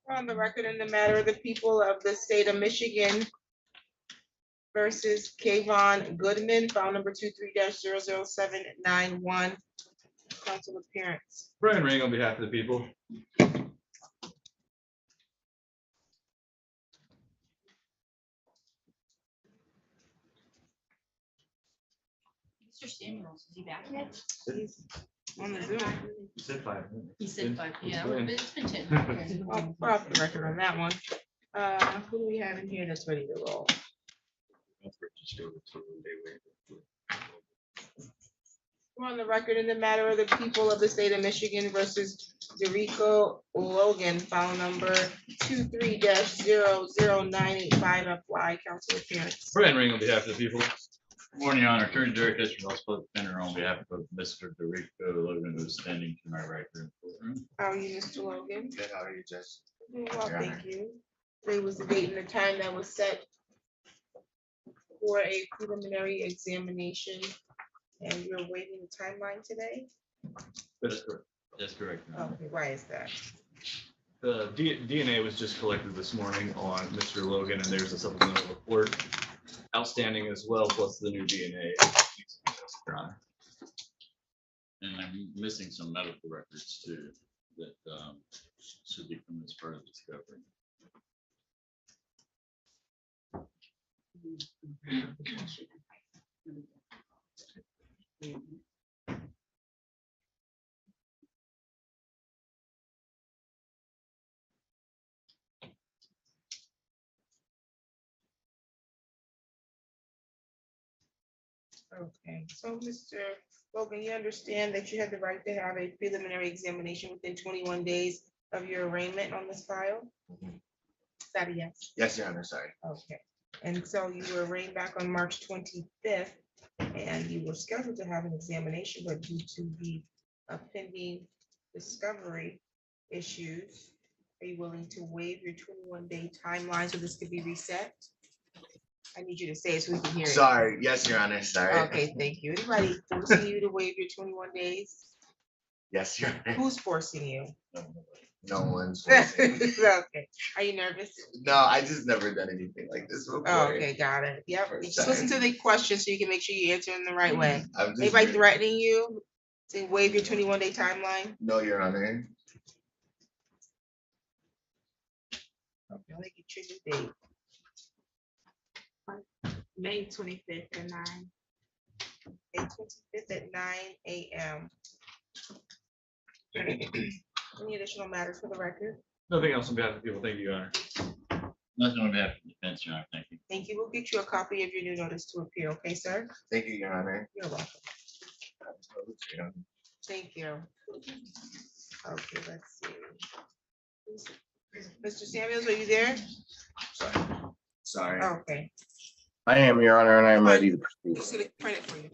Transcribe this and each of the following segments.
On the record in the matter of the people of the state of Michigan versus Kayvon Goodman, file number 23-00791. Council appearance. Brian Ring on behalf of the people. Mr. Samuels, is he back yet? He's on the Zoom. You said 5 minutes. He said 5, yeah, it's been 10. Okay. I'll put off the record on that one. Who do we have in here that's ready to roll? We're on the record in the matter of the people of the state of Michigan versus Derico Logan, file number 23-00985. Apply. Council appearance. Brian Ring on behalf of the people. Morning, Your Honor. Attorney Derek Hitchens, also public defender on behalf of Mr. Derico Logan, who is standing to my right here in the courtroom. How are you, Mr. Logan? Good, how are you, Judge? Doing well, Your thank Honor. you. Today was the date and the time that was set for a preliminary examination, and you're waiving the timeline today? That's correct. That's correct, Your Honor. Okay, why is that? The DNA was just collected this morning on Mr. Logan, and there's a supplemental report outstanding as well, plus the new DNA. Your Honor. And I'm missing some medical records too that should be from this part of discovery. Okay, so Mr. Logan, you understand that you have the right to have a preliminary examination within 21 days of your arraignment on this file? Is that a yes? Yes, Your Honor, sorry. Okay, and so you were arraigned back on March 25th, and you were scheduled to have an examination, but due to the pending discovery issues, are you willing to waive your 21-day timeline so this could be reset? I need you to say it so we can hear it. Sorry, yes, Your Honor, sorry. Okay, thank you. Anybody forcing you to waive your 21 days? Yes, Your Honor. Who's forcing you? No one's. Okay, are you nervous? No, I just never done anything like this before. Oh, okay, got it. Yep, just listen to the questions so you can make sure you answer in the right way. I'm just Anybody really- threatening you to waive your 21-day timeline? No, Your Honor. Okay, let me get your new date. May 25th at 9. May 25th at 9 a.m. Any additional matters for the record? Nothing else on behalf of the people. Thank you, Your Honor. Nothing on behalf of the defense, Your Honor. Thank you. Thank you. We'll get you a copy of your new notice to appear, okay, sir? Thank you, Your Honor. You're welcome. Thank you. Okay, let's see. Mr. Samuels, are you there? Sorry. Okay, I am, Your Honor, and I'm ready to I'm just proceed. gonna print it for you.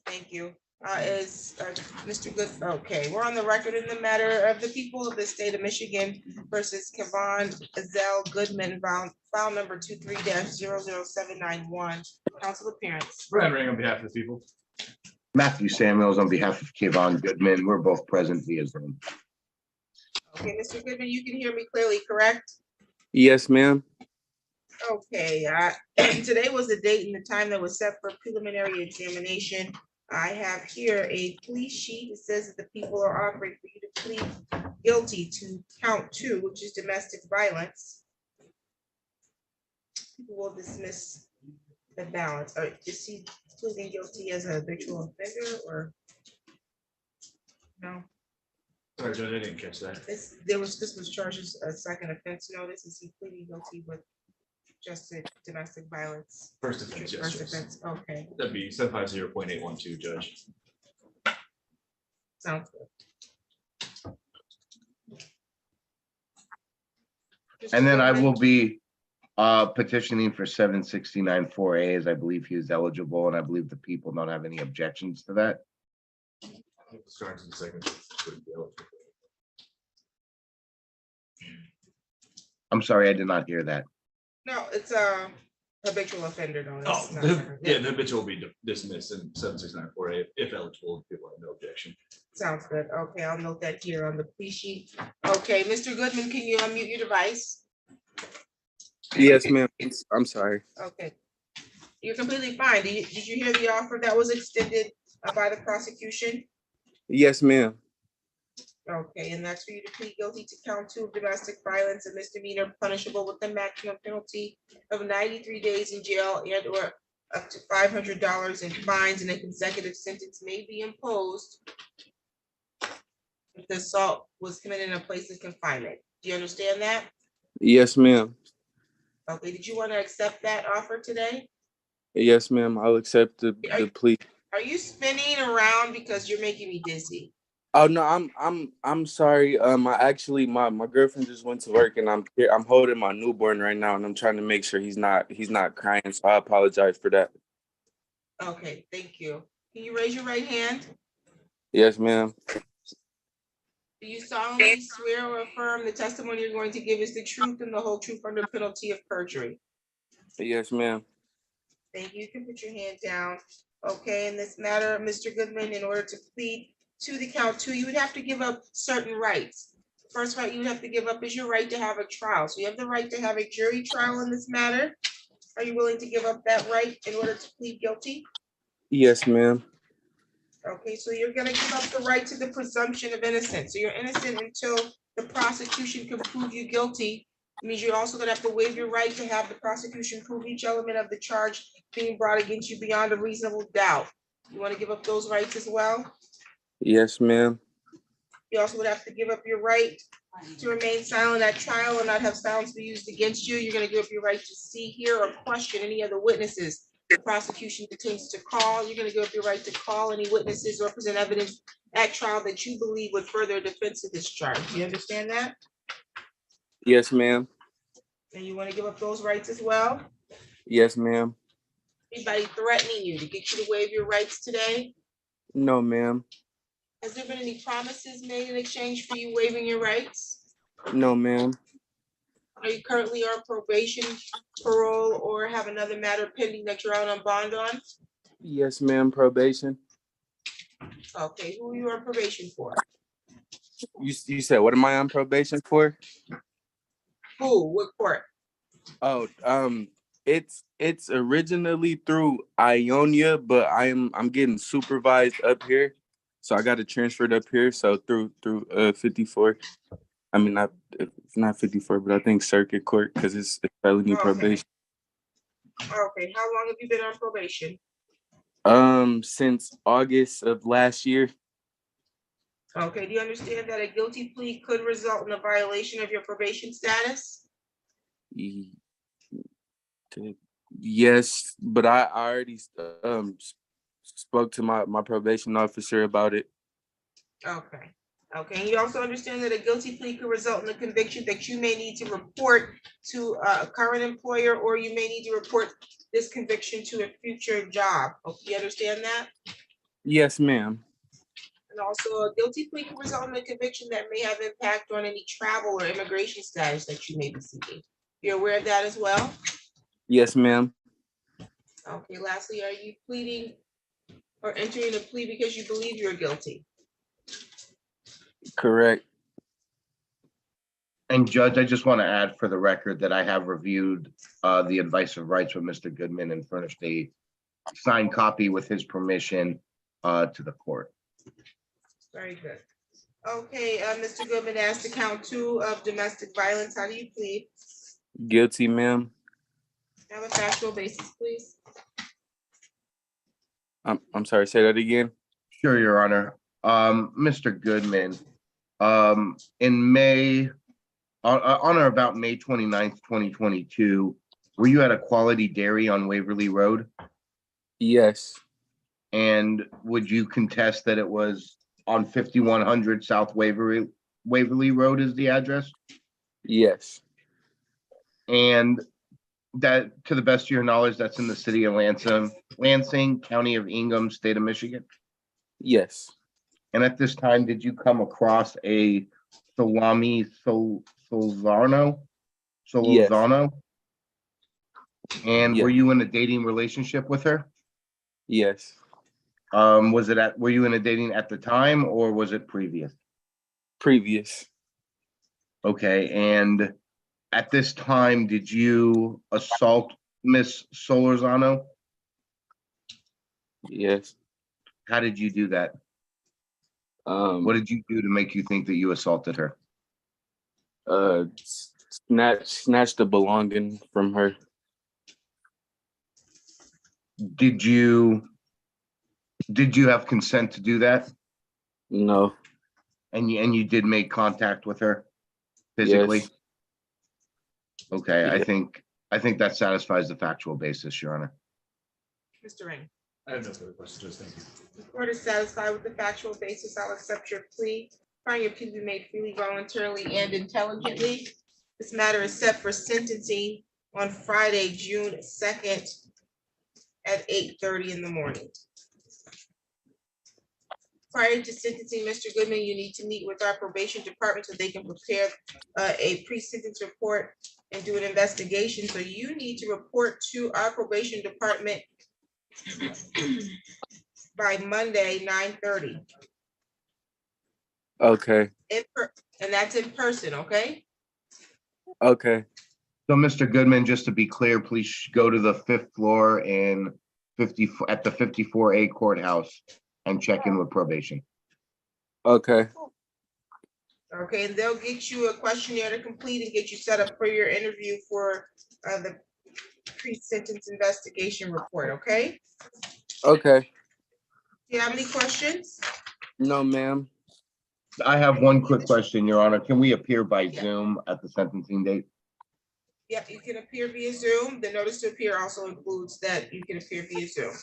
Thank you. Is Mr. Good, okay, we're on the record in the matter of the people of the state of Michigan versus Kayvon Goodman, file number 23-00791. Council appearance. Brian Ring on behalf of the people. Matthew Samuels on behalf of Kayvon Goodman. We're both present via Zoom. Okay, Mr. Goodman, you can hear me clearly, correct? Yes, ma'am. Okay, today was the date and the time that was set for preliminary examination. I have here a plea sheet. It says that the people are offering for you to plead guilty to count 2, which is domestic violence. People will dismiss the balance, or is he pleading guilty as a habitual offender, or? No, Sorry, Judge, I didn't catch that. this was charged as a second offense notice. Is he pleading guilty with just a domestic violence? First offense, yes, First yes. offense, okay, That'd be 750.812, Judge. sounds good. And then I will be petitioning for 769-4A, as I believe he is eligible, and I believe the people don't have any objections to that. Starting in a second. I'm sorry, I did not hear that. No, it's Habitual offender notice. Oh, not the separate. habitual will be dismissed in 76948 if eligible, people have no objection. Sounds good. Okay, I'll note that here on the plea sheet. Okay, Mr. Goodman, can you unmute your device? Yes, ma'am. I'm sorry. Okay. You're completely fine. Did you hear the offer that was extended by the prosecution? Yes, ma'am. Okay, and that's for you to plead guilty to count 2 of domestic violence, a misdemeanor punishable with the maximum penalty of 93 days in jail and or up to $500 in fines, and a consecutive sentence may be imposed if the assault was committed in a place of confinement. Do you understand that? Yes, ma'am. Okay, did you want to accept that offer today? Yes, ma'am. I'll accept the plea. Are you spinning around because you're making me dizzy? Oh no, I'm sorry. I actually my girlfriend just went to work and I'm here. I'm holding my newborn right now and I'm trying to make sure he's not crying. So I apologize for that. Okay, thank you. Can you raise your right hand? Yes, ma'am. Do you solemnly swear or affirm the testimony you're going to give is the truth and the whole truth under penalty of perjury? Yes, ma'am. Thank you. You can put your hand down. Okay, in this matter, Mr. Goodman, in order to plead to the count 2, you would have to give up certain rights. The first right you would have to give up is your right to have a trial. So you have the right to have a jury trial in this matter. Are you willing to give up that right in order to plead guilty? Yes, ma'am. Okay, so you're gonna give up the right to the presumption of innocence. So you're innocent until the prosecution can prove you guilty. It means you're also gonna have to waive your right to have the prosecution prove each element of the charge being brought against you beyond a reasonable doubt. You wanna give up those rights as well? Yes, ma'am. You also would have to give up your right to remain silent at trial and not have silence be used against you. You're gonna give up your right to see, hear, or question any other witnesses the prosecution intends to call. You're gonna give up your right to call any witnesses or present evidence at trial that you believe would further a defense of this charge. Do you understand that? Yes, ma'am. And you wanna give up those rights as well? Yes, ma'am. Anybody threatening you to get you to waive your rights today? No, ma'am. Has there been any promises made in exchange for you waiving your rights? No, ma'am. Are you currently on probation, parole, or have another matter pending that you're out on bond on? Yes, ma'am. Probation. Okay, who are you on probation for? You said what am I on probation for? Who, what court? Oh, it's originally through Ionia, but I'm getting supervised up here, so I got it transferred up here. So through 54. I mean, it's not 54, but I think circuit court because it's felony Okay. probation. Okay, how long have you been on probation? Since August of last year. Okay, do you understand that a guilty plea could result in a violation of your probation status? Yes, but I already spoke to my probation officer about it. Okay. Okay, and you also understand that a guilty plea could result in a conviction that you may need to report to a current employer, or you may need to report this conviction to a future job. Okay, you understand that? Yes, ma'am. And also, a guilty plea can result in a conviction that may have impact on any travel or immigration status that you may be seeking. You're aware of that as well? Yes, ma'am. Okay, lastly, are you pleading or entering a plea because you believe you're guilty? Correct. And Judge, I just want to add for the record that I have reviewed the advice of rights with Mr. Goodman and furnished a signed copy with his permission to the court. Very good. Okay, Mr. Goodman asked to count 2 of domestic violence. How do you plead? Guilty, ma'am. Have a factual basis, please. I'm sorry, say that again. Sure, Your Honor. Mr. Goodman, in May, on or about May 29th, 2022, were you at a Quality Dairy on Waverly Road? Yes. And would you contest that it was on 5100 South Waverly Road is the address? Yes. And that, to the best of your knowledge, that's in the city of Lansing, County of Ingham, state of Michigan? Yes. And at this time, did you come across a salami Solzano? Yes. And Yeah. were you in a dating relationship with her? Yes. Were you in a dating at the time or was it previous? Previous. Okay, and at this time, did you assault Miss Solorzano? Yes. How did you do that? What did you do to make you think that you assaulted her? Snatch the belonging from her. Did you have consent to do that? No. And you did make contact with her physically? Yes. Okay, Yeah. I think that satisfies the factual basis, Your Honor. Mr. Ring. I have no further questions, thank you. The court is satisfied with the factual basis. I'll accept your plea. Find your plea to be made freely, voluntarily, and intelligently. This matter is set for sentencing on Friday, June 2nd at 8:30 in the morning. Prior to sentencing, Mr. Goodman, you need to meet with our probation department so they can prepare a pre-sentence report and do an investigation. So you need to report to our probation department by Monday, 9:30. Okay. And that's in person, okay? Okay. So, Mr. Goodman, just to be clear, please go to the 5th floor and at the 54A courthouse and check in with probation. Okay. Okay, and they'll get you a questionnaire to complete and get you set up for your interview for the pre-sentence investigation report, okay? Okay. Do you have any questions? No, ma'am. I have one quick question, Your Honor. Can we appear by Zoom at the sentencing date? Yeah, you can appear via Zoom. The notice to appear also includes that you can appear via Zoom.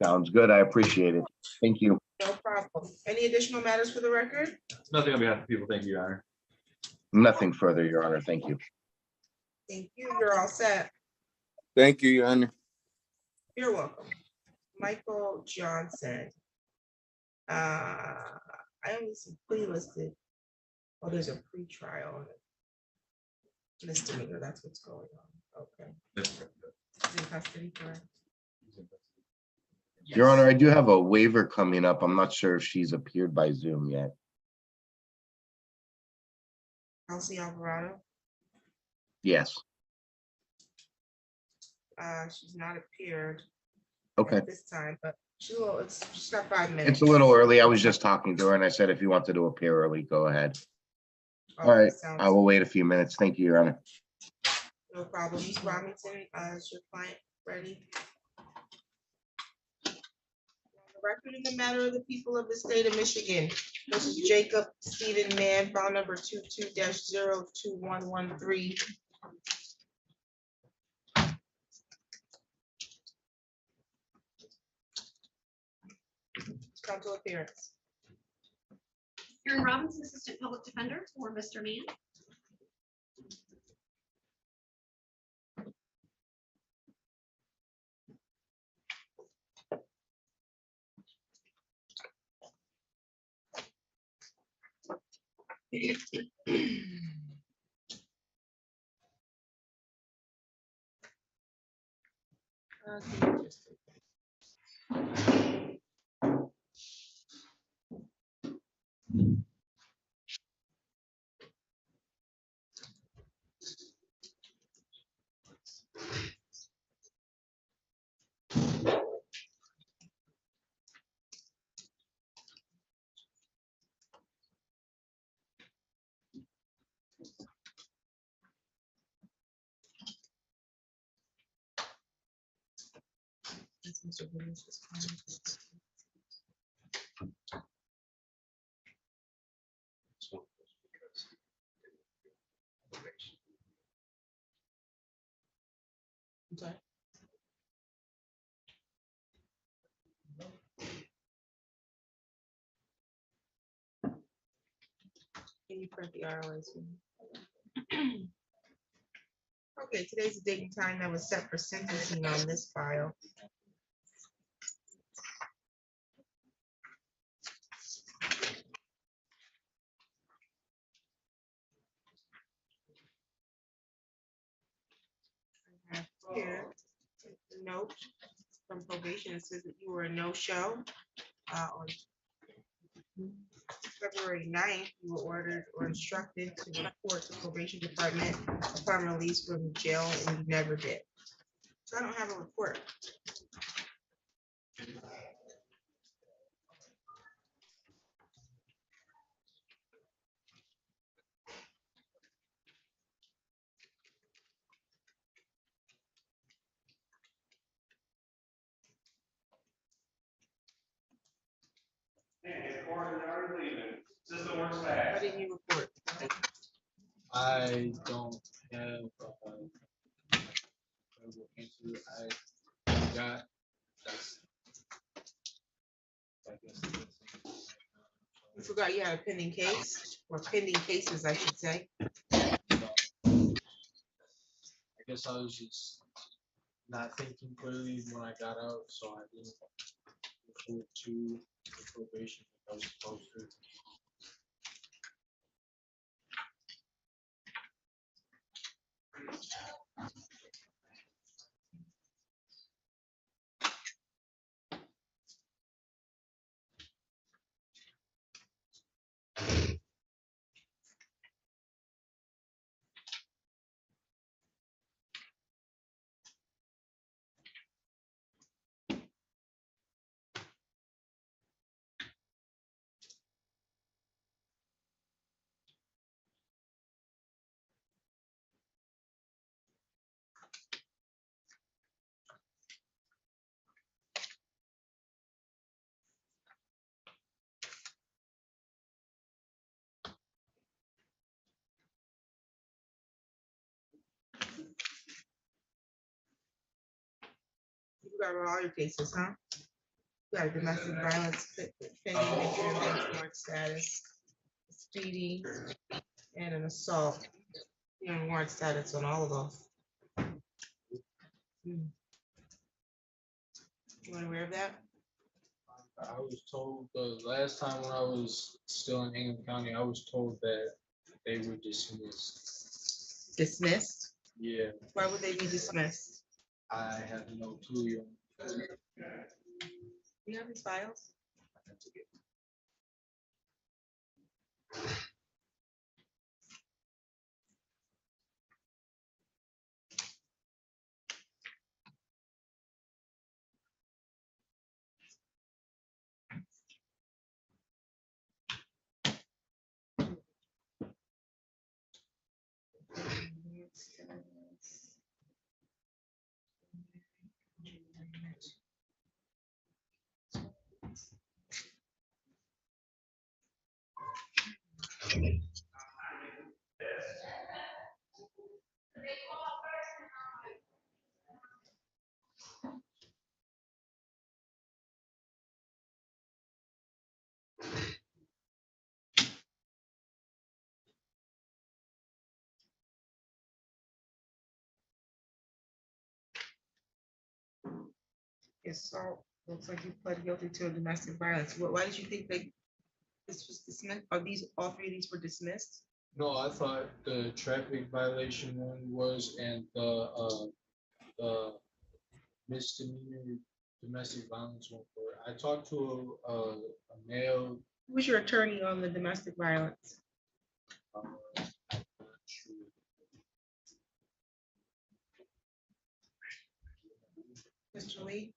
Sounds good. I appreciate it. Thank you. No problem. Any additional matters for the record? Nothing on behalf of people, thank you, Your Honor. Nothing further, Your Honor. Thank you. Thank you. You're all set. Thank you, Your Honor. You're welcome. Michael Johnson. I only see plea listed. Oh, there's a pre-trial. Misdemeanor, that's what's going on. Okay. He's in custody, correct? Your Honor, I do have a waiver coming up. I'm not sure if she's appeared by Zoom yet. Kelsey Alvarado. Yes. She's not appeared Okay. at this time, but she's got 5 minutes. It's a little early. I was just talking to her and I said, if you wanted to appear early, go ahead. All Okay, right. sounds I will wait a few minutes. Thank you, Your Honor. No problem. Ms. Robinson, is your client ready? On the record in the matter of the people of the state of Michigan, this is Jacob Stephen Mann, file number 22-02113. Council appearance. Aaron Robinson, Assistant Public Defender for Mr. Mann. That's Mr. Williams' client. I'm sorry. Can you print the ROAs? Okay, today's the date and time that was set for sentencing on this file. note from probation. It says that you were a no-show. On February 9th, you were ordered or instructed to report to probation department upon release from jail, and you never did. So I don't have a report. Why didn't you report? I don't have credible answer. I got that's I guess that's- You forgot you had a pending case, or pending cases, I should say. I guess I was just not thinking clearly when I got out, so I didn't report to the probation like I was supposed to. You forgot about all your cases, huh? You got a domestic violence pending adjournment benchmark status, speeding, and an assault. You're on warrant status on all of those. You weren't aware of that? I was told the last time when I was still in Ingham County, I was told that they were dismissed. Dismissed? Yeah, Why would they be dismissed? I have no clue. Do you have his files? Assault, looks like you pled guilty to a domestic violence. Why did you think this was dismissed? Are these, all three of these were dismissed? No, I thought the traffic violation one was, and the misdemeanor domestic violence one. I talked to a male. Who was your attorney on the domestic violence? I'm not sure. Mr. Lee?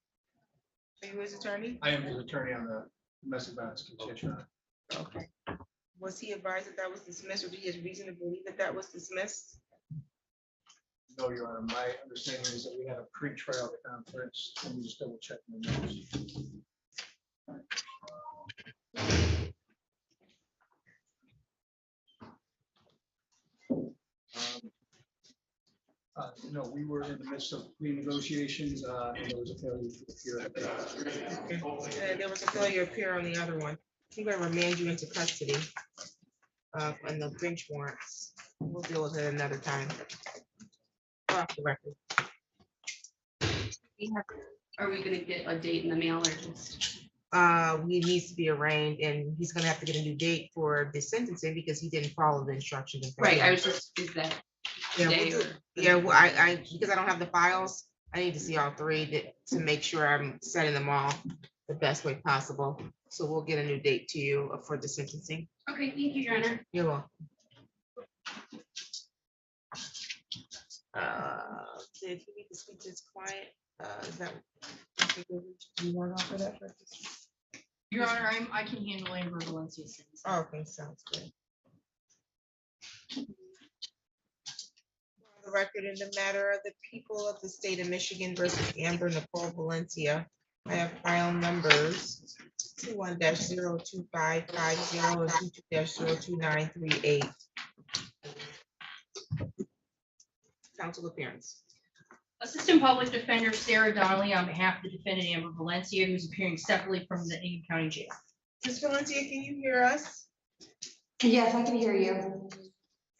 Are you his attorney? I am the attorney on the domestic violence case, Your Honor. Okay. Was he advised that that was dismissed, or do you have reason to believe that that was dismissed? No, Your Honor, my understanding is that we had a pre-trial conference, and we just double check the notes. No, we were in the midst of plea negotiations, and there was a failure to appear. Okay. There was a failure of appear on the other one. I'm gonna remand you into custody. And the bench warrants. We'll deal with it another time. Off the record. Are we gonna get a date in the mail or just? He needs to be arraigned, and he's gonna have to get a new date for the sentencing because he didn't follow the instructions. Right, I was just, is that Yeah, today we'll do- or? yeah, well, I, because I don't have the files, I need to see all three to make sure I'm setting them all the best way possible. So we'll get a new date to you for the sentencing. Okay, thank you, Your Honor. You're welcome. If you need to speak to his client, is that? Do you want to offer that? First? Your Honor, I can handle Amber Valencia's sentence. Oh, okay, sounds good. For the record, in the matter of the people of the state of Michigan versus Amber Nicole Valencia, I have file numbers 21-02550 and 22-02938. Council appearance. Assistant Public Defender Sarah Donnelly on behalf of the defendant Amber Valencia, who's appearing separately from the Ingham County Jail. Ms. Valencia, can you hear us? Yes, I can hear you.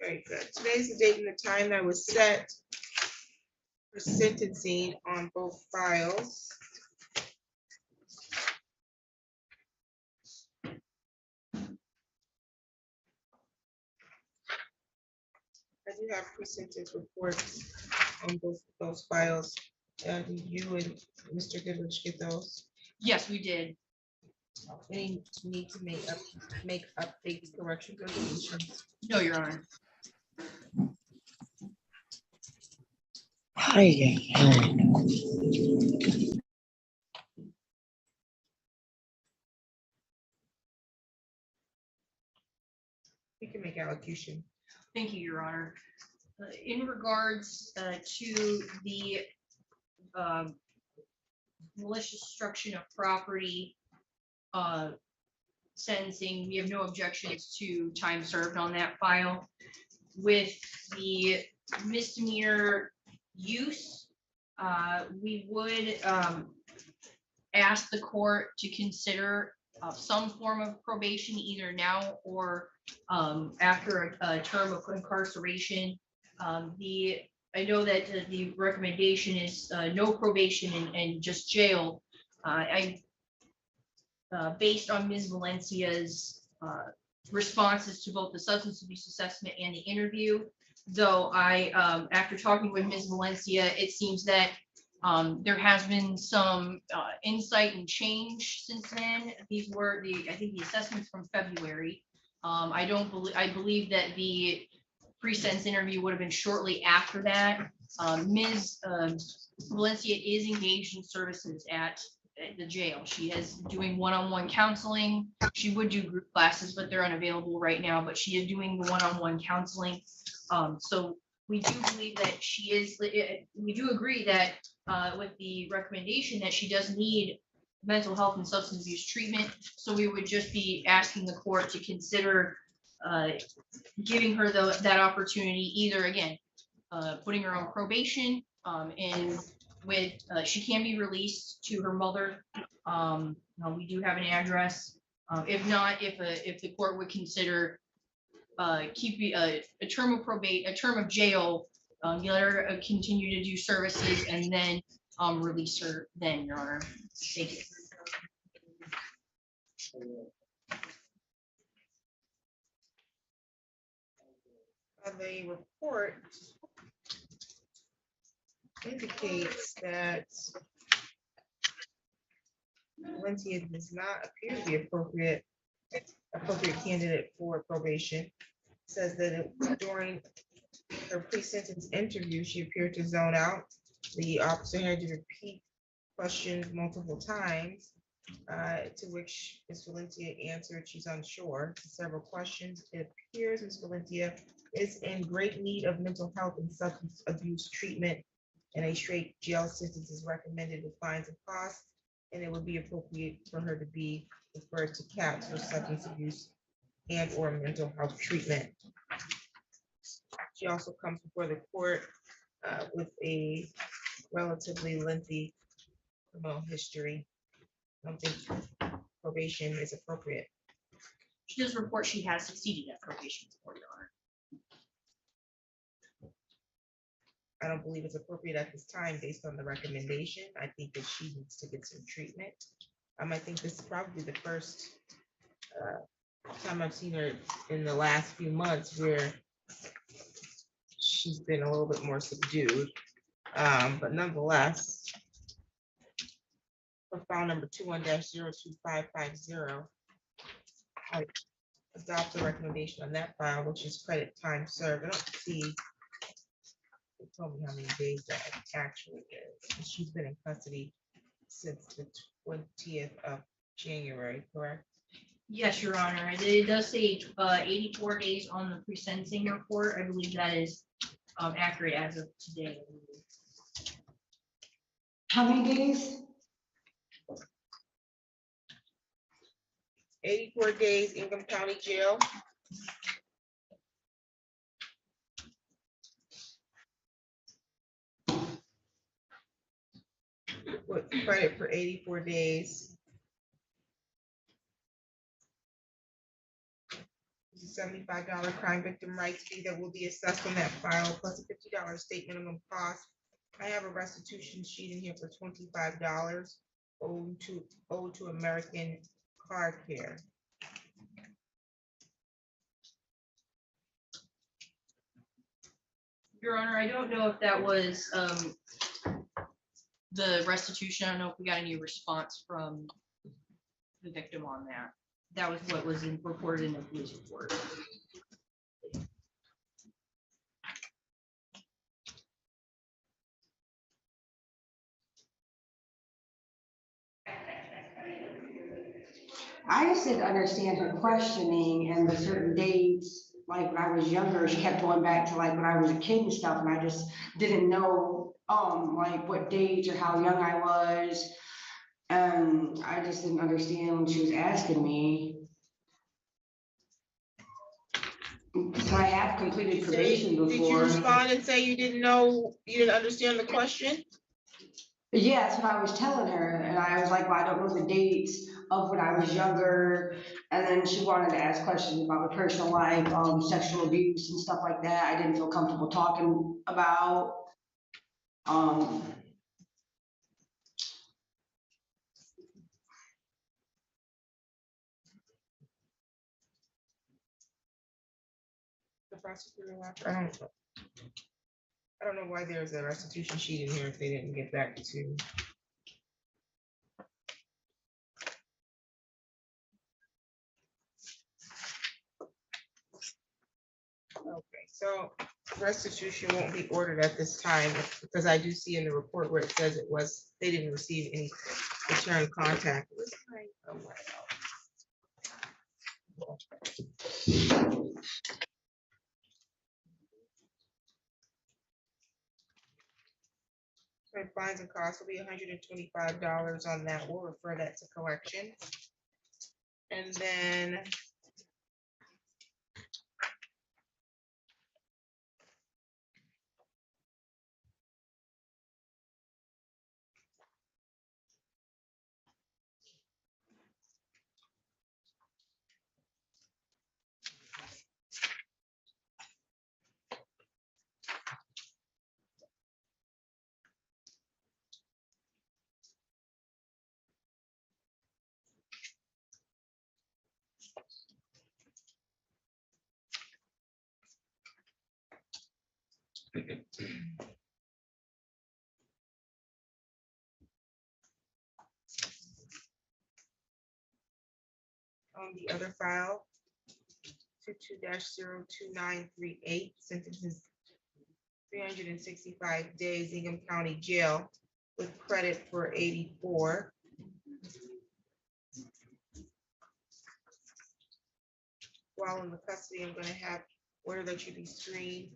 Very good. Today's the date and the time that was set for sentencing on both files. I do have pre-sentence reports on both of those files. Did you and Mr. Goodrich get those? Yes, we did. Any need to make updates, corrections, or deletions? No, Your Honor. We can make allocution. Thank you, Your Honor. In regards to the malicious destruction of property sentencing, we have no objections to time served on that file. With the misdemeanor use, we would ask the court to consider some form of probation either now or after a term of incarceration. I know that the recommendation is no probation and just jail. Based on Ms. Valencia's responses to both the substance abuse assessment and the interview, though after talking with Ms. Valencia, it seems that there has been some insight and change since then. These were I think the assessments from February. I believe that the pre-sentence interview would have been shortly after that. Ms. Valencia is engaged in services at the jail. She is doing one-on-one counseling. She would do group classes, but they're unavailable right now, but she is doing the one-on-one counseling. So we do believe that she is, we do agree that with the recommendation that she does need mental health and substance abuse treatment. So we would just be asking the court to consider giving her that opportunity, either again, putting her on probation and with she can be released to her mother. We do have an address. If not, if the court would consider keeping a term of probate, a term of jail, let her continue to do services and then release her then, Your Honor. Thank you. The report indicates that Valencia does not appear to be appropriate candidate for probation. Says that during her pre-sentence interview, she appeared to zone out. The officer had to repeat questions multiple times, to which Ms. Valencia answered she's unsure to several questions. It appears Ms. Valencia is in great need of mental health and substance abuse treatment, and a straight jail sentence is recommended with fines and costs, and it would be appropriate for her to be referred to CAPS for substance abuse and or mental health treatment. She also comes before the court with a relatively lengthy criminal history. I don't think probation is appropriate. She does report she has succeeded at probation, Your Honor. I don't believe it's appropriate at this time based on the recommendation. I think that she needs to get some treatment. I think this is probably the first time I've seen her in the last few months where she's been a little bit more subdued. But nonetheless, for file number 21-02550, I adopt the recommendation on that file, which is credit time served. I don't see. They told me how many days that actually is. And she's been in custody since the 20th of January, correct? Yes, Your Honor. It does say 84 days on the pre-sentencing report. I believe that is accurate as of today. How many days? 84 days, Ingham County Jail. With credit for 84 days. It's a $75 crime victim rights fee that will be assessed on that file, plus a $50 state minimum cost. I have a restitution sheet in here for $25 owed to American Car Care. Your Honor, I don't know if that was the restitution. I don't know if we got any response from the victim on that. That was what was reported in the police report. I just didn't understand her questioning and the certain dates. Like when I was younger, she kept going back to like when I was a kid and stuff, and I just didn't know, like what dates or how young I was. And I just didn't understand when she was asking me. So I have completed probation Did you before. respond and say you didn't know, you didn't understand the question? Yeah, that's what I was telling her, and I was like, well, I don't know the dates of when I was younger, and then she wanted to ask questions about my personal life, sexual abuse and stuff like that. I didn't feel comfortable talking about. The prosecutor left. I don't know why there's a restitution sheet in here if they didn't get back to. Okay, so restitution won't be ordered at this time because I do see in the report where it says it was, they didn't receive any return contact. Where's my- oh, wow. So fines and costs will be $125 on that. We'll refer that to collection. And then on the other file, 22-02938, sentences 365 days, Ingham County Jail with credit for 84. While in the custody, I'm going to have order that you be screened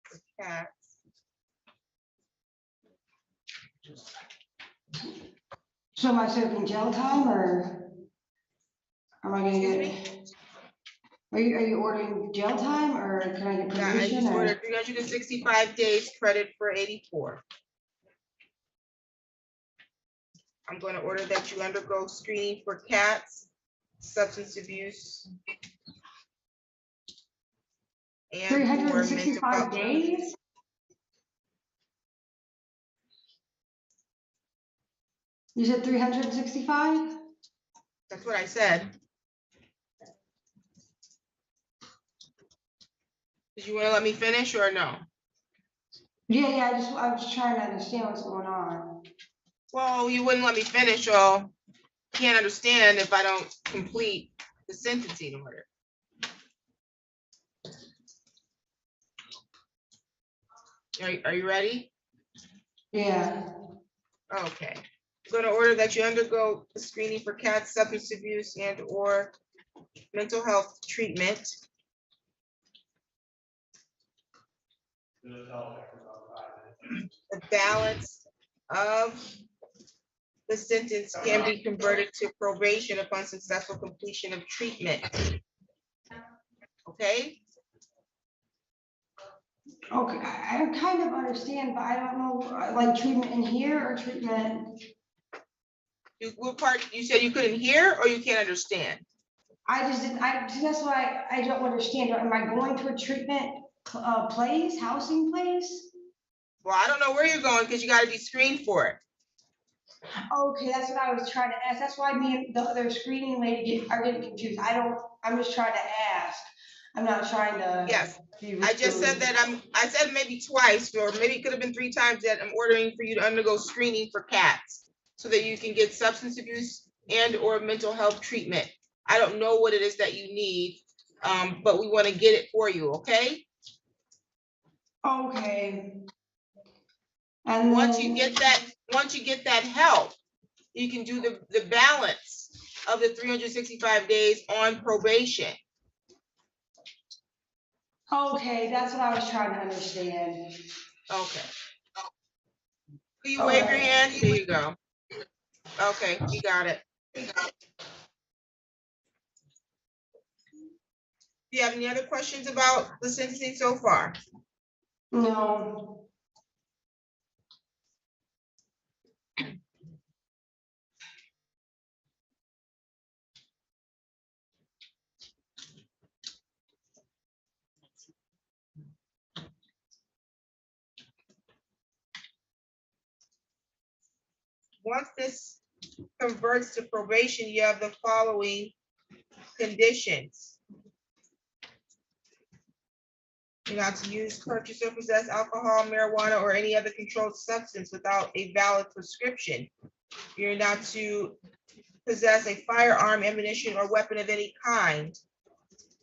for cats. So am I serving jail time or am I gonna Excuse get? Are you ordering jail time or can I get Yeah, I probation just or? ordered 365 days credit for 84. I'm going to order that you undergo screening for cats, substance abuse. And for mental 365 health. days? You said 365? That's what I said. Did you want to let me finish or no? Yeah, I was trying to understand what's going on. Well, you wouldn't let me finish, so can't understand if I don't complete the sentencing order. Are you ready? Yeah, Okay. I'm going to order that you undergo a screening for CAT, substance abuse, and or mental health treatment. The balance of the sentence can be converted to probation upon successful completion of treatment. Okay? okay, I kind of understand, but I don't know, like treatment in here or treatment. What part, you said you couldn't hear or you can't understand? I just didn't, that's why I don't understand. Am I going to a treatment place, housing place? Well, I don't know where you're going because you got to be screened for it. Okay, that's what I was trying to ask. That's why me and the other screening lady are getting confused. I'm just trying to ask. I'm not trying to. Yes, be I just said rude. that I said maybe twice, or maybe it could have been 3 times that I'm ordering for you to undergo screening for CATs so that you can get substance abuse and or mental health treatment. I don't know what it is that you need, but we want to get it for you, okay? Okay. And Once then, you get that help, you can do the balance of the 365 days on probation. okay, that's what I was trying to understand. Okay. Will you wave your hand? There you go. Okay, you got it. Do you have any other questions about the sentencing so far? No. Once this converts to probation, you have the following conditions. You're not to use, purchase, or possess alcohol, marijuana, or any other controlled substance without a valid prescription. You're not to possess a firearm, ammunition, or weapon of any kind.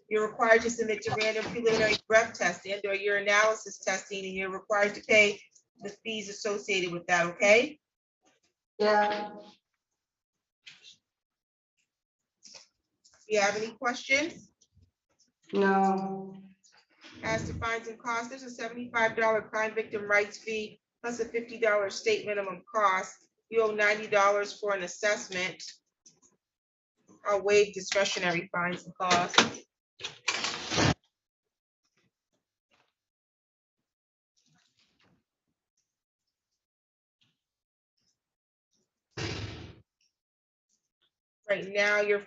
You're required to submit to random preliminary breath testing and or urinalysis testing, and you're required to pay the fees associated with that, okay? Yeah. Do you have any questions? No. As to fines and costs, there's a $75 crime victim rights fee plus a $50 state minimum cost. You owe $90 for an assessment. I'll waive discretionary fines and costs. Right now, your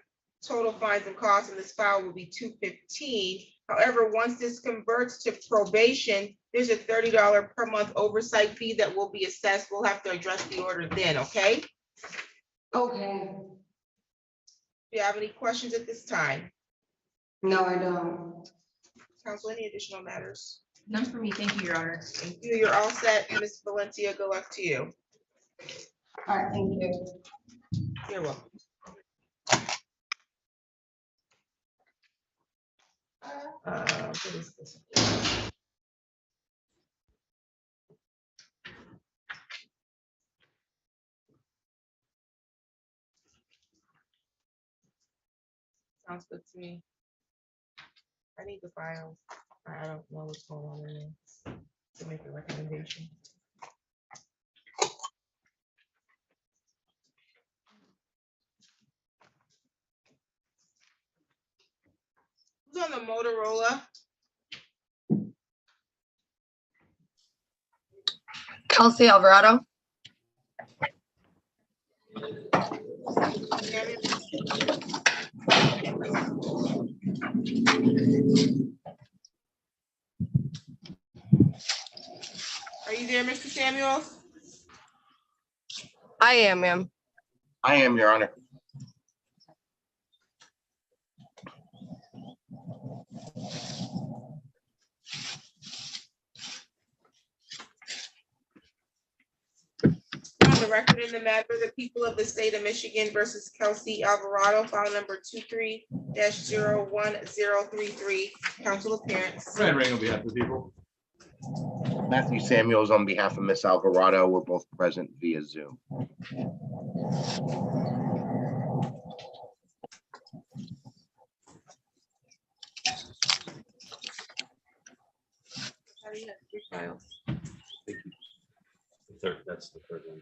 total fines and costs in this file will be $215. However, once this converts to probation, there's a $30 per month oversight fee that will be assessed. We'll have to address the order then, okay? Okay. Do you have any questions at this time? No, I don't. Council, any additional matters? None for me, thank you, Your Honor. Thank you. You're all set. Ms. Valencia, good luck to you. All right, thank you. You're welcome. What is this? Sounds good to me. I need the files. I don't know what's going on in there to make a recommendation. Who's on the Motorola? Kelsey Alvarado. Are you there, Mr. Samuels? I am, ma'am. I am, Your Honor. record in the matter, the people of the state of Michigan versus Kelsey Alvarado, file number 23-01033, council appearance. Ryan Ring on behalf of the people. Matthew Samuels on behalf of Miss Alvarado. We're both present via Zoom. How do you have three files? That's the third one.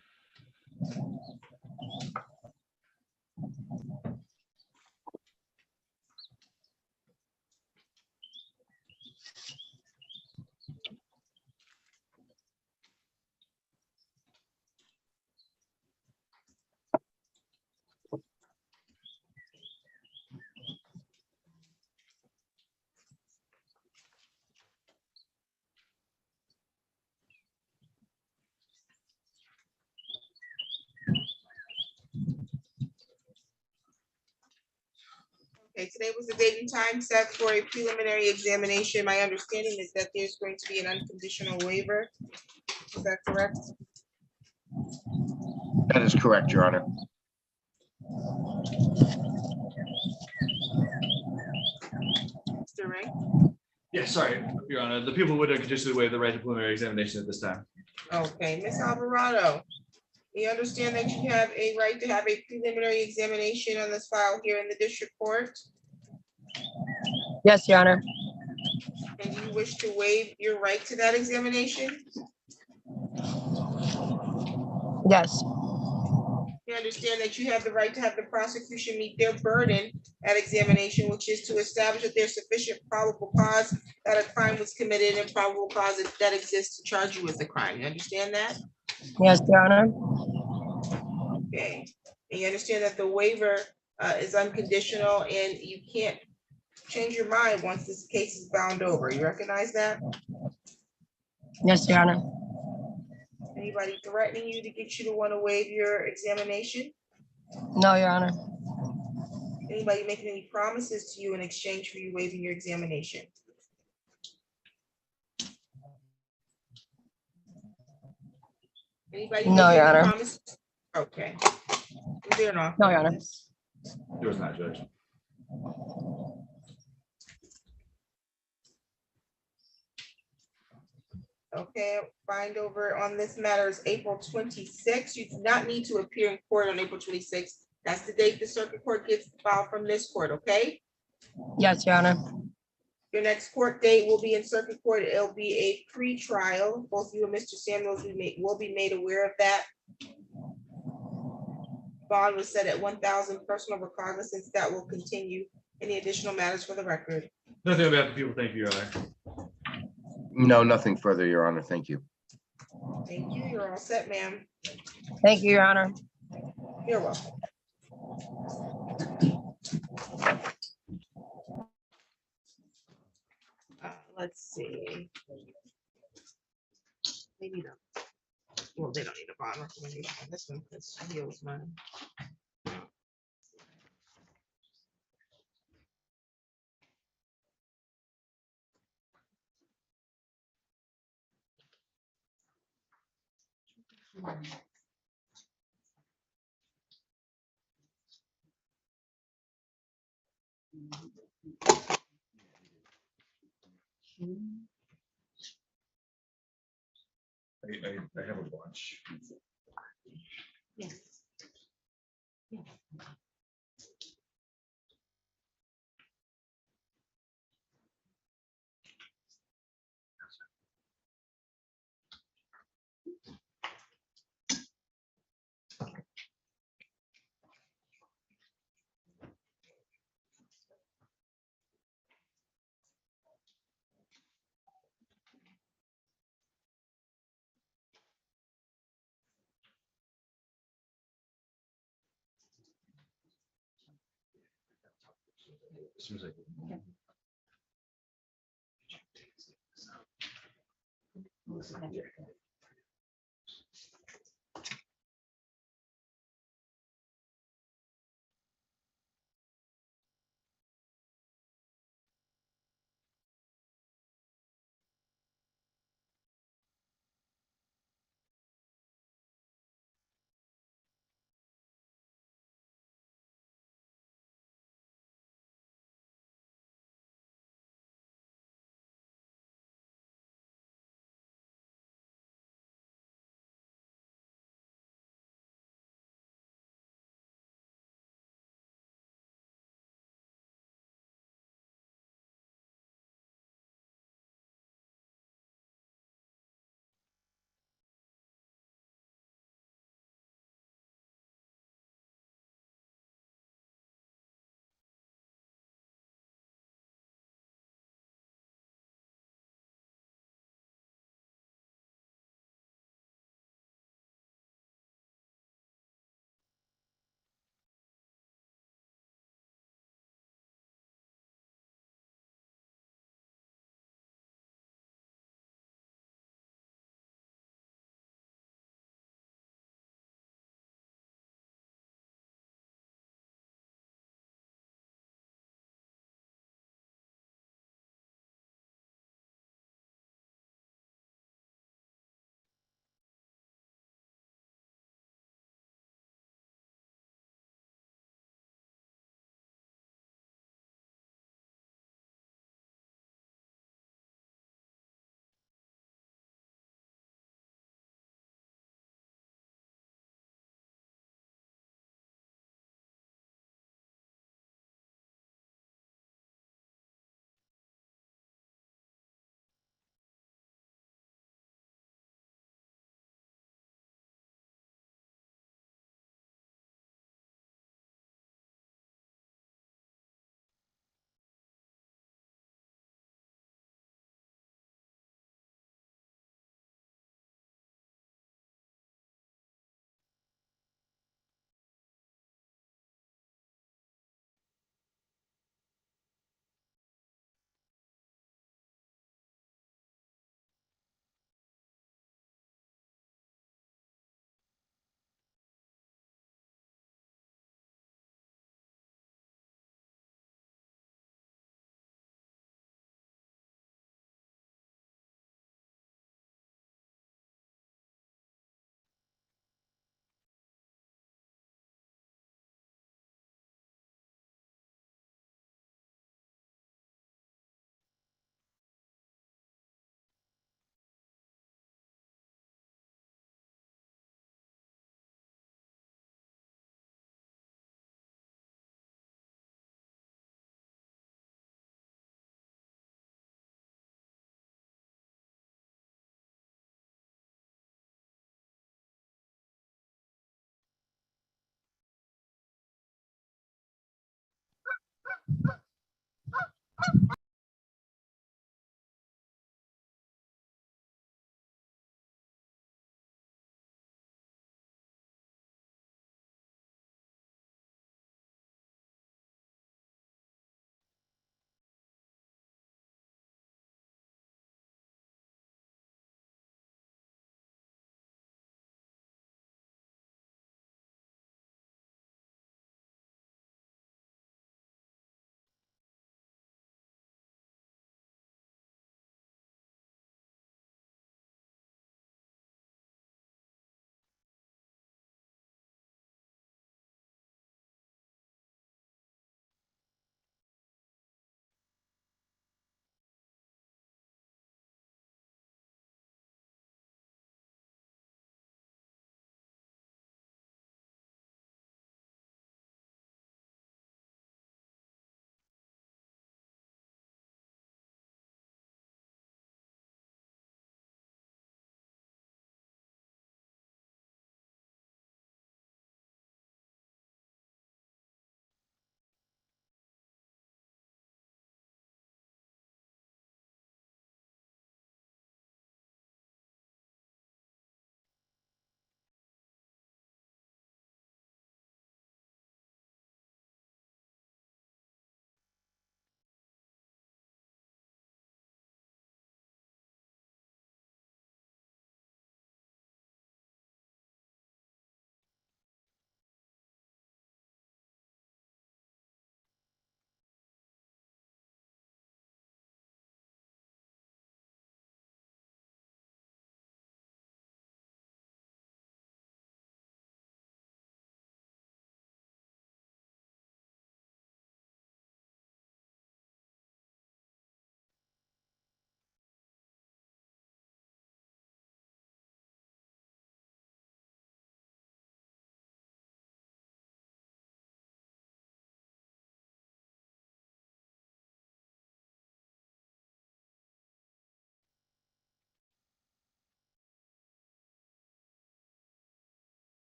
Okay, today was the date and time set for a preliminary examination. My understanding is that there's going to be an unconditional waiver. Is that correct? That is correct, Your Honor. Mr. Ring? Yeah, sorry, Your Honor. The people would conditionally waive the right to preliminary examination at this time. Okay, Ms. Alvarado, you understand that you have a right to have a preliminary examination on this file here in the district court? Yes, Your Honor. And you wish to waive your right to that examination? Yes. You understand that you have the right to have the prosecution meet their burden at examination, which is to establish that there's sufficient probable cause that a crime was committed and probable cause that exists to charge you with the crime. You understand that? Yes, Your Honor. Okay. And you understand that the waiver is unconditional and you can't change your mind once this case is bound over. You recognize that? Yes, Your Honor. Anybody threatening you to get you to want to waive your examination? No, Your Honor. Anybody making any promises to you in exchange for you waiving your examination? Anybody? No, making Your any Honor. promises? Okay. Is there an No, Your Honor. There was not, Judge. Okay, find over on this matter is April 26th. You do not need to appear in court on April 26th. That's the date the circuit court gets the file from this court, okay? Yes, Your Honor. Your next court date will be in circuit court. It'll be a pre-trial. Both you and Mr. Samuels will be made aware of that. Bond was set at 1,000 personal recognizance. That will continue. Any additional matters for the record? Nothing about the people. Thank you, Your Honor. No, nothing further, Your Honor. Thank you. Thank you. You're all set, ma'am. Thank you, Your Honor. You're welcome. Let's see. They need a, well, they don't need a bond recommendation on this one because he owes money. I have a bunch. Yes. As soon as I get them.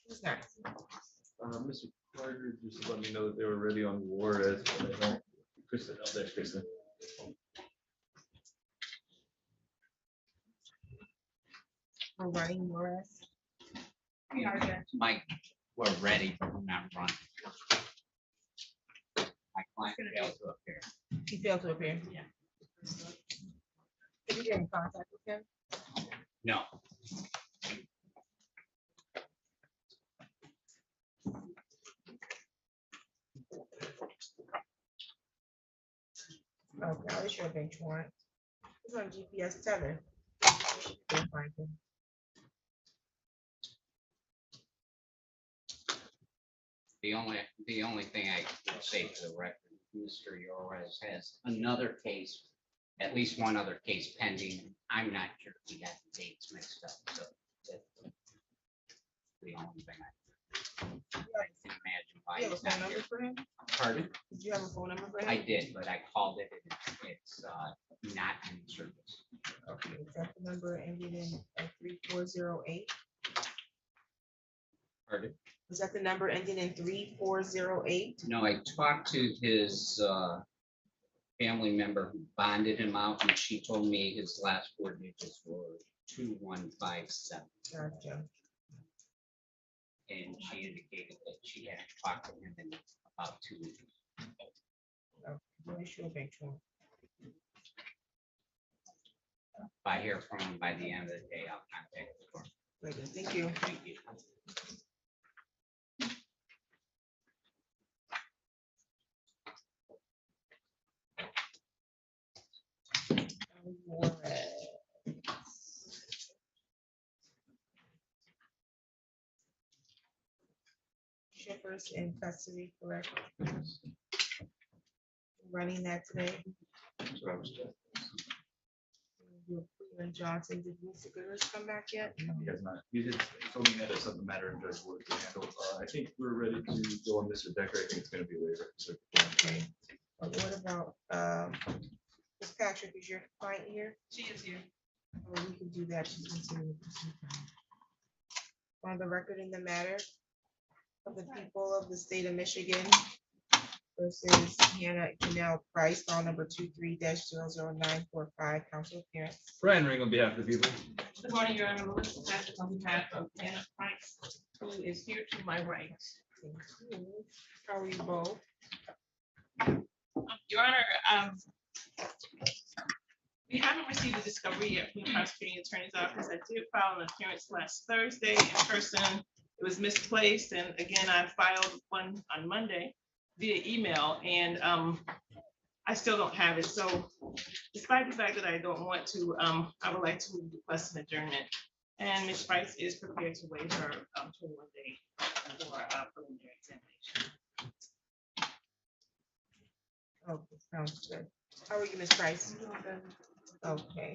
Who's next? Mr. Carter just let me know that they were ready on Juarez, but I don't. Kristen, oh, there's Kristen. We're running Juarez. Mike, we're ready, but we're not running. My client failed to appear. He failed to appear. Yeah. Did you get in contact with him? No, Okay, I'll issue a bench warrant. It's on GPS tether. You'll find him. the only thing I would say for the record, Mr. Yorez has another case, at least one other case pending. I'm not sure if he got the dates mixed up, so that's the only thing I can imagine why You have a he's phone not number here. for him? Pardon? Did you have a phone number for him? I did, but I called it, it's not in service. Okay, is that the number ending in 3408? Pardon? Was that the number ending in 3408? No, I talked to his family member who bonded him out, and she told me his last four digits were 2157. Gotcha. And she indicated that she had talked to him in about 2 weeks. We'll issue a bench warrant. I hear from him by the end of the day, I'll contact the court. Very good. Thank you. Schiffer's in custody, correct? Running that today. And Johnson, did Mr. Goodrich come back yet? He has not. He told me that it's something matter of Judge Wood to handle. I think we're ready to go on Mr. Decker. I think it's gonna be a waiver. So, Okay, but what about, Ms. Patrick, is your client here? She is here. Or we can do that. She's continuing to proceed. On the record in the matter of the people of the state of Michigan versus Hannah Janelle Price, file number 23-00945, council appearance. Brian Ring on behalf of the people. Good morning, Your Honor. Melissa Patrick on behalf of Hannah Price, who is here to my right. How are you both? Your Honor, we haven't received a discovery yet from the prosecuting attorney's office. I did file an appearance last Thursday in person. It was misplaced, and again, I filed one on Monday via email, and I still don't have it. So despite the fact that I don't want to, I would like to request an adjournment. And Ms. Price is prepared to waive her 21 day for preliminary examination. Oh, sounds good. How are you, Ms. Price? Okay.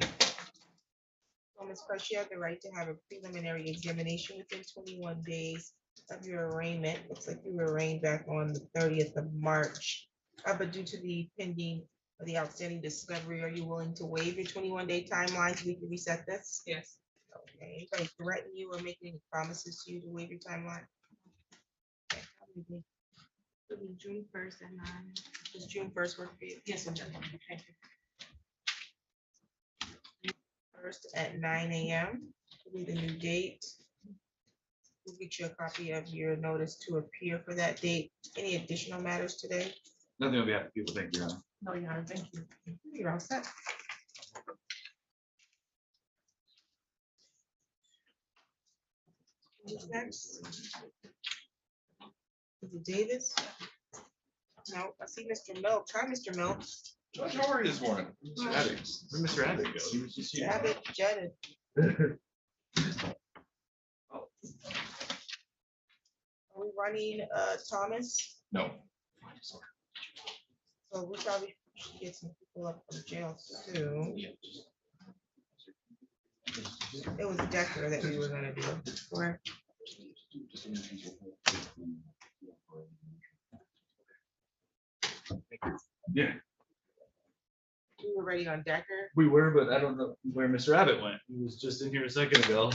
Well, Ms. Price, you have the right to have a preliminary examination within 21 days of your arraignment. Looks like you were arraigned back on the 30th of March. But due to the pending or the outstanding discovery, are you willing to waive your 21-day timeline so we can reset this? Yes. Okay. Anybody threaten you or make any promises to you to waive your timeline? Okay. How many days? It'll be June 1st at 9. Does June 1st work for you? Yes, I'm done. Thank you. 1st at 9 a.m. will be the new date. We'll get you a copy of your notice to appear for that date. Any additional matters today? Nothing on behalf of people. Thank you, Your Honor. No, Your Honor, thank you. You're all set. Who's next? Is it Davis? No, I see Mr. Milk. Hi, Mr. Milk. Judge, how are you this morning? Mr. Abbott. Where'd Mr. Abbott go? He was just here. Abbott jetted. Oh. Are we running Thomas? No. So we probably should get some people up from jail soon. It was Decker that we were gonna do, correct? Yeah, We were ready on Decker. we were, but I don't know where Mr. Abbott went. He was just in here a second ago.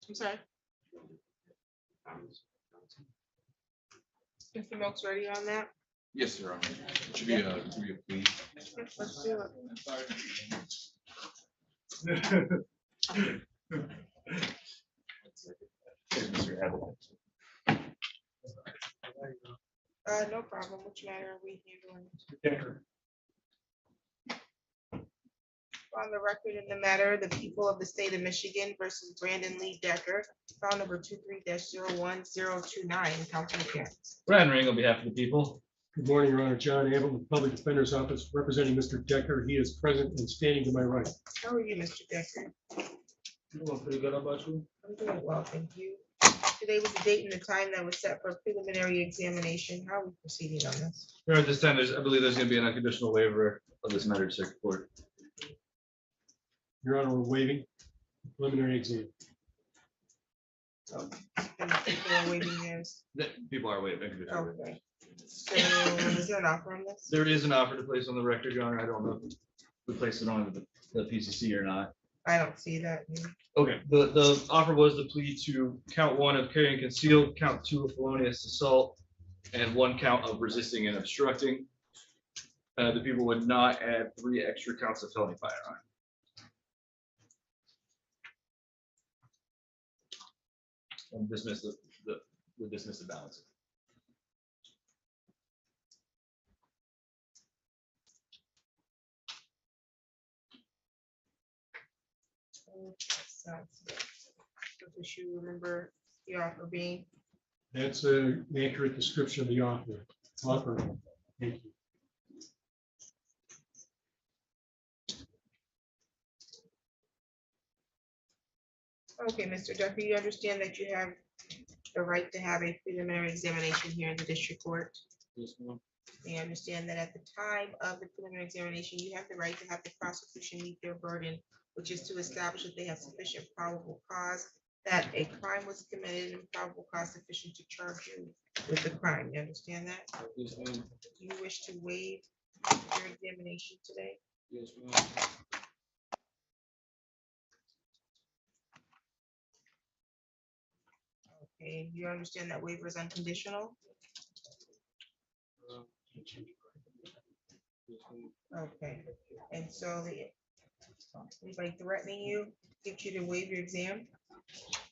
I'm sorry. Mr. Milks ready on that? Yes, Your Honor. It should be a plea. Let's do it. Mr. Abbott. No problem. Which matter are we handling? On the record in the matter, the people of the state of Michigan versus Brandon Lee Decker, file number 23-01029, Councilman Kent. Brian Ring on behalf of the people. Good morning, Your Honor. John Abel, Public Defender's Office, representing Mr. Decker. He is present and standing to my right. How are you, Mr. Decker? You doing pretty good about you? I'm doing well, thank you. Today was the date and the time that was set for preliminary examination. How are we proceeding on this? Here at this time, I believe there's going to be an unconditional waiver of this matter to circuit court. Your Honor, we're waiving preliminary exam. And people are waiving theirs. People are waiving. unconditional waiver. Okay. So is there an offer on this? There is an offer to place on the record, Your Honor. I don't know if we placed it on the PCC or not. I don't see that. Okay, the offer was the plea to count 1 of carrying concealed, count 2 of felonious assault, and 1 count of resisting and obstructing. The people would not add 3 extra counts of felony firearm. And dismiss dismiss the balance. Sounds good. Does you remember the offer being? That's an accurate description of the offer. Thank you. Okay, Mr. Duffy, you understand that you have the right to have a preliminary examination here in the district court? Yes, ma'am. You understand that at the time of the preliminary examination, you have the right to have the prosecution meet their burden, which is to establish that they have sufficient probable cause that a crime was committed and probable cause sufficient to charge you with the crime. You understand that? Yes, ma'am. Do you wish to waive your examination today? Yes, ma'am. Okay, you understand that waiver is unconditional? Okay, and so anybody threatening you, get you to waive your exam?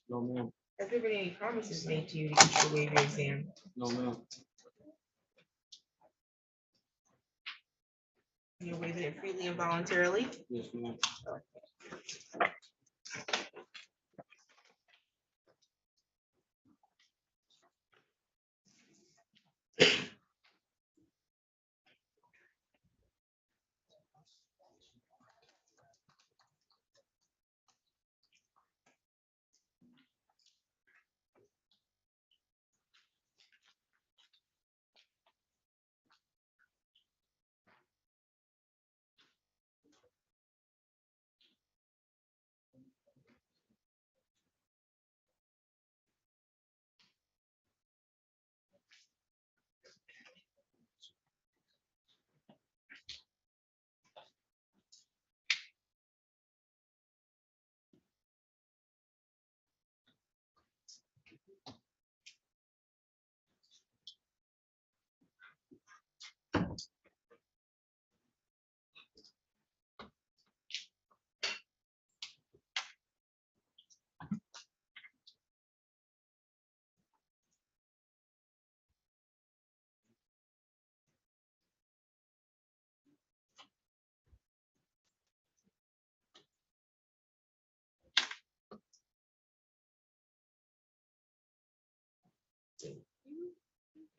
No, ma'am. Has there been any promises made to you to get you to waive your exam? No, ma'am. You're waiving it freely and voluntarily? Yes, ma'am.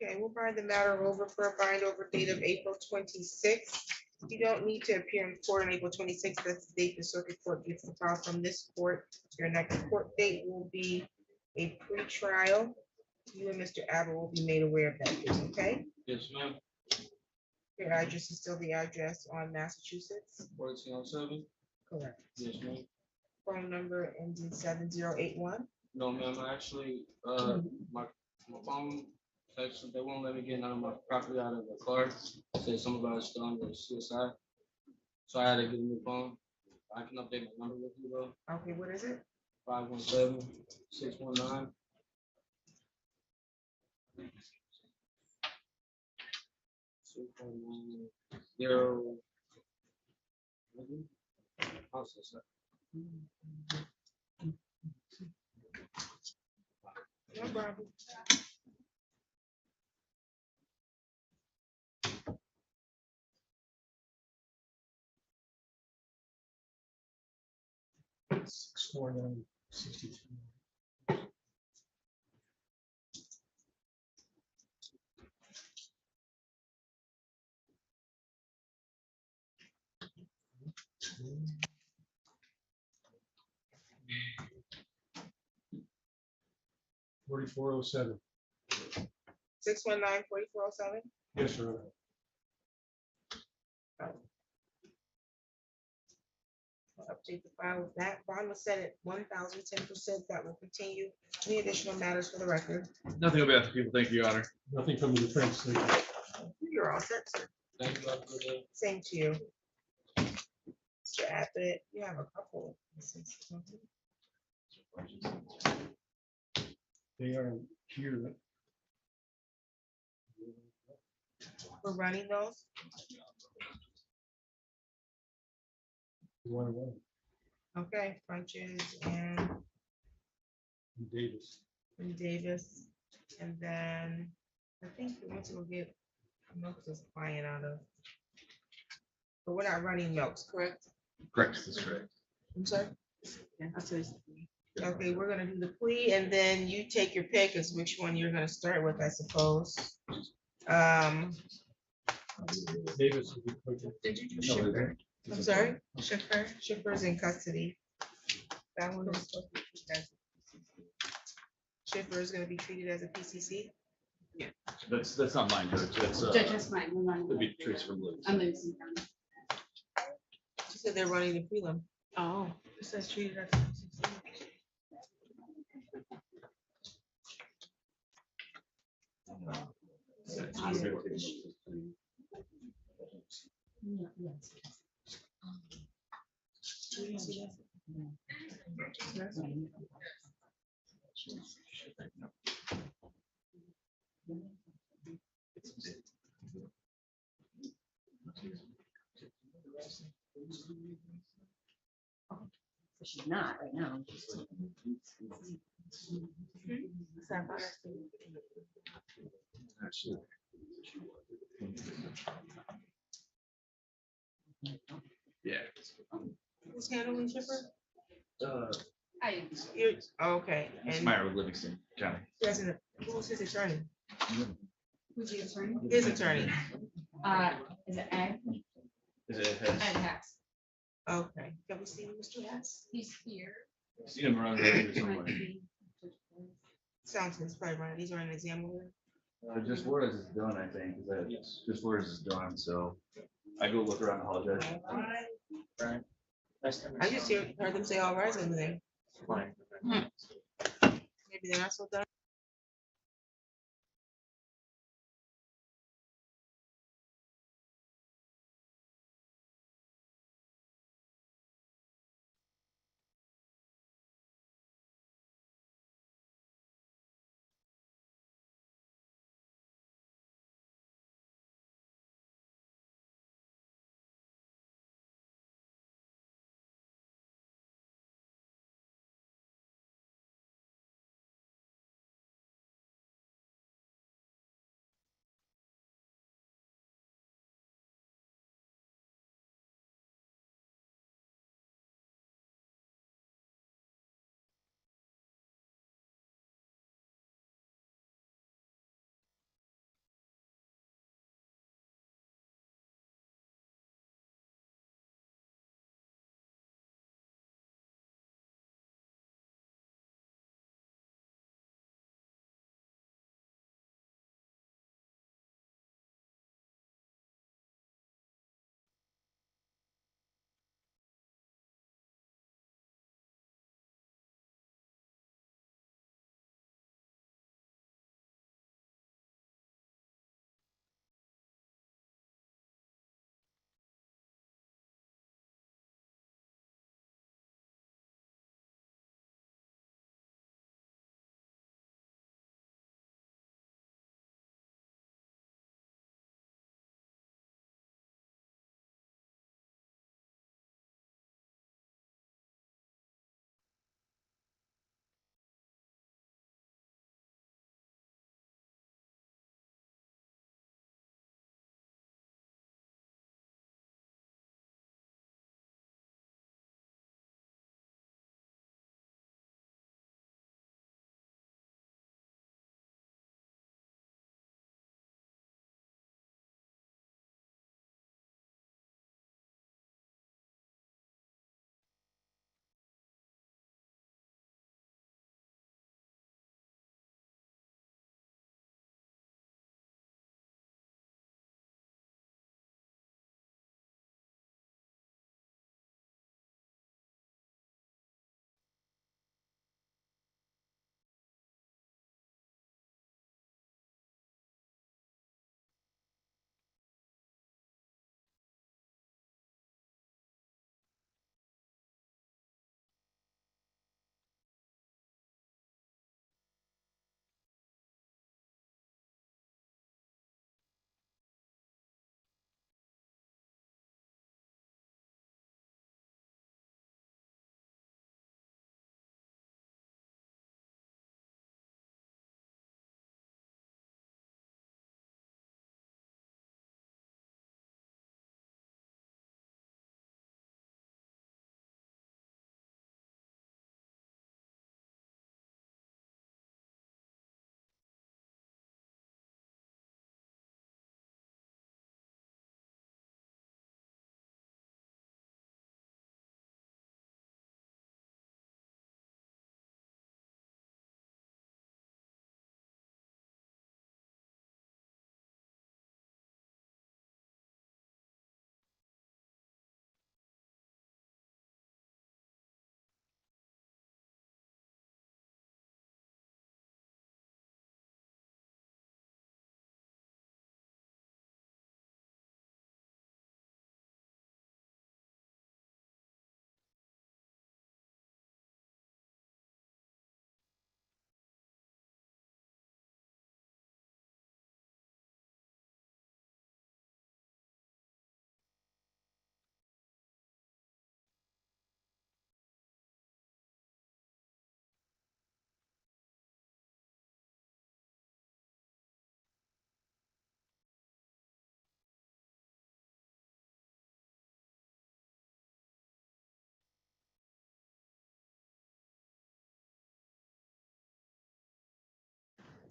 Okay, we'll bind the matter over for a bind over date of April 26th. You don't need to appear in court on April 26th. That's the date the circuit court gets the file from this court. Your next court date will be a pre-trial. You and Mr. Abbott will be made aware of that, okay? Yes, ma'am. Your address is still the address on Massachusetts? 1407. Correct. Yes, ma'am. Phone number ending 7081. No, ma'am. Actually, my phone, actually, they won't let me get none of my property out of the car. Said something about it's done with suicide. So I had to get a new phone. I can update my number with you though. Okay, what is it? 517-619. Zero. No problem. Score 62. Forty-four oh seven. 619-4407. Yes, sir. Update the file with that. Bond was set at 1,010%. That will continue. Any additional matters for the record? Nothing about the people. Thank you, Your Honor. Nothing from the defense. Thank you. You're all set, sir. Thank you. Have a good day. Same to you. Mr. Abbott, you have a couple. They are here. We're running those. One. Okay, Funches and Davis. Davis. And then I think we want to go get Milks is flying out of. But we're not running Milks, correct? Correct. That's correct. I'm sorry? Okay, we're gonna do the plea and then you take your pick as which one you're gonna start with, I suppose. Davis. Did you do Schiffer? I'm sorry, Schiffer. Schiffer's in custody. That one is supposed to be treated as Schiffer is gonna be treated as a PCC. That's not mine, Judge. That's Judge, that's mine. that'd be Trace from Liz. I'm Livingston County. She said they're running the prelim. Oh. It says treated as a PCC. She's not right now. Yeah. Who's handling Schiffer? I. Okay. It's And Myra with Livingston County. who's his attorney? Who's the attorney? His attorney. Is it Ed? Is it? Ed Hacks. Okay. Can we see Mr. Hess? He's here. Seen him around here somewhere. Sounds like he's probably running. He's running an exam over there. Just word is done, I think. Just word is done, so I go look around the hall, Judge. I just heard them say all rise over there. Maybe they're not so done.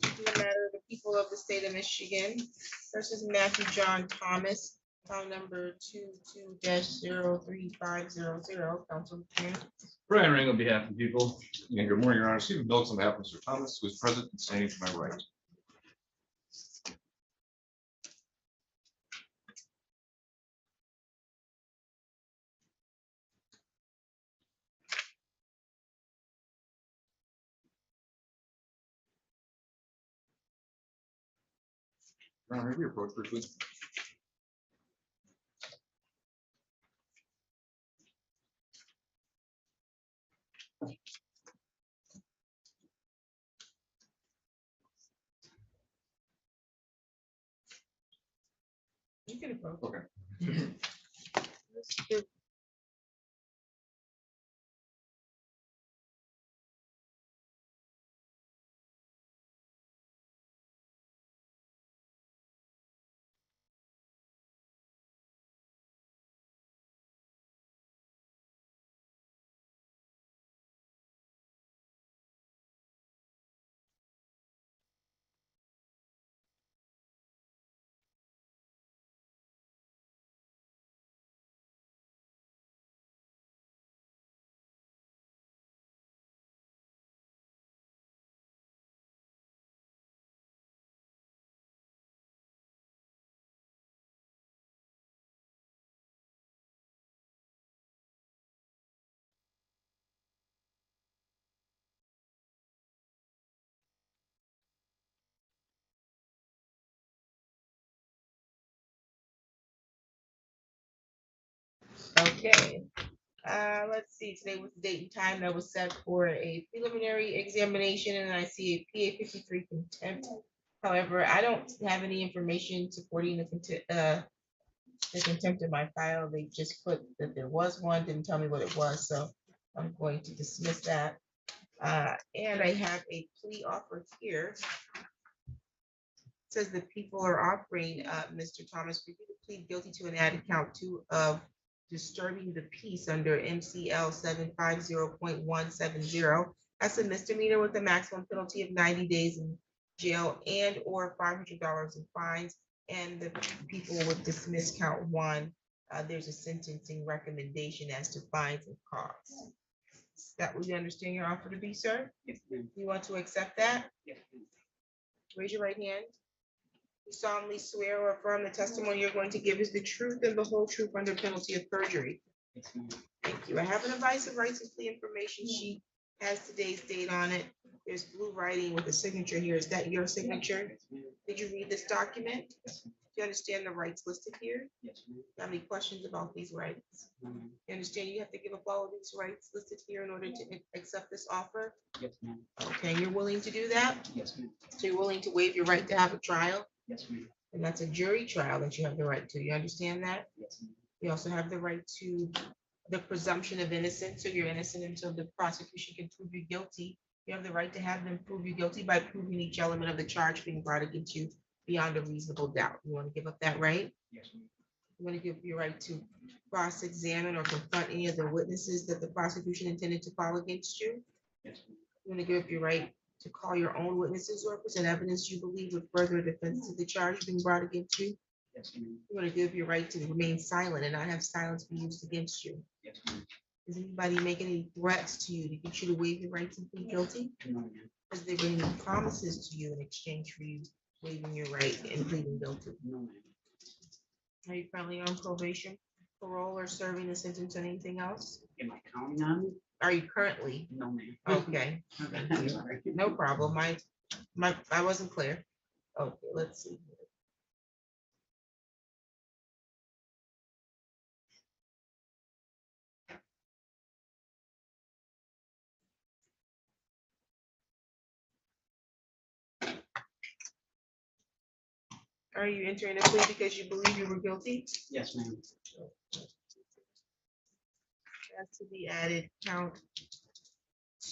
In the matter of the people of the state of Michigan versus Matthew John Thomas, file number 22-03500, Council. Brian Ring on behalf of the people. And good morning, Your Honor. Stephen Bilks on behalf of Mr. Thomas, who is present and standing to my right. Your Honor, have you approached her, please? You can approach. Okay. Mr. Okay, let's see, today was the date and time that was set for a preliminary examination, and I see a PA 53 contempt. However, I don't have any information supporting the contempt in my file. They just put that there was one, didn't tell me what it was, so I'm going to dismiss that. And I have a plea offer here. Says the people are offering, Mr. Thomas, for you to plead guilty to an added count 2 of disturbing the peace under MCL 750.170. That's a misdemeanor with a maximum penalty of 90 days in jail and or $500 in fines. And the people would dismiss count 1. There's a sentencing recommendation as to fines and costs. Is that what you understand your offer to be, sir? You want to accept that? Raise your right hand. You solemnly swear or affirm the testimony you're going to give is the truth and the whole truth under penalty of perjury. Thank you. I have an advice of rights and plea information sheet, has today's date on it. There's blue writing with a signature here. Is that your signature? Did you read this document? Do you understand the rights listed here? Do you have any questions about these rights? You understand you have to give up all of these rights listed here in order to accept this offer? Yes, ma'am. Okay, you're willing to do that? Yes, ma'am. So you're willing to waive your right to have a trial? Yes, ma'am. And that's a jury trial that you have the right to. You understand that? Yes, ma'am. You also have the right to the presumption of innocence. So you're innocent until the prosecution can prove you guilty. You have the right to have them prove you guilty by proving each element of the charge being brought against you beyond a reasonable doubt. You want to give up that right? Yes, ma'am. You want to give your right to cross-examine or confront any of the witnesses that the prosecution intended to call against you? Yes, ma'am. You want to give up your right to call your own witnesses or present evidence you believe would further defense to the charge being brought against you? Yes, ma'am. You want to give your right to remain silent and not have silence be used against you? Yes, ma'am. Does anybody make any threats to you to get you to waive your right to plead guilty? No, ma'am. Has there been any promises to you in exchange for you waiving your right and pleading guilty? No, ma'am. Are you currently on probation, parole, or serving a sentence on anything else? Am I counting on it? Are you currently? No, ma'am. Okay, I'm sorry. no problem. I wasn't clear. Okay, let's see. Are you entering a plea because you believe you were guilty? Yes, ma'am. That's to be added count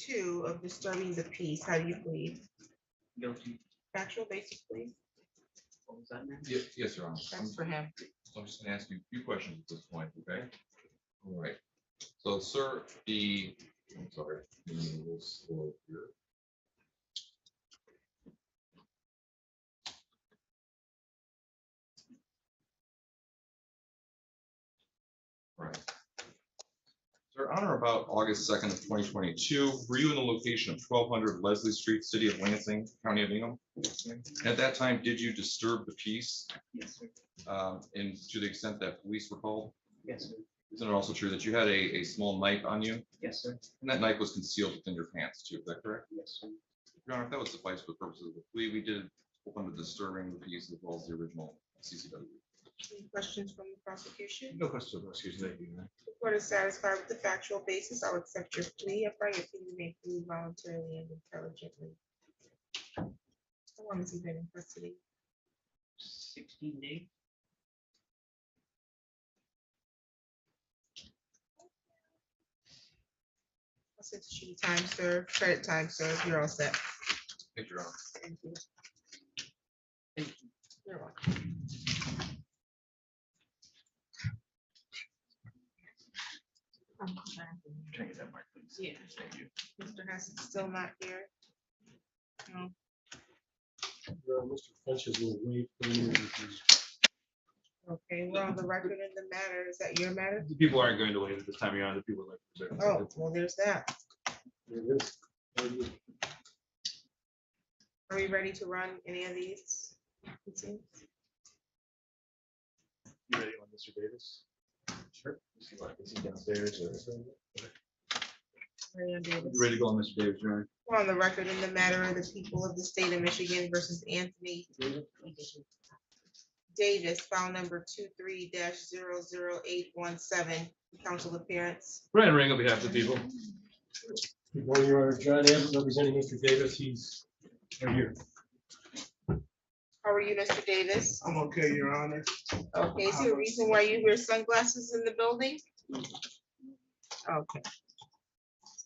2 of disturbing the peace. How do you plead? Guilty. Factual basis, please. What was that, ma'am? Yes, Your Honor. That's for him. I'm just gonna ask you a few questions at this point, okay? All right. So, sir, I'm sorry. Let me move this forward here. about August 2nd of 2022. Were you in the location of 1200 Leslie Street, City of Lansing, County of Hingham? At that time, did you disturb the peace? Yes, sir. And to the extent that police were called? Yes, sir. Isn't it also true that you had a small knife on you? Yes, sir. And that knife was concealed within your pants too, is that correct? Yes, sir. Your Honor, if that would suffice for the purposes of the plea, we did open the disturbing the peace as well as the original CCW. Any questions from the prosecution? No questions, excuse me. The court is satisfied with the factual basis. I'll accept your plea. I find your plea may plead voluntarily and intelligently. How long has he been in custody? 16 days. I'll sentence you to time served, credit time served. You're all set. Thank you, Your Honor. Thank you. Thank you. You're welcome. Can I get that mic, please? Yeah. Thank you. Mr. Hess is still not here. No. Mr. Fletcher's will wait for you. Okay, we're on the record in the matter. Is that your matter? The people aren't going to wait at this time, Your Honor. The people like. Oh, well, there's that. Are we ready to run any of these? You ready on Mr. Davis? Sure. Is he downstairs or? Ready on Davis? You ready to go on Mr. Davis, Your Honor? We're on the record in the matter of the people of the state of Michigan versus Anthony Davis, file number 23-00817, council appearance. Brian Ring on behalf of the people. Good morning, Your Honor. John Abbott representing Mr. Davis. He's right here. How are you, Mr. Davis? I'm okay, Your Honor. Okay, is there a reason why you wear sunglasses in the building? Okay.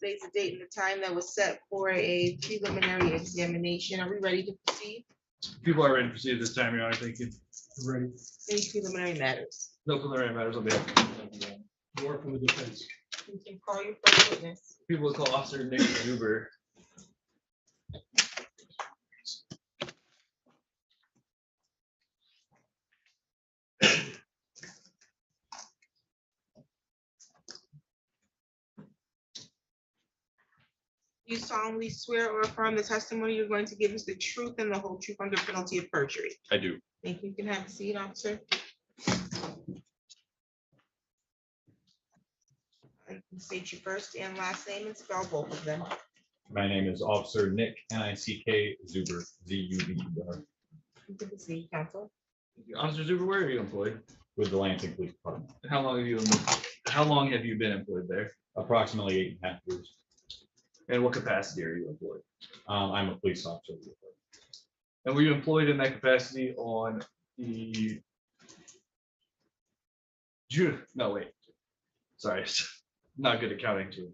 Today's the date and the time that was set for a preliminary examination. Are we ready to proceed? People are ready to proceed at this time, Your Honor. Thank you. Ready. Any preliminary matters? No preliminary matters on behalf of the More from the defense. You can call your first witness. people will call Officer Nick Zuber. You solemnly swear or affirm the testimony you're going to give is the truth and the whole truth under penalty of perjury. I do. Thank you. You can have a seat, officer. You can state your first and last name and spell both of them. My name is Officer Nick, N-I-C-K, Zuber, Z-U-B-E-R. You can proceed, counsel. Officer Zuber, where are you employed? With the Lansing Police Department. How long have you been employed there? Approximately 8.5 years. And what capacity are you employed? I'm a police officer. And were you employed in that capacity on the June? No, wait. Sorry, not good at counting too.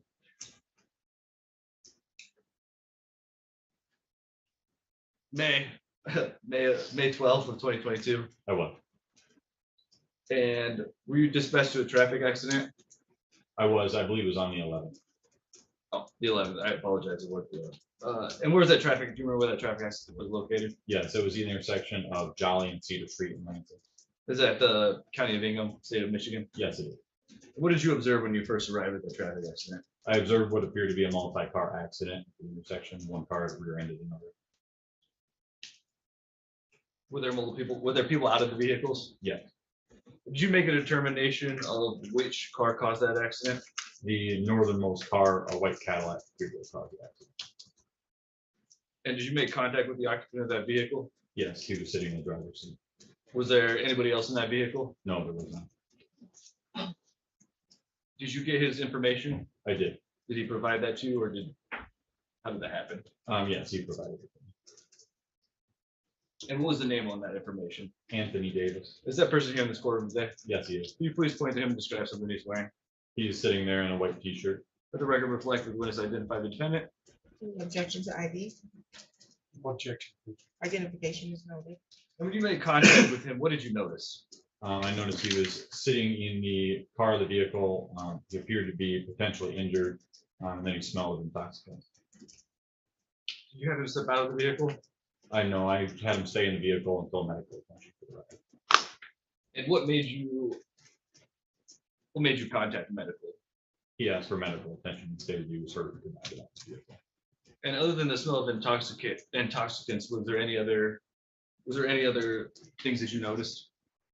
May 12th of 2022. I was. And were you dispatched to a traffic accident? I was. I believe it was on the 11th. Oh, the 11th. I apologize. It was the 11th. And where's that traffic? Do you remember where that traffic accident was located? Yes, it was the intersection of Jolly and Cedar Street in Lansing. Is that the County of Hingham, State of Michigan? Yes, it is. What did you observe when you first arrived at the traffic accident? I observed what appeared to be a multi-car accident at the intersection. One car rear-ended another. Were there multiple people? Were there people out of the vehicles? Yes. Did you make a determination of which car caused that accident? The northernmost car, a white Cadillac, caused the accident. And did you make contact with the occupant of that vehicle? Yes, he was sitting in the driver's seat. Was there anybody else in that vehicle? No, there was not. Did you get his information? I did. Did he provide that to you, or how did that happen? Yes, he provided it. And what was the name on that information? Anthony Davis. Is that person here in this courtroom today? Yes, he is. Can you please point to him and describe something he's wearing? He's sitting there in a white t-shirt. Let the record reflect that the witness identified the defendant. Any objection to ID? Objection. Identification is noted. And when you made contact with him, what did you notice? I noticed he was sitting in the car of the vehicle. He appeared to be potentially injured, and then he smelled of intoxicants. Did you have him step out of the vehicle? I know. I had him stay in the vehicle until medical attention. And what made you contact medically? He asked for medical attention instead of you sort of denied it. And other than the smell of intoxicants, was there any other things that you noticed?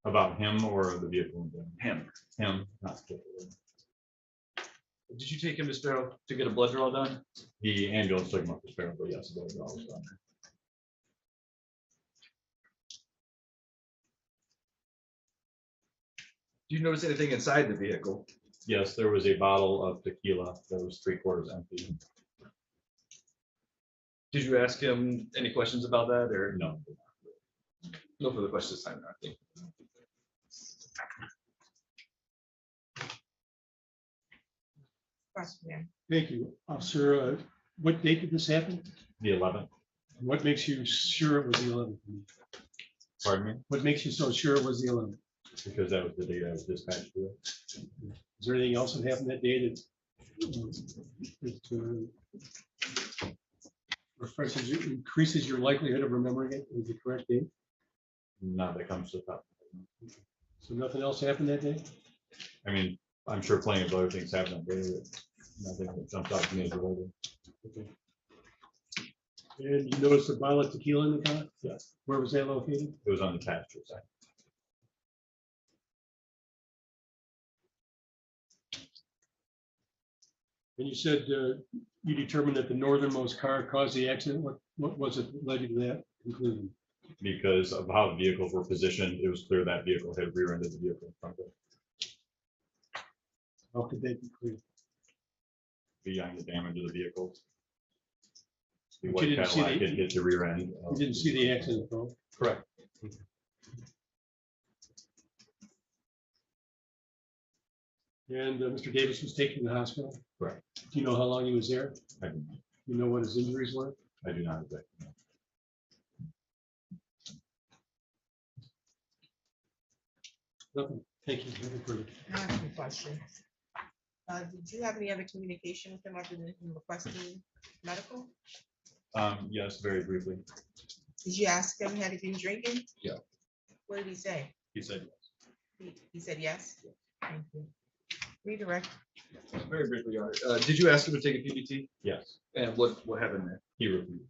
About him or the vehicle? in general? Him. Him, not particularly. Did you take him to Sparrow to get a blood draw done? The ambulance took him up to Sparrow, but yes, those are always done. Do you notice anything inside the vehicle? Yes, there was a bottle of tequila that was 3/4 empty. Did you ask him any questions about that or? No. No further questions this time, I think. Question. Thank you. Officer, what date did this happen? The 11th. What makes you sure it was the 11th? Pardon me? What makes you so sure it was the 11th? Because that was the date I was dispatched to. Is there anything else that happened that day that refreshes you, increases your likelihood of remembering it as the correct date? Not that comes to the top. So nothing else happened that day? I mean, I'm sure plenty of other things happen that day, but nothing that jumps out to me as related. Okay. And you noticed a bottle of tequila in the car? Yes. Where was that located? It was on the passenger side. And you said you determined that the northernmost car caused the accident. What was it that led you to that conclusion? Because of how the vehicles were positioned, it was clear that vehicle had rear-ended the vehicle in front of it. How could that be clear? Beyond the damage of the vehicles. The But white you didn't see Cadillac the- had hit the rear end. You didn't see the accident, though? Correct. And Mr. Davis was taken to the hospital? Correct. Do you know how long he was there? I do not. You know what his injuries were? I do not exactly know. Nothing. Thank you. Nothing further. I have some questions. Did you have any other communication with him other than him requesting medical? Yes, very briefly. Did you ask him, had he been drinking? Yeah. What did he say? He said yes. He said yes? Thank you. Redirect. Very briefly, Your Honor. Did you ask him to take a PBT? Yes. And what happened there? He refused.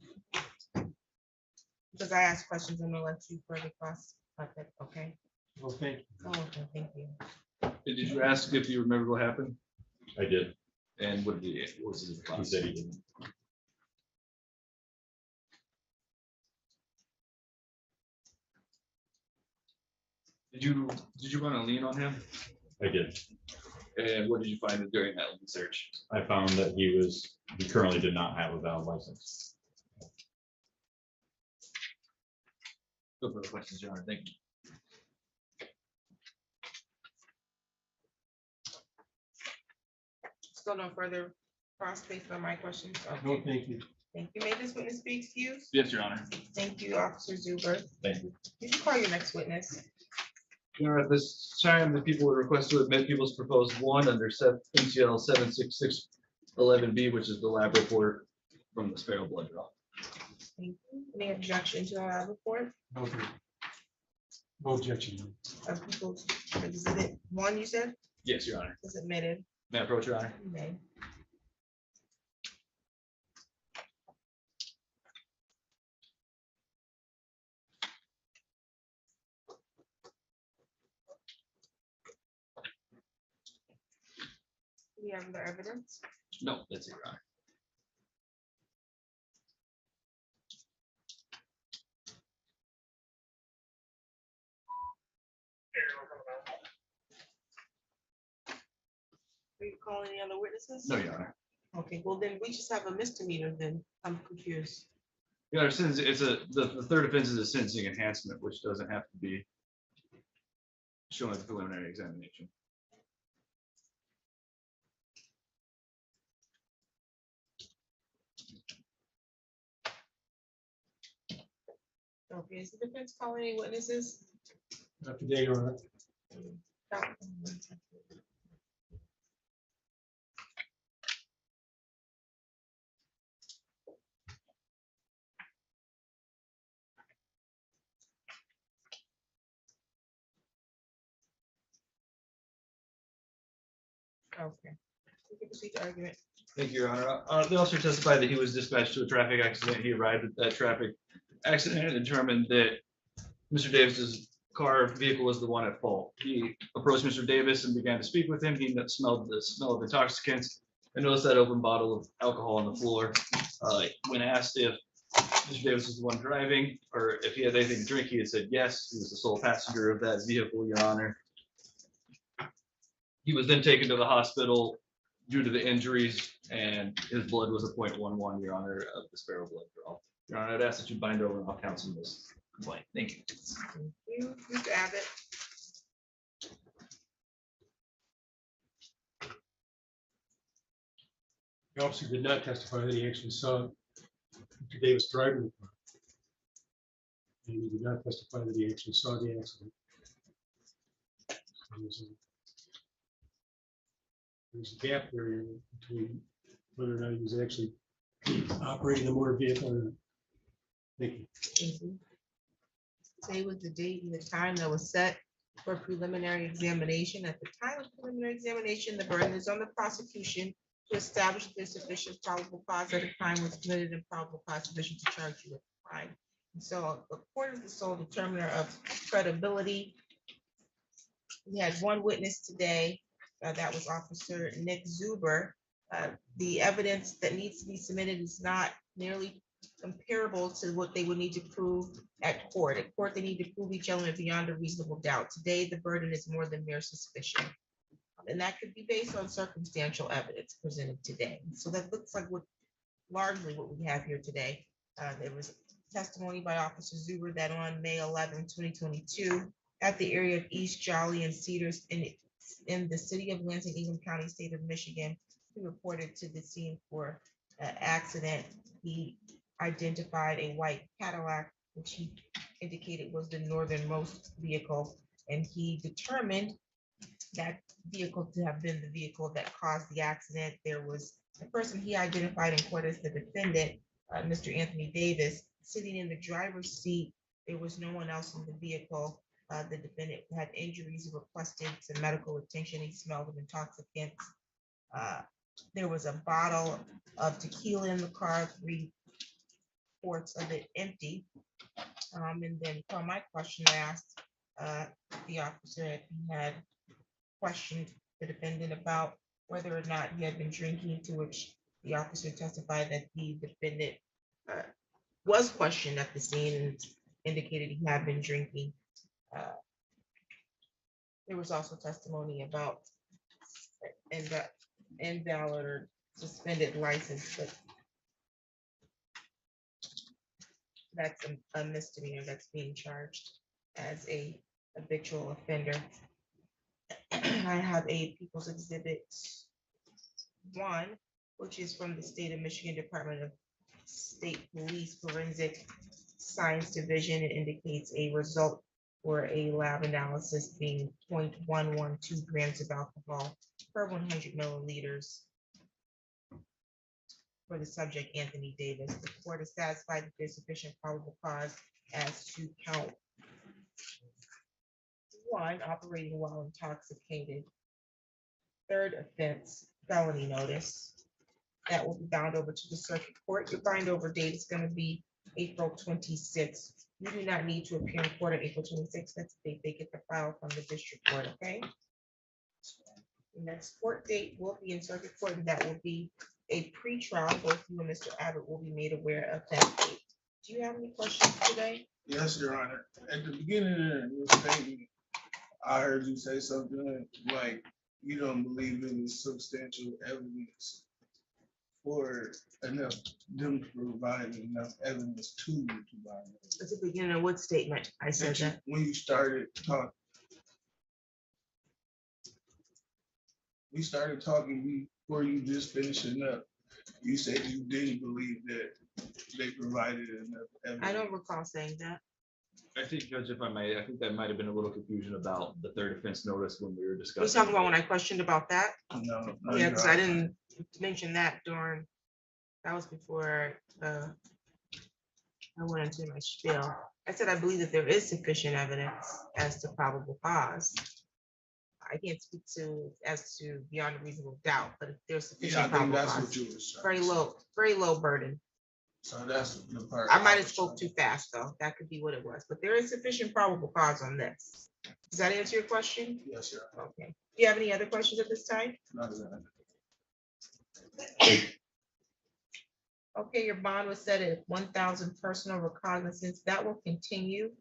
Because I asked questions, I'm gonna let you further cross, okay? Well, thank you. Oh, okay, thank you. Did you ask if you remember what happened? I did. And what was his He response? said he didn't. Did you run a lien on him? I did. And what did you find during that lien search? I found that he currently did not have a valid license. No further questions, Your Honor. Thank you. Still no further cross based on my questions? No, Okay, thank you. thank you. May this witness be excused? Yes, Your Honor. Thank you, Officer Zuber. Thank you. Did you call your next witness? Your Honor, at this time, the people would request to admit people's proposed one under NCL 76611B, which is the lab report from the Sparrow blood draw. Thank you. Any objection to our report No, thank you. No objection. of people's exhibit one, you said, Yes, Your Honor. was admitted? May I approach, Your Honor? You may. We have the evidence. No, that's it, Your Honor. Are you calling any other witnesses? No, Your Honor. Okay, well then we just have a misdemeanor then. I'm confused. Your Honor, since the third offense is a sentencing enhancement, which doesn't have to be shown at the preliminary examination. Okay, is the defense calling any witnesses? Not today, Your Honor. Okay, You can proceed to argument. Thank you, Your Honor. The officer testified that he was dispatched to a traffic accident. He arrived at that traffic accident and determined that Mr. Davis's vehicle was the one at fault. He approached Mr. Davis and began to speak with him. He smelled the smell of intoxicants and noticed that open bottle of alcohol on the floor. When asked if Mr. Davis was the one driving or if he had anything to drink, he had said yes. He was the sole passenger of that vehicle, Your Honor. He was then taken to the hospital due to the injuries, and his blood was a 0.11, Your Honor, of the sparrow blood draw. Your Honor, I'd ask that you bind over and I'll counsel this complaint. Thank you. Thank you, Mr. Abbott. The officer did not testify that he actually saw Mr. Davis driving the car. And he did not testify that he actually saw the accident. There's a gap there between whether or not he was actually operating the motor vehicle or not. Thank you. Today was the date and the time that was set for preliminary examination. At the time of preliminary examination, the burden is on the prosecution to establish the sufficient probable cause that a crime was committed and probable cause sufficient to charge you with a crime. And so, according to the sole determiner of credibility, we had one witness today. That was Officer Nick Zuber. The evidence that needs to be submitted is not nearly comparable to what they would need to prove at court. At court, they need to prove each element beyond a reasonable doubt. Today, the burden is more than mere suspicion. And that could be based on circumstantial evidence presented today. So that looks like largely what we have here today. There was testimony by Officer Zuber that on May 11, 2022, at the area of East Jolly and Cedars in the city of Lansing, Ingham County, state of Michigan, he reported to the scene for an accident. He identified a white Cadillac, which he indicated was the northernmost vehicle, and he determined that vehicle to have been the vehicle that caused the accident. There was the person he identified in court as the defendant, Mr. Anthony Davis, sitting in the driver's seat. There was no one else in the vehicle. The defendant had injuries, requested some medical attention. He smelled of intoxicants. There was a bottle of tequila in the car, 3/4 of it empty. And then for my question, I asked the officer if he had questioned the defendant about whether or not he had been drinking, to which the officer testified that the defendant was questioned at the scene and indicated he had been drinking. There was also testimony about invalid or suspended license, but that's a misdemeanor that's being charged as a habitual offender. I have a People's Exhibit 1, which is from the State of Michigan Department of State Police Forensic Science Division. It indicates a result for a lab analysis being 0.112 grams of alcohol per 100 milliliters for the subject, Anthony Davis. The court is satisfied that there's sufficient probable cause as to count 1, operating while intoxicated. Third offense, felony notice. That will be bound over to the circuit court. Your bind over date is going to be April 26th. You do not need to appear in court on April 26th. That's the date they get the file from the district court, okay? The next court date will be in circuit court, and that will be a pre-trial. Both you and Mr. Abbott will be made aware of that date. Do you have any questions today? Yes, Your Honor. At the beginning of your statement, I heard you say something like you don't believe it was substantial evidence for enough them to provide enough evidence to you to bind. At the beginning of what statement? I said that. When you started talking. We started talking before you just finishing up. You said you didn't believe that they provided enough evidence. I don't recall saying that. I think, Judge, if I may, I think that might have been a little confusion about the third offense notice when we were You discussing. talking about when I questioned about that? No. Yeah, because I didn't mention that during, that was before I went into my spiel. I said I believe that there is sufficient evidence as to probable cause. I can't speak to as to beyond a reasonable doubt, but if there's Yeah, I sufficient think probable that's what cause, you was very trying to low, very low burden. say. So that's the part. I might have was spoke trying- too fast, though. That could be what it was, but there is sufficient probable cause on this. Does that answer your question? Yes, sir. Okay. Do you have any other questions at this time? None of that. Okay, your bond was set at 1,000 personal recognizance. That will continue.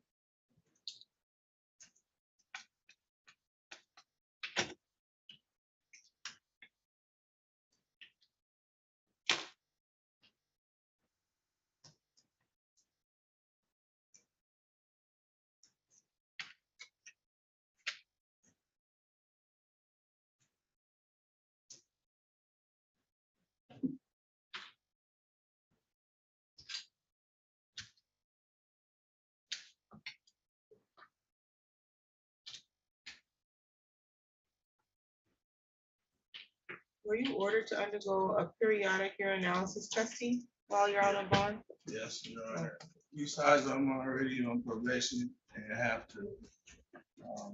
Were you ordered to undergo a periodic urinalysis testing while you're out on bond? Yes, Your Honor. Besides, I'm already on probation and have to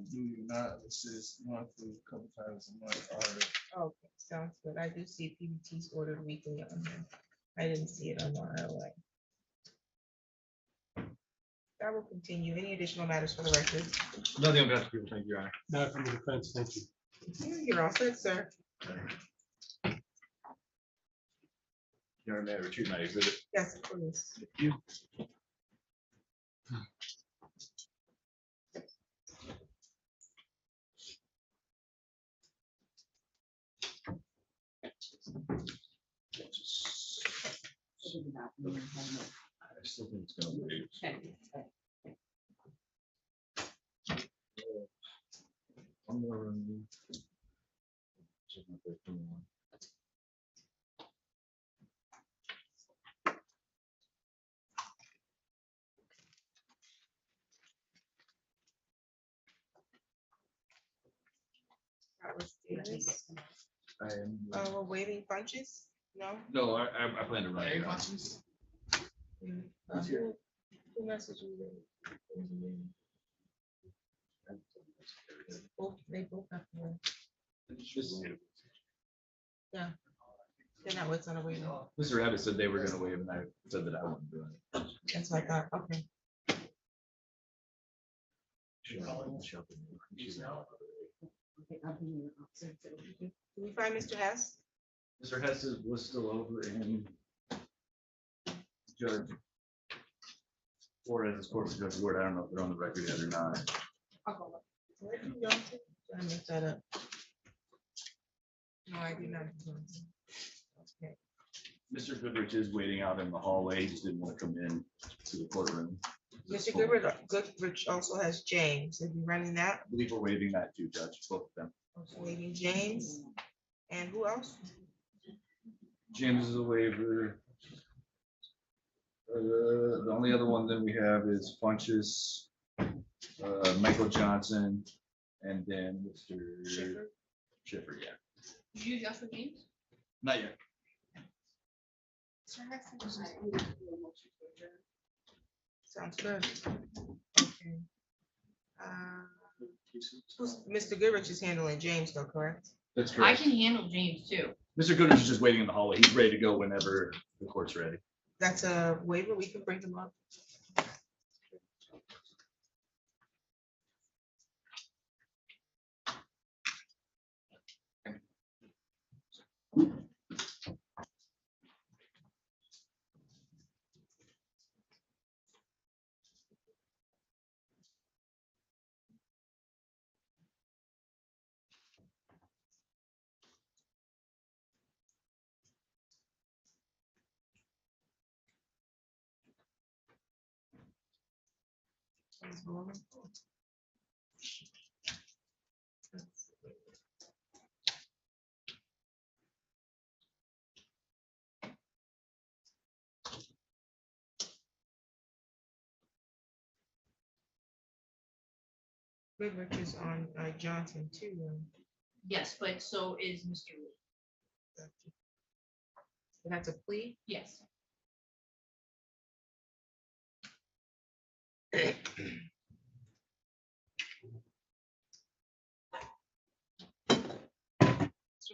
do your analysis monthly, a couple times a month already. Okay, sounds good. I do see PBTs ordered weekly on there. I didn't see it on the ROA. That will continue. Any additional matters for the record? Nothing on behalf of people. Thank you, Your Honor. Not from the defense, thank you. You're all set, sir. Your Honor, may I retrieve my exhibit? Yes, please. Thank you. I still think it's gonna wait. One more room. Check my 13-1. I am. We're waiving punches? No? No, I plan to run it. Who messaged you? They both have to. Yeah. They're not what's on a waiver. Mr. Abbott said they were gonna waive, and I said that I wouldn't do it. That's what I thought. Okay. Did we find Mr. Hess? Mr. Hess was still over in Judge Flores' court, Judge Ward. I don't know if they're on the record yet or not. Where did you go to? I messed that up. No, I did not. Okay. Mr. Goodrich is waiting out in the hallway. He just didn't want to come in to the courtroom. Mr. Goodrich also has James. Is he running that? I believe we're waiving that too, Judge, both of them. Also waiving James. And who else? James is a waiver. The only other one that we have is Funches, Michael Johnson, and then Mr. Schiffer, yeah. Did you adjust the names? Not yet. Sounds good. Okay. Mr. Goodrich is handling James though, correct? That's I correct. can handle James too. Mr. Goodrich is just waiting in the hallway. He's ready to go whenever the court's ready. That's a waiver. We can bring him up. Goodrich is on Johnson too. Yes, but so is Mr. Lee. And that's a plea? Yes.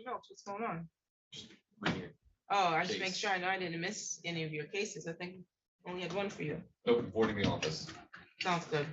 notes. What's going on? Right here. Oh, I just make Case. sure I know I didn't miss any of your cases. I think I only had one for you. Open boarding the office. Sounds good.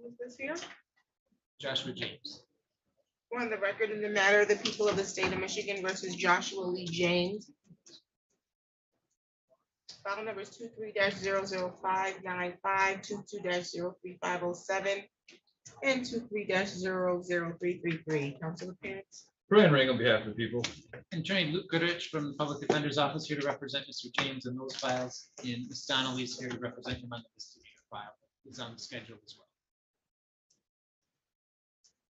Who is this here? Joshua James. On the record in the matter of the people of the state of Michigan versus Joshua Lee James. File numbers 23-00595, 22-03507, and 23-00333. Council appearance. Brian Ring on behalf of the people. Attorney Luke Goodrich from the Public Defender's Office here to represent Mr. James in those files. And Ms. Donnelly's here to represent him on the misdemeanor file. It's on the schedule as well.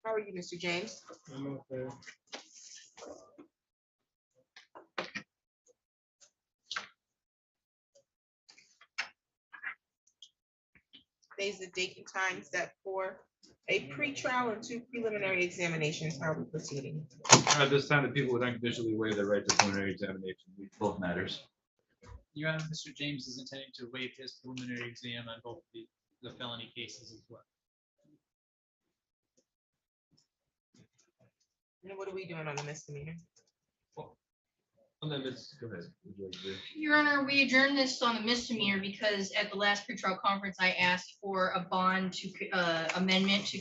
How are you, Mr. James? I'm okay. Today's the date and time set for a pre-trial and 2 preliminary examinations. How are we proceeding? At this time, the people would unconditionally waive their right to preliminary examination. Both matters. Your Honor, Mr. James is intending to waive his preliminary exam on both the felony cases as well. And what are we doing on the misdemeanor? And then go ahead. Would you like to- Your Honor, we adjourned this on the misdemeanor because at the last pretrial conference, I asked for a bond to amendment to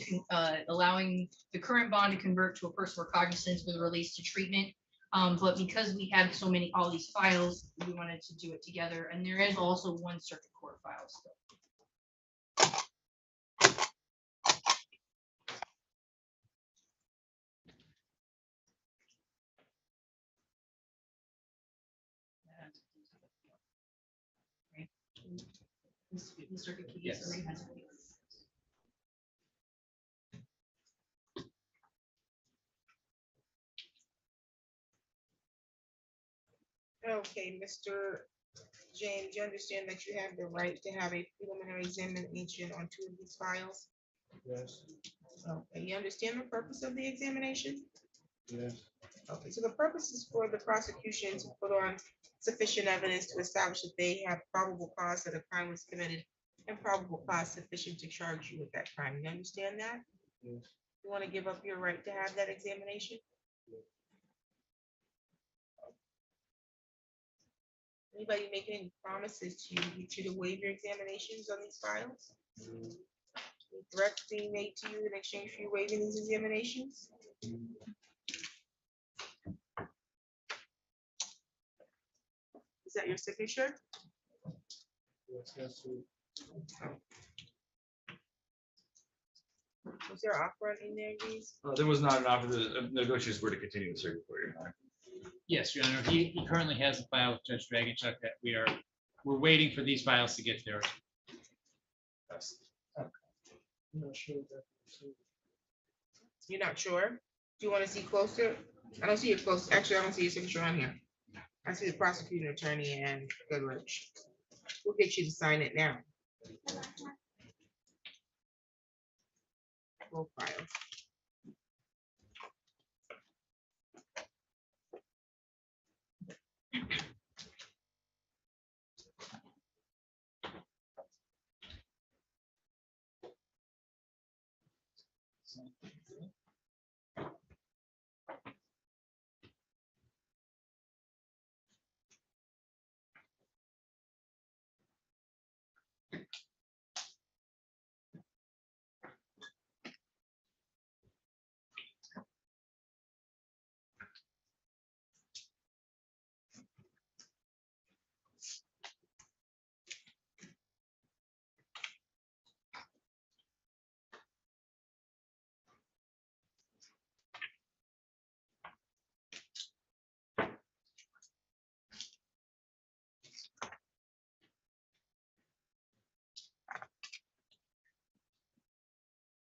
allowing the current bond to convert to a personal cognizance with release to treatment. But because we had all these files, we wanted to do it together. And there is also one circuit court file still. The circuit case Yes. already has. Okay, Mr. James, you understand that you have the right to have a preliminary examination on 2 of these files? Yes, Okay, you understand the purpose of the examination? yes, Okay, so the purpose is for the prosecution to put on sufficient evidence to establish that they have probable cause that a crime was committed and probable cause sufficient to charge you with that crime. You understand that? yes. You want to give up your right to have that examination? Anybody make any promises to you to waive your examinations on these files? Any threats being made to you in exchange for you waiving these examinations? Is that your signature? Yes, that's true. Was there an offer in there, these? There was not an offer. The negotiations were to continue the circuit court. Your Honor. Yes, Your Honor. He currently has a file with Judge Dragonchuk that we're waiting for these files to get there. I'm not sure that. You're not sure? Do you want to see closer? I don't see your close. Actually, I don't see your signature on here. I see the prosecuting attorney and Goodrich. We'll get you to sign it now. Both files.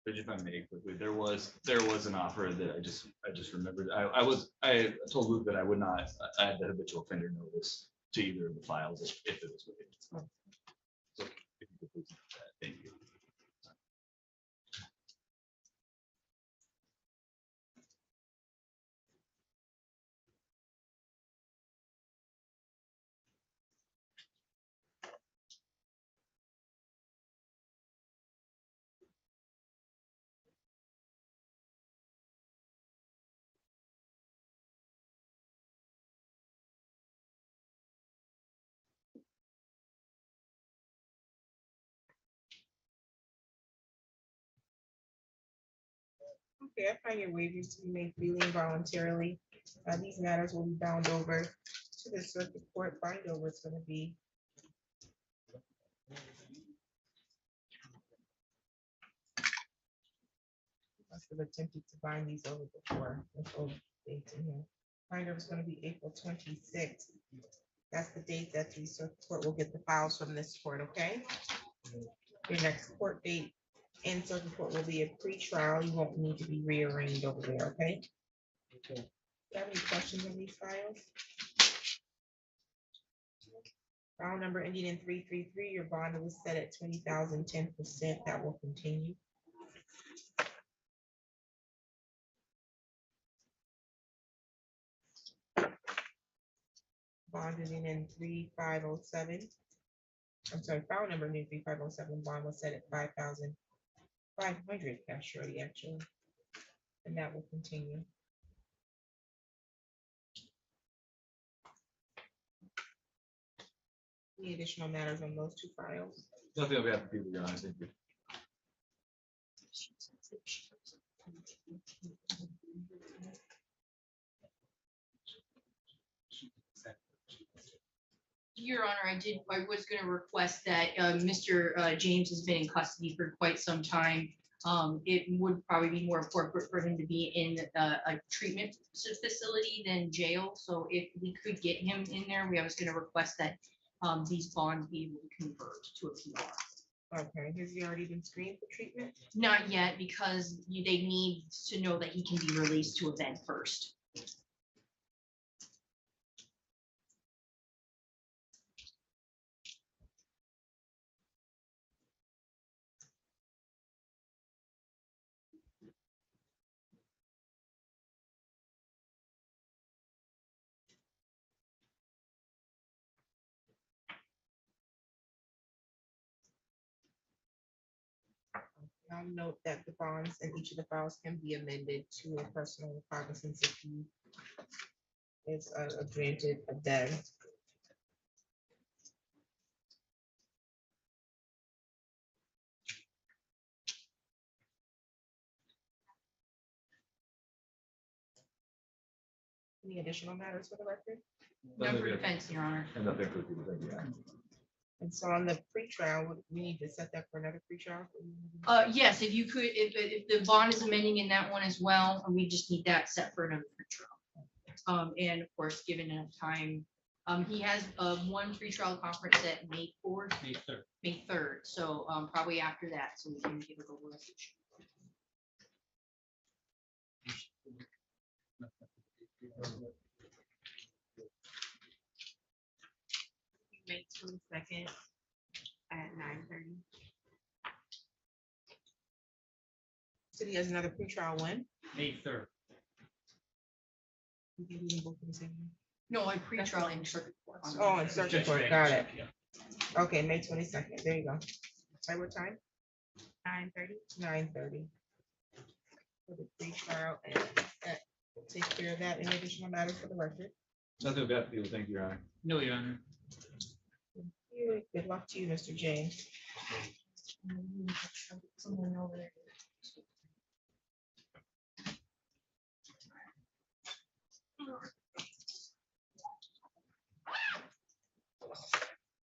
But if I may quickly, there was an offer that I just remembered. I told Luke that I would not add the habitual offender notice to either of the files if it was within. So if you could please note that. Thank you. Okay, I find your waivers to be made freely and voluntarily. These matters will be bound over to the circuit court. Bind over it's gonna be. Must have attempted to bind these over before. Let's hold dates in here. Bind over is gonna be April 26th. That's the date that the circuit court will get the files from this court, okay? Your next court date in circuit court will be a pre-trial. You won't need to be rearranged over there, okay? Do you have any questions on these files? File number ending in 333, your bond was set at 20,000, 10%. That will continue. Bond ending in 3507. I'm sorry, file number ending 3507, bond was set at 5,500 cash surety actually. And that will continue. Any additional matters on those two files? Nothing on behalf of people, Your Honor, thank you. Your Honor, I was gonna request that Mr. James has been in custody for quite some time. It would probably be more appropriate for him to be in a treatment facility than jail. So if we could get him in there, I was gonna request that these bonds be able to convert to a PR. Okay, has he already been screened for treatment? Not yet, because they need to know that he can be released to a vent first. I'll note that the bonds in each of the files can be amended to a personal recognizance if he is granted a debt. Any additional matters for the record? None for defense, Your Honor. And nothing for people, thank you. And so on the pretrial, we need to set that for another pretrial? Yes, if you could, if the bond is amending in that one as well, and we just need that set for another pretrial. And of course, given enough time, he has one pretrial conference at May 4th. May 3rd, so probably after that, so we can give it a message. May 22nd at 9:30. City has another pretrial when? May 3rd. We can do them both at the same time. No, I'm pretrial in circuit court. Oh, in circuit court, got it. Okay, May 22nd, there you go. By what time? 9:30. 9:30. For the pretrial, and that will take care of that. Any additional matters for the record? Nothing on behalf of people, thank you, Your Honor. No, Your Honor. Good luck to you, Mr. James. Someone over there.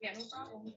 Yeah, no problem.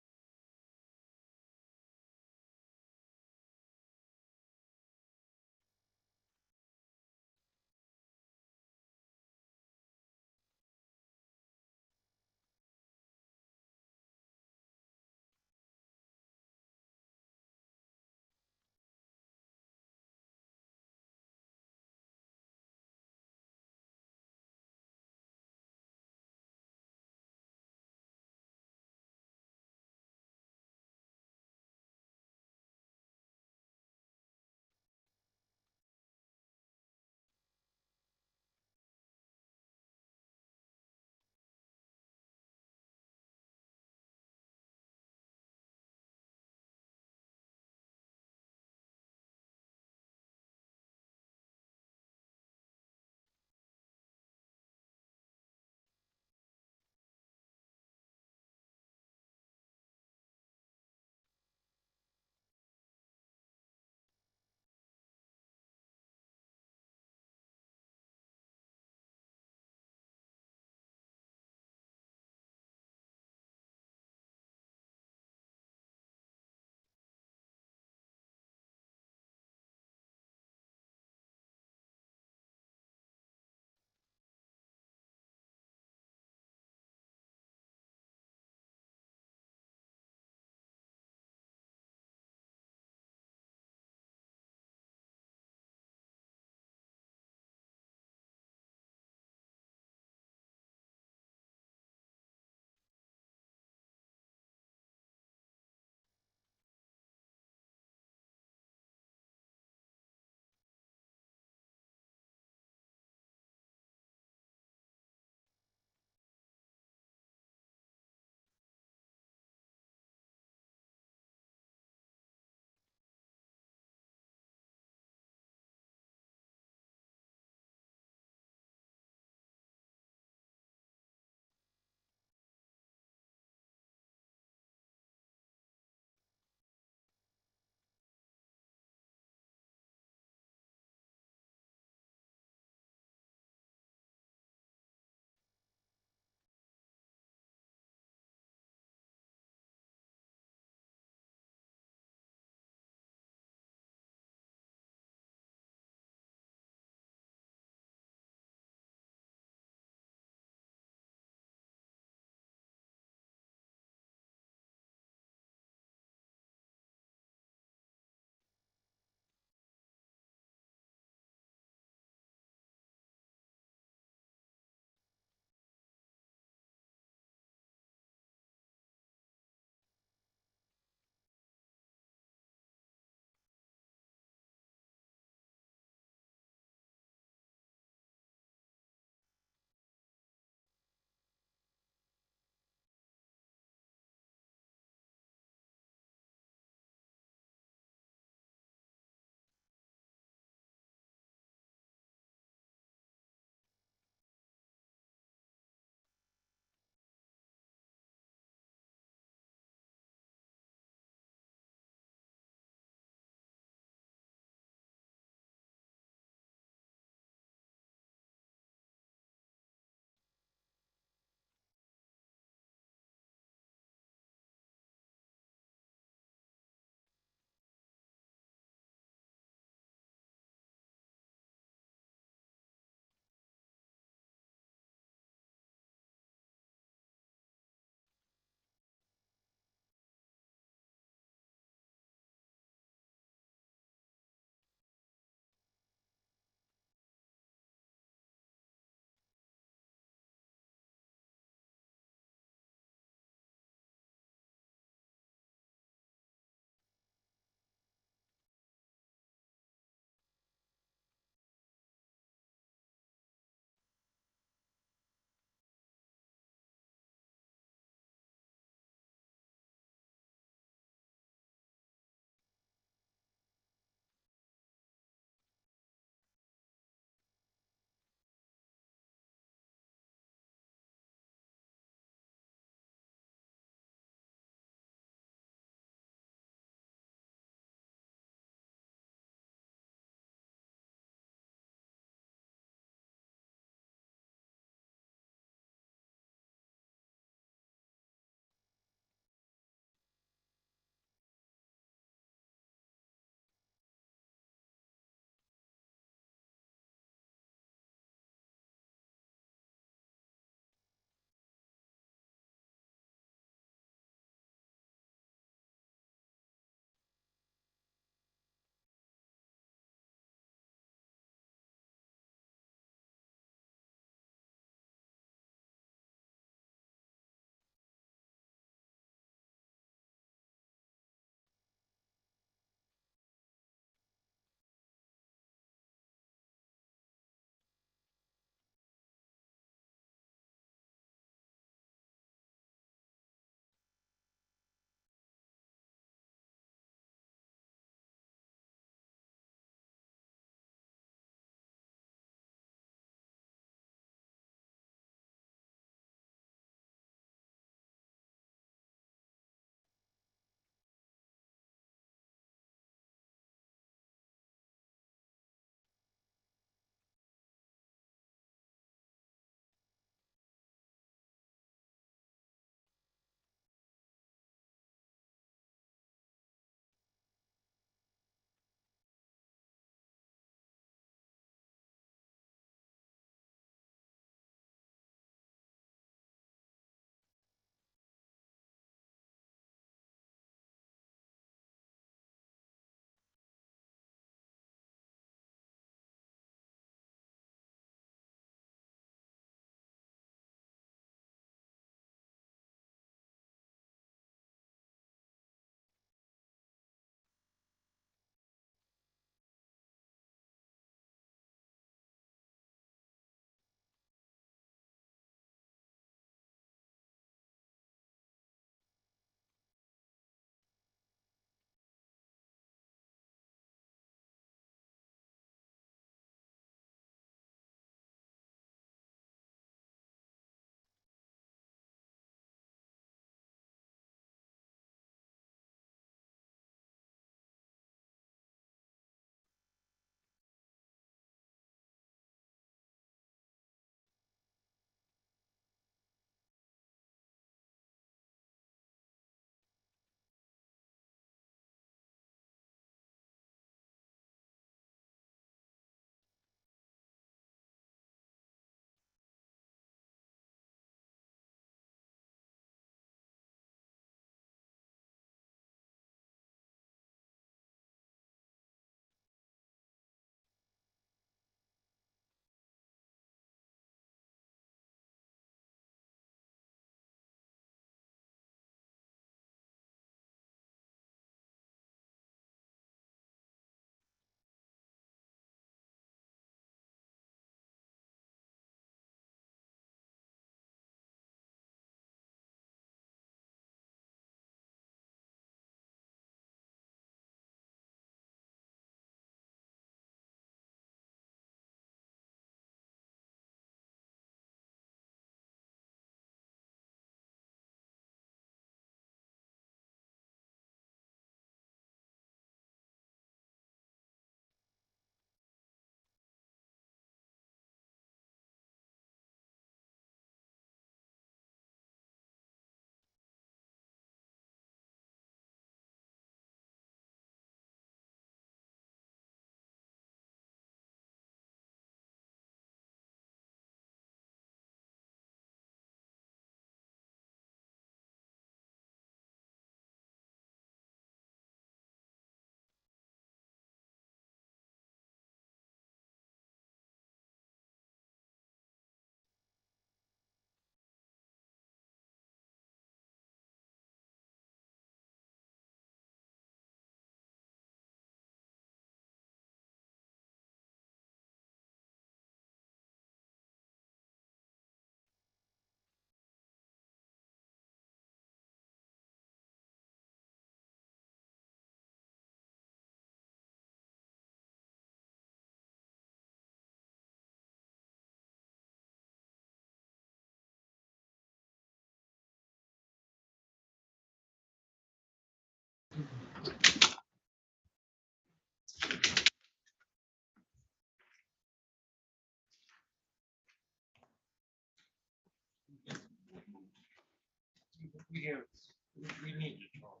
We need to talk.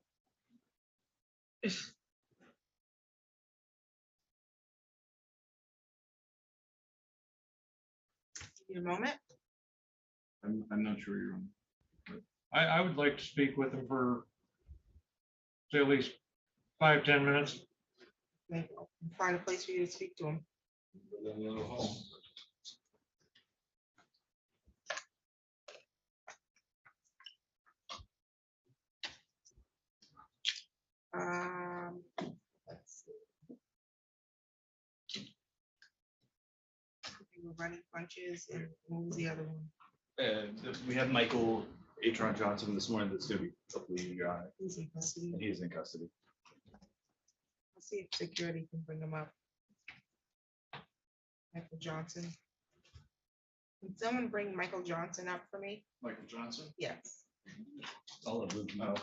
Need a moment? I'm not sure you're on. I would like to speak with him for say at least 5-10 minutes. Find a place for you to speak to him. Let's see. We were running punches and what was the other one? We have Michael Atron Johnson this morning that's gonna be a plea guy. He's in custody. And he is in custody. Let's see if security can bring him up. Michael Johnson. Can someone bring Michael Johnson up for me? Michael Johnson? Yes. I'll let Luke know.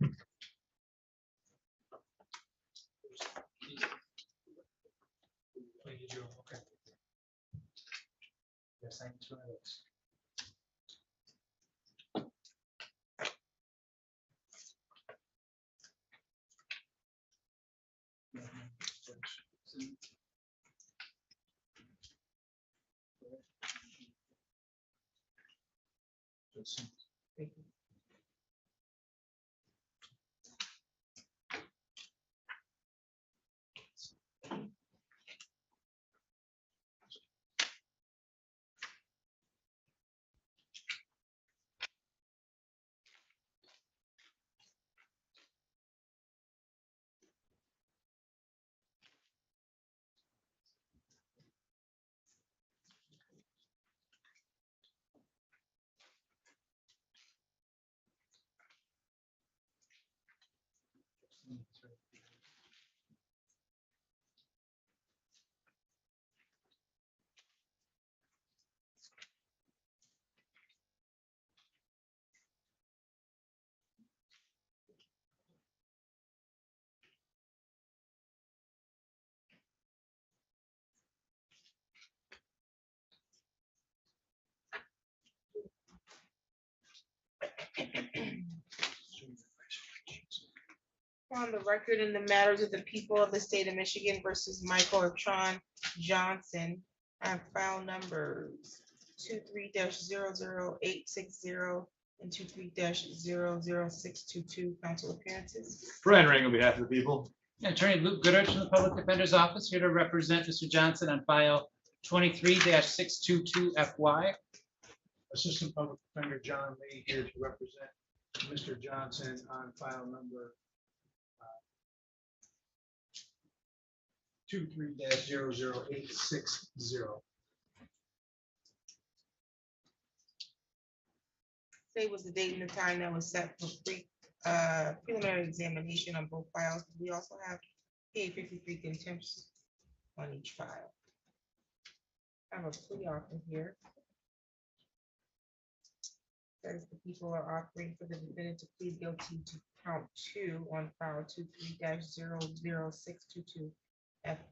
Okay. Yes, I need one of those. On the record in the matters of the people of the state of Michigan versus Michael or Tron Johnson, I have file numbers 23-00860 and 23-00622, council appearances. Brian Ring on behalf of the people. Attorney Luke Goodrich from the Public Defender's Office here to represent Mr. Johnson on file 23-622 FY. Assistant Public Defender John Lee here to represent Mr. Johnson on file number 23-00860. Today was the date and the time that was set for preliminary examination on both files. We also have PA-53 contempts on each file. I have a plea offer here. Says the people are offering for the defendant to plead guilty to count 2 on file 23-00622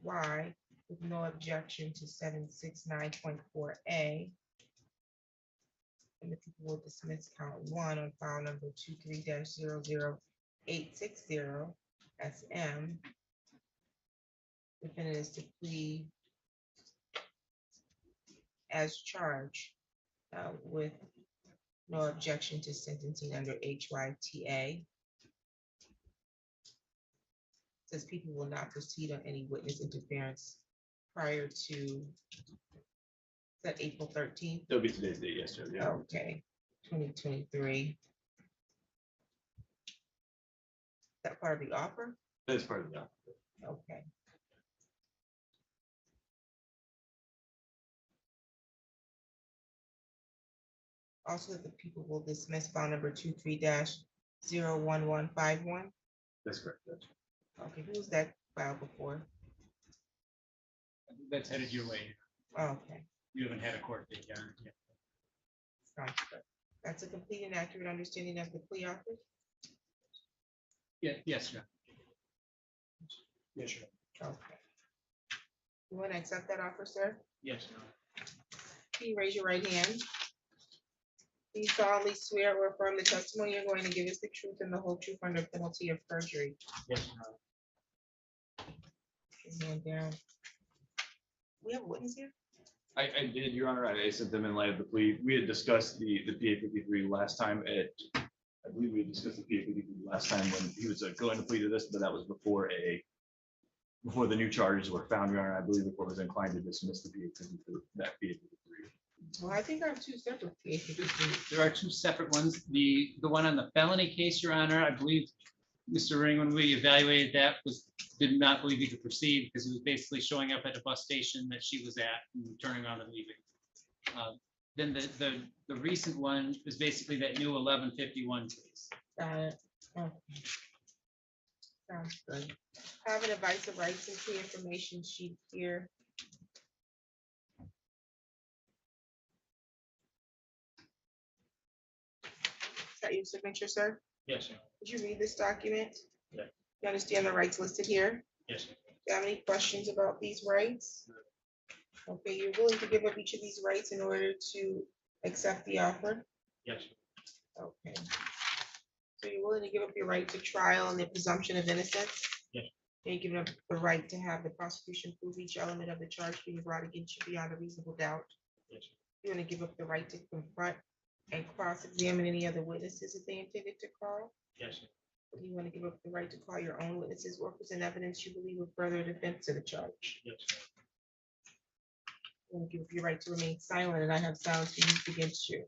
FY with no objection to 769.4A. And the people will dismiss count 1 on file number 23-00860 SM. Defendant is to plead as charged with no objection to sentencing under HYTA. Says people will not proceed on any witness interference prior to that April 13th. That'll be today's date, yes, sir. Yeah. Okay, 2023. That part of the offer? That's part of the offer. Okay. Also, that the people will dismiss file number 23-01151. That's correct. That's Okay, who was that file before? I think that's headed your way. Okay. You haven't had a court date yet. Sounds good. That's a complete and accurate understanding of the plea offer? Yeah, yes, sir. Yes, sir. Okay. You want to accept that offer, sir? Yes, sir. Can you raise your right hand? Do you solemnly swear or affirm the testimony you're going to give us the truth and the whole truth under penalty of perjury? Yes, sir. His hand down. We have a witness here? I did, Your Honor. I sent them in light of the plea. We had discussed the PA-53 last time I believe we had discussed the PA-53 last time when he was going to plead to this, but that was before the new charges were found, Your Honor. I believe the court was inclined to dismiss the PA-53, that PA-53. Well, I think I have 2 separate PA-53s. There are 2 separate ones. The one on the felony case, Your Honor, I believe Mr. Ring, when we evaluated that, did not believe he could proceed because he was basically showing up at a bus station that she was at and turning around and leaving. Then the recent one is basically that new 1151 case. Got it. Okay. Sounds good. I have an advice of rights and key information sheet here. Is that your signature, sir? Yes, sir. Did you read this document? Yeah. You understand the rights listed here? Yes, sir. Do you have any questions about these rights? Okay, you're willing to give up each of these rights in order to accept the offer? Yes, sir. Okay. So you're willing to give up your right to trial and the presumption of innocence? Yes. And you give up the right to have the prosecution prove each element of the charge being brought against you beyond a reasonable doubt? Yes, sir. You want to give up the right to confront and cross-examine any other witnesses that they intended to call? Yes, sir. Do you want to give up the right to call your own witnesses or present evidence you believe will further defense to the charge? Yes, sir. You want to give up your right to remain silent and not have silence be used against you?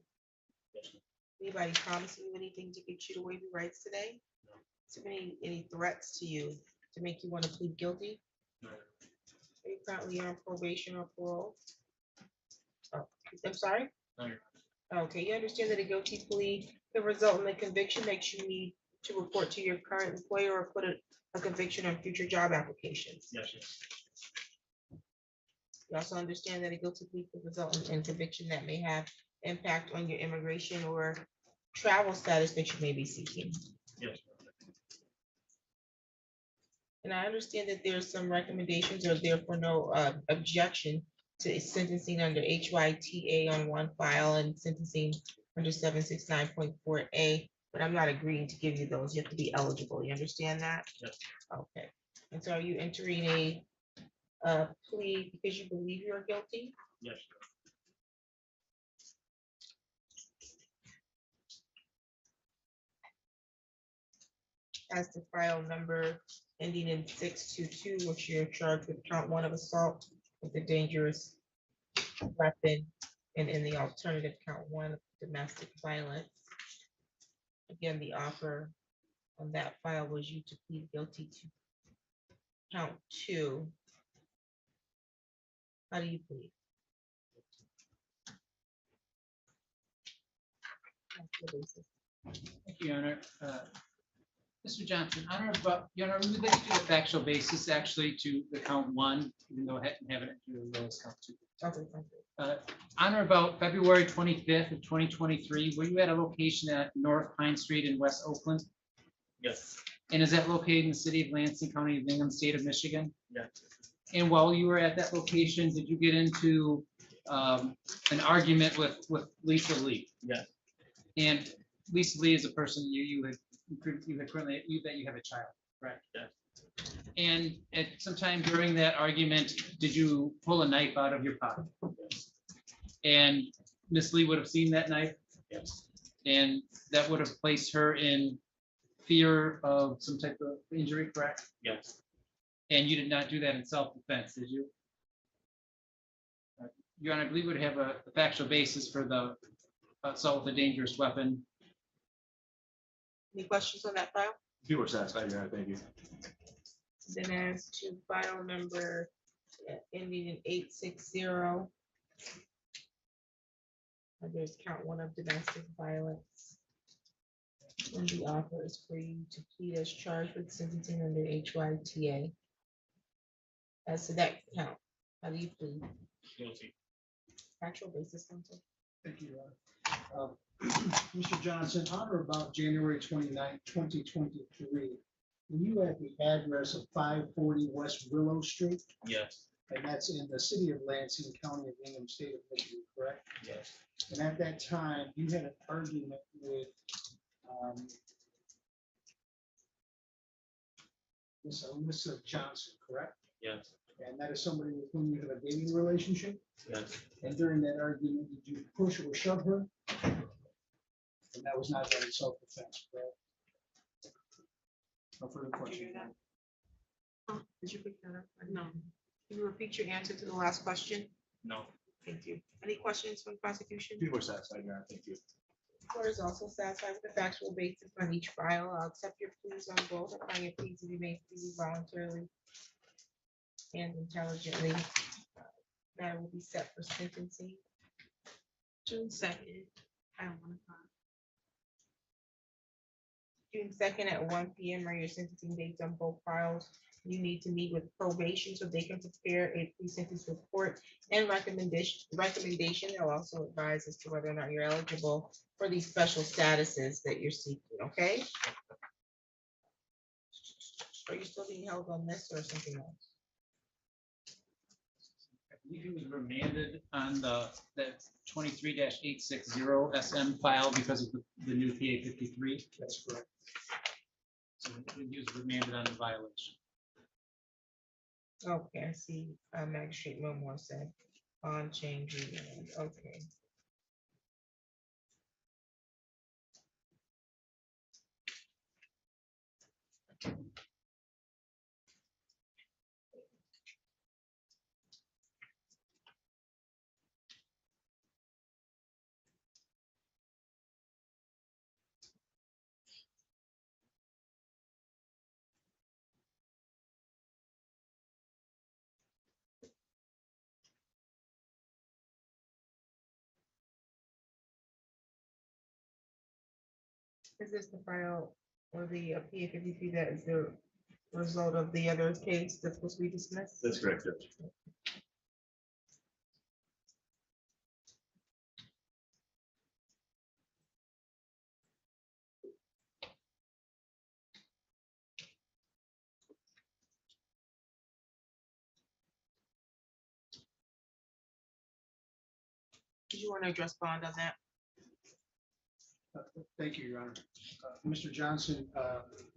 Yes, sir. Anybody promising you anything to get you to waive your rights today? No. So any threats to you to make you want to plead guilty? No. Are you currently on probation or parole? Oh, I'm sorry? No, you're Okay, you understand that a guilty plea can result in a conviction, makes you need to report to your current employer or put a conviction on future job applications. Yes, sir. You also understand that a guilty plea could result in conviction that may have impact on your immigration or travel status that you may be seeking. Yes. And I understand that there's some recommendations or therefore no objection to sentencing under HYTA on one file and sentencing under 769.4A, but I'm not agreeing to give you those. You have to be eligible. You understand that? Yes. Okay. And so are you entering a plea because you believe you're guilty? Yes. As to file number ending in 622, which you're charged with count 1 of assault with a dangerous weapon, and in the alternative count 1 of domestic violence. Again, the offer on that file was you to plead guilty to count 2. How do you plead? Thank you, Your Honor. Mr. Johnson, Your Honor, we would like to do a factual basis actually to the count 1, even though I haven't entered the lowest count 2. Okay. On or about February 25th of 2023, were you at a location at North Pine Street in West Oakland? Yes. And is that located in the city of Lansing, County of Bingham, state of Michigan? Yes. And while you were at that location, did you get into an argument with Lisa Lee? Yes. And Lisa Lee is a person you had currently, that you have a child, correct? Yes. And at some time during that argument, did you pull a knife out of your pocket? Yes. And Miss Lee would have seen that knife? Yes. And that would have placed her in fear of some type of injury, correct? Yes. And you did not do that in self-defense, did you? Your Honor, I believe we would have a factual basis for the assault with a dangerous weapon. Any questions on that file? You were satisfied, Your Honor, thank you. Then as to file number ending in 860. There's count 1 of domestic violence. And the offer is for you to plead as charged with sentencing under HYTA. As to that count, how do you plead? Guilty. Factual basis, counsel. Thank you, Your Honor. Mr. Johnson, on or about January 29th, 2023, were you at the address of 540 West Willow Street? Yes. And that's in the city of Lansing, County of Bingham, state of Michigan, correct? Yes. And at that time, you had an argument with Miss Alyssa Johnson, correct? Yes. And that is somebody with whom you have a dating relationship? Yes. And during that argument, did you push or shove her? And that was not done in self-defense, correct? No further questions. Oh, did you pick that up? No. Can you repeat your answer to the last question? No. Thank you. Any questions from the prosecution? You were satisfied, Your Honor, thank you. Court is also satisfied with the factual basis on each file. I'll accept your pleas on both. I find your pleas to be made freely, voluntarily, and intelligently. Matter will be set for sentencing June 2nd. I don't want to. June 2nd at 1 p.m. are your sentencing dates on both files. You need to meet with probation so they can prepare a pre-sentence report and recommendation. They'll also advise as to whether or not you're eligible for these special statuses that you're seeking, okay? Are you still being held on this or something else? I believe he was remanded on that 23-860 SM file because of the new PA 53. That's correct. So he was remanded on the violation. Okay, I see. Magistrate Moore said on changing. Okay. Is this the file or the PA 53 that is the result of the other case that's supposed to be dismissed? That's correct, Judge. Did you want to address bond on that? Thank you, Your Honor. Mr. Johnson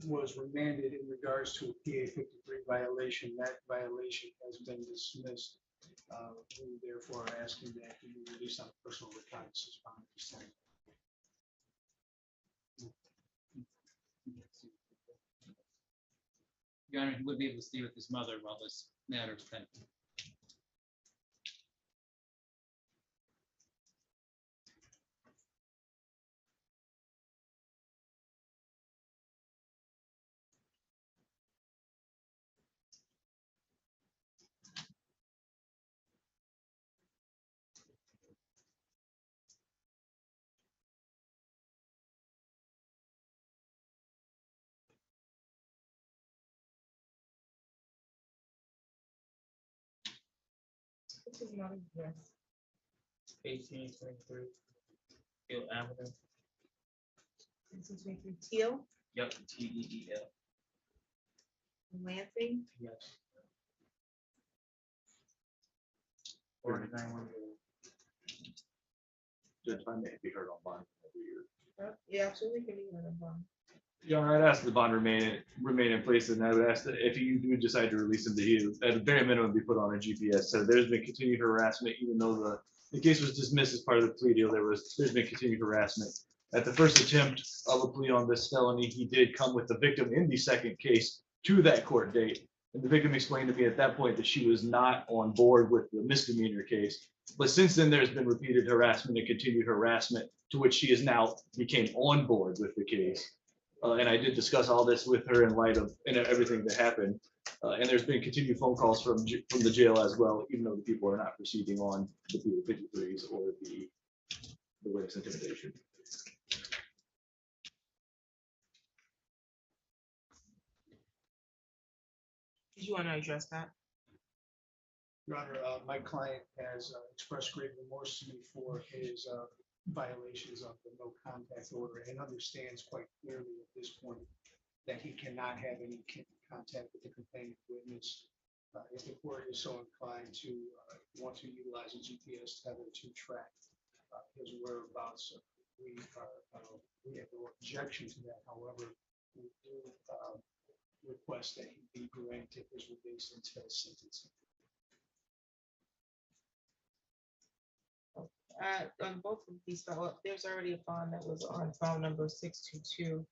was remanded in regards to a PA 53 violation. That violation has been dismissed. We therefore are asking that he be released on personal recognizance bond at this time. Your Honor, he would be able to stay with his mother while this matter is pending. What's his mother's address? 1823 Hill Avenue. 1823 Teal, Yep, TEEL. Lansing. Yes. 49. Judge, I may be heard on bond every year. Yeah, absolutely. Can you run a bond? Yeah, I'd ask the bond remain in place, and I would ask that if you do decide to release him, that he, at a very minimum, be put on a GPS. So there's been continued harassment, even though the case was dismissed as part of the plea deal. There's been continued harassment. At the first attempt of a plea on this felony, he did come with the victim in the second case to that court date. And the victim explained to me at that point that she was not on board with the misdemeanor case. But since then, there's been repeated harassment and continued harassment, to which she is now became on board with the case. And I did discuss all this with her in light of everything that happened. And there's been continued phone calls from the jail as well, even though the people are not proceeding on the PA-53s or the witness intimidation. Did you want to address that? Your Honor, my client has expressed great remorse to me for his violations of the no contact order and understands quite clearly at this point that he cannot have any contact with the complainant witness. If the court is so inclined to want to utilize a GPS tether to track his whereabouts, we have no objection to that. However, we do request that he be granted his release until sentencing. On both of these, there's already a bond that was on file number 622.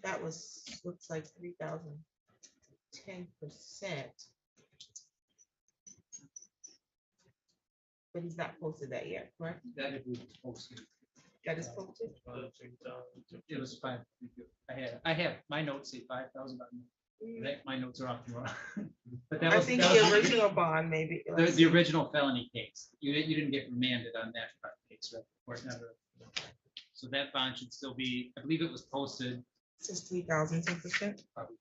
That was, looks like 3,010%. But he's not posted that yet, correct? That is posted. That is posted? It was 5. I have my notes say 5,000. My notes are off tomorrow. But that I was think that the was- original bond, maybe. The original felony case. You didn't get remanded on that case, right? Or never. So that bond should still be, I believe it was posted. Since 3,000, 10%. Probably.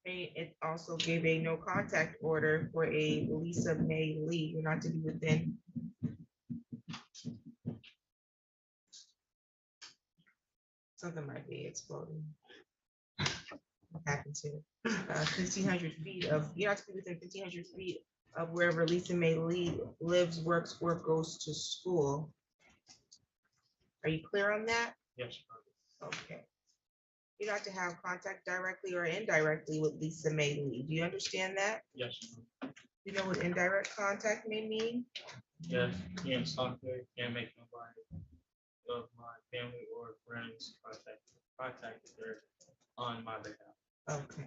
It also gave a no contact order for a Lisa May Lee. You're not to be within. Something might be exploding. What happened to 1,500 feet of, you have to be within 1,500 feet of wherever Lisa May Lee lives, works, or goes to school. Are you clear on that? Yes. Okay. You don't have to have contact directly or indirectly with Lisa May Lee. Do you understand that? Yes. You know what indirect contact may mean? Yes. Can't talk to her, can't make nobody of my family or friends contact her on my behalf. Okay.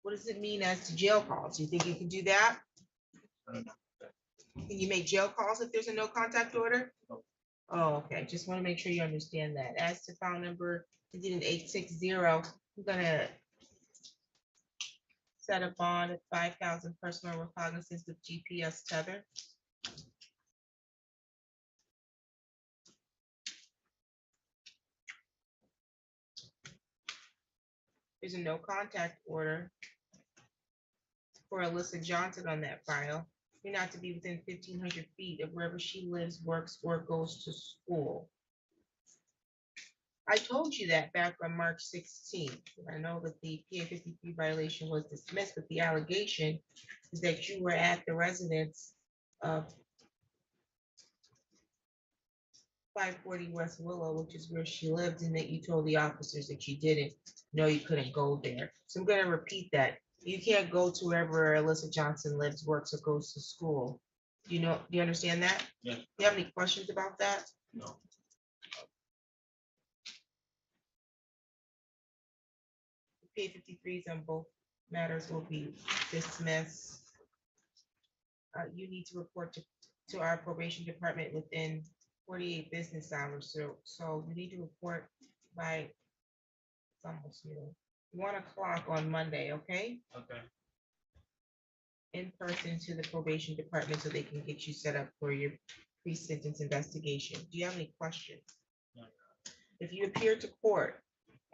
What does it mean as to jail calls? Do you think you can do that? Can you make jail calls if there's a no contact order? Oh, okay. Just want to make sure you understand that. As to file number 860, I'm gonna set a bond at 5,000 personal recognizance with GPS tether. There's a no contact order for Alyssa Johnson on that file. You're not to be within 1,500 feet of wherever she lives, works, or goes to school. I told you that back on March 16th. I know that the PA 53 violation was dismissed, but the allegation is that you were at the residence of 540 West Willow, which is where she lived, and that you told the officers that you didn't know you couldn't go there. So I'm going to repeat that. You can't go to wherever Alyssa Johnson lives, works, or goes to school. Do you understand that? Yeah. Do you have any questions about that? No. PA 53s on both matters will be dismissed. You need to report to our probation department within 48 business hours. So you need to report by, it's almost, 1 o'clock on Monday, okay? Okay. In person to the probation department so they can get you set up for your pre-sentence investigation. Do you have any questions? No. If you appear to court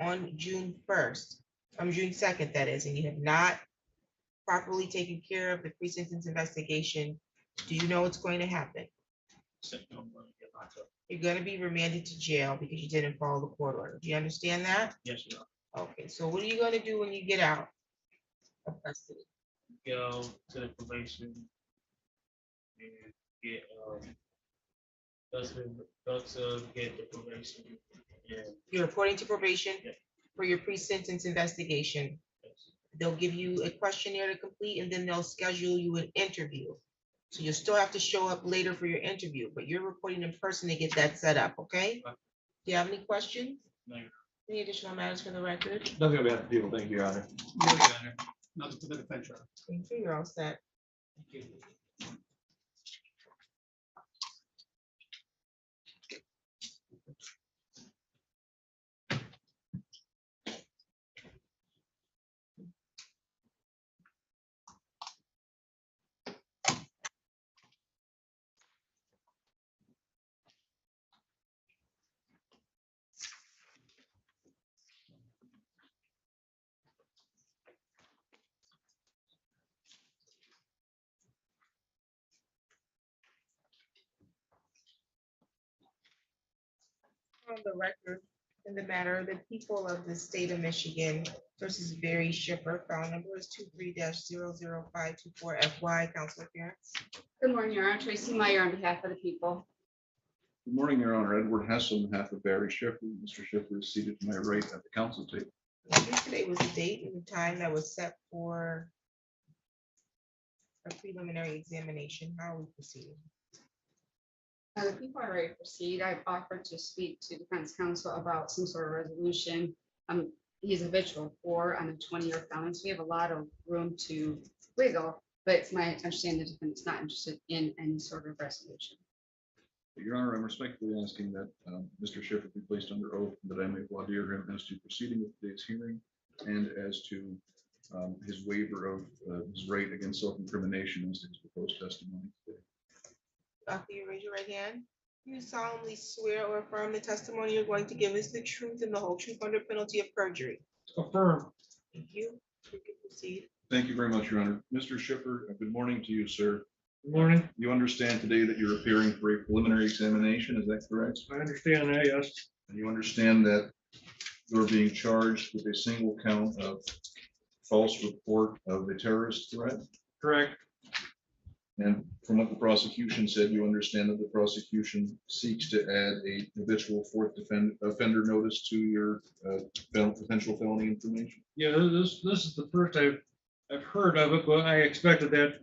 on June 1st, June 2nd, that is, and you have not properly taken care of the pre-sentence investigation, do you know what's going to happen? You're going to be remanded to jail because you didn't follow the court order. Do you understand that? Yes, you are. Okay, so what are you going to do when you get out of custody? Go to the probation and get go to get the probation. Yeah. You're reporting to probation for your pre-sentence investigation. They'll give you a questionnaire to complete and then they'll schedule you an interview. So you'll still have to show up later for your interview, but you're reporting in person to get that set up, okay? Do you have any questions? No. Any additional matters for the record? Nothing on behalf of the people. Thank you, Your Honor. No, Your Honor. Nothing for the defense. Thank you, you're all set. Thank you. On the record, in the matter, the people of the state of Michigan versus Barry Schiffer, file number is 23-00524 FY, council appearance. Good morning, Your Honor. Tracy Meyer on behalf of the people. Good morning, Your Honor. Edward Hess on behalf of Barry Schiffer. Mr. Schiffer is seated to my right at the council table. Yesterday was the date and the time that was set for a preliminary examination. How are we proceeding? The people are ready to proceed. I've offered to speak to defense counsel about some sort of resolution. He's a habitual for on a 20-year felon, so we have a lot of room to wiggle, but it's my understanding the defendant's not interested in any sort of resolution. Your Honor, I'm respectfully asking that Mr. Schiffer be placed under oath and that I may voir dire him as to proceeding with today's hearing and as to his waiver of his right against self-incrimination as to his proposed testimony today. After you raise your right hand, You solemnly swear or affirm the testimony you're going to give is the truth and the whole truth under penalty of perjury. Affirm. Thank you. You can proceed. Thank you very much, Your Honor. Mr. Schiffer, good morning to you, sir. Good morning. You understand today that you're appearing for a preliminary examination, is that correct? I understand that, yes. And you understand that you're being charged with a single count of false report of a terrorist threat? Correct. And from what the prosecution said, you understand that the prosecution seeks to add a habitual fourth offender notice to your potential felony information? Yeah, this is the first I've heard of it, but I expected that,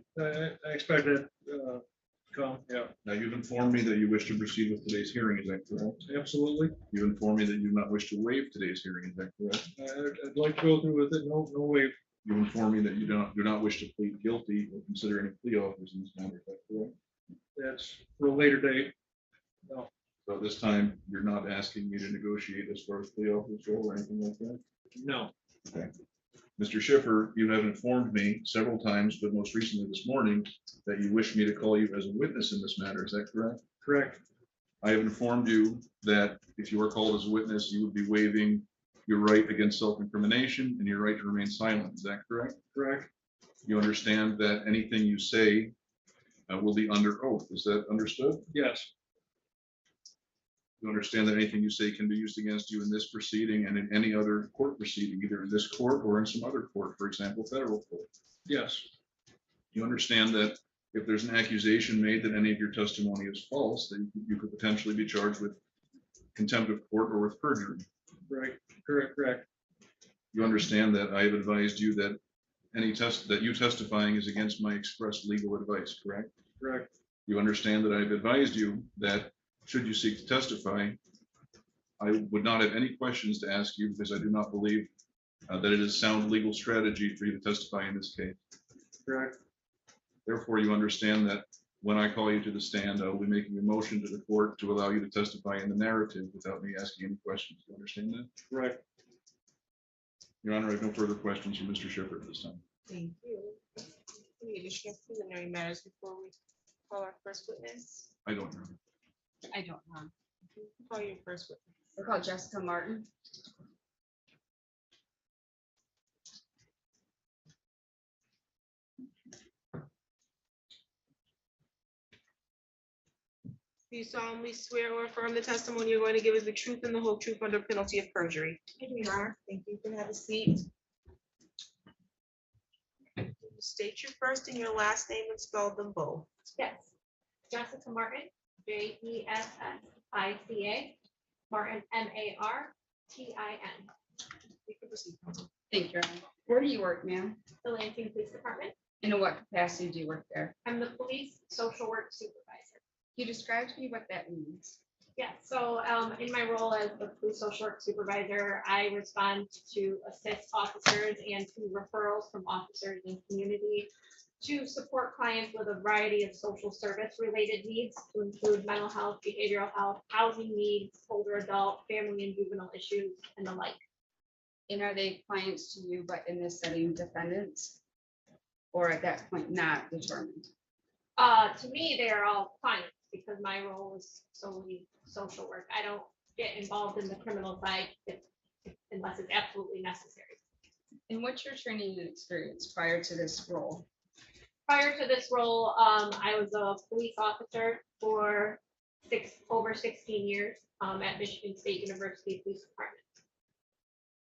come, yeah. Now, you've informed me that you wish to proceed with today's hearing, is that correct? Absolutely. You informed me that you do not wish to waive today's hearing, is that correct? I'd like to go through with it, no waive. You informed me that you do not wish to plead guilty or consider any plea offers in this matter, is that correct? That's for a later date. No. So this time, you're not asking me to negotiate as far as plea offers go or anything like that? No. Okay. Mr. Schiffer, you have informed me several times, but most recently this morning, that you wish me to call you as a witness in this matter. Is that correct? Correct. I have informed you that if you are called as a witness, you would be waiving your right against self-incrimination and your right to remain silent. Is that correct? Correct. You understand that anything you say will be under oath. Is that understood? Yes. You understand that anything you say can be used against you in this proceeding and in any other court proceeding, either in this court or in some other court, for example, federal court. Yes. You understand that if there's an accusation made that any of your testimony is false, then you could potentially be charged with contempt of court or with perjury. Right. Correct. You understand that I have advised you that you testifying is against my express legal advice, correct? Correct. You understand that I've advised you that should you seek to testify, I would not have any questions to ask you because I do not believe that it is sound legal strategy for you to testify in this case. Correct. Therefore, you understand that when I call you to the stand, I will be making a motion to the court to allow you to testify in the narrative without me asking any questions. Do you understand that? Correct. Your Honor, I have no further questions for Mr. Schiffer at this time. Thank you. Any additional preliminary matters before we call our first witness? I don't know. I don't know. Call your first witness. We'll call Jessica Martin. Do you solemnly swear or affirm the testimony you're going to give is the truth and the whole truth under penalty of perjury? I do, Your Honor. Thank you. You can have a seat. State your first and your last name and spell them both. Yes. Jessica Martin, Jessica, Martin, Martin. You can proceed. Thank you. Where do you work, ma'am? The Lansing Police Department. And in what capacity do you work there? I'm the police social work supervisor. Can you describe to me what that means? Yeah, so in my role as the police social work supervisor, I respond to assist officers and to referrals from officers in community to support clients with a variety of social service related needs to include mental health, behavioral health, housing needs, older adult, family and juvenile issues, and the like. And are they clients to you, but in this setting, defendants? Or at that point, not determined? To me, they are all clients because my role is solely social work. I don't get involved in the criminal side unless it's absolutely necessary. And what's your training and experience prior to this role? Prior to this role, I was a police officer for over 16 years at Michigan State University Police Department.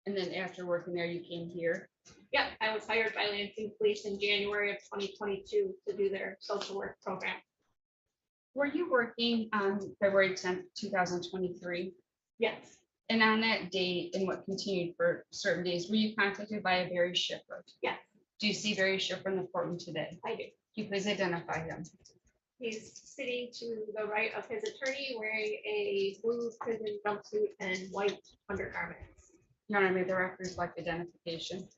And then after working there, you came here? Yep, I was hired by Lansing Police in January of 2022 to do their social work program. Were you working on February 10th, 2023? Yes. And on that date and what continued for certain days, were you contacted by a Barry Schiffer? Yes. Do you see Barry Schiffer in the courtroom today? I do. Can you please identify him? He's sitting to the right of his attorney wearing a blue prison jumpsuit and white undergarments. Your Honor, may the record reflect identification.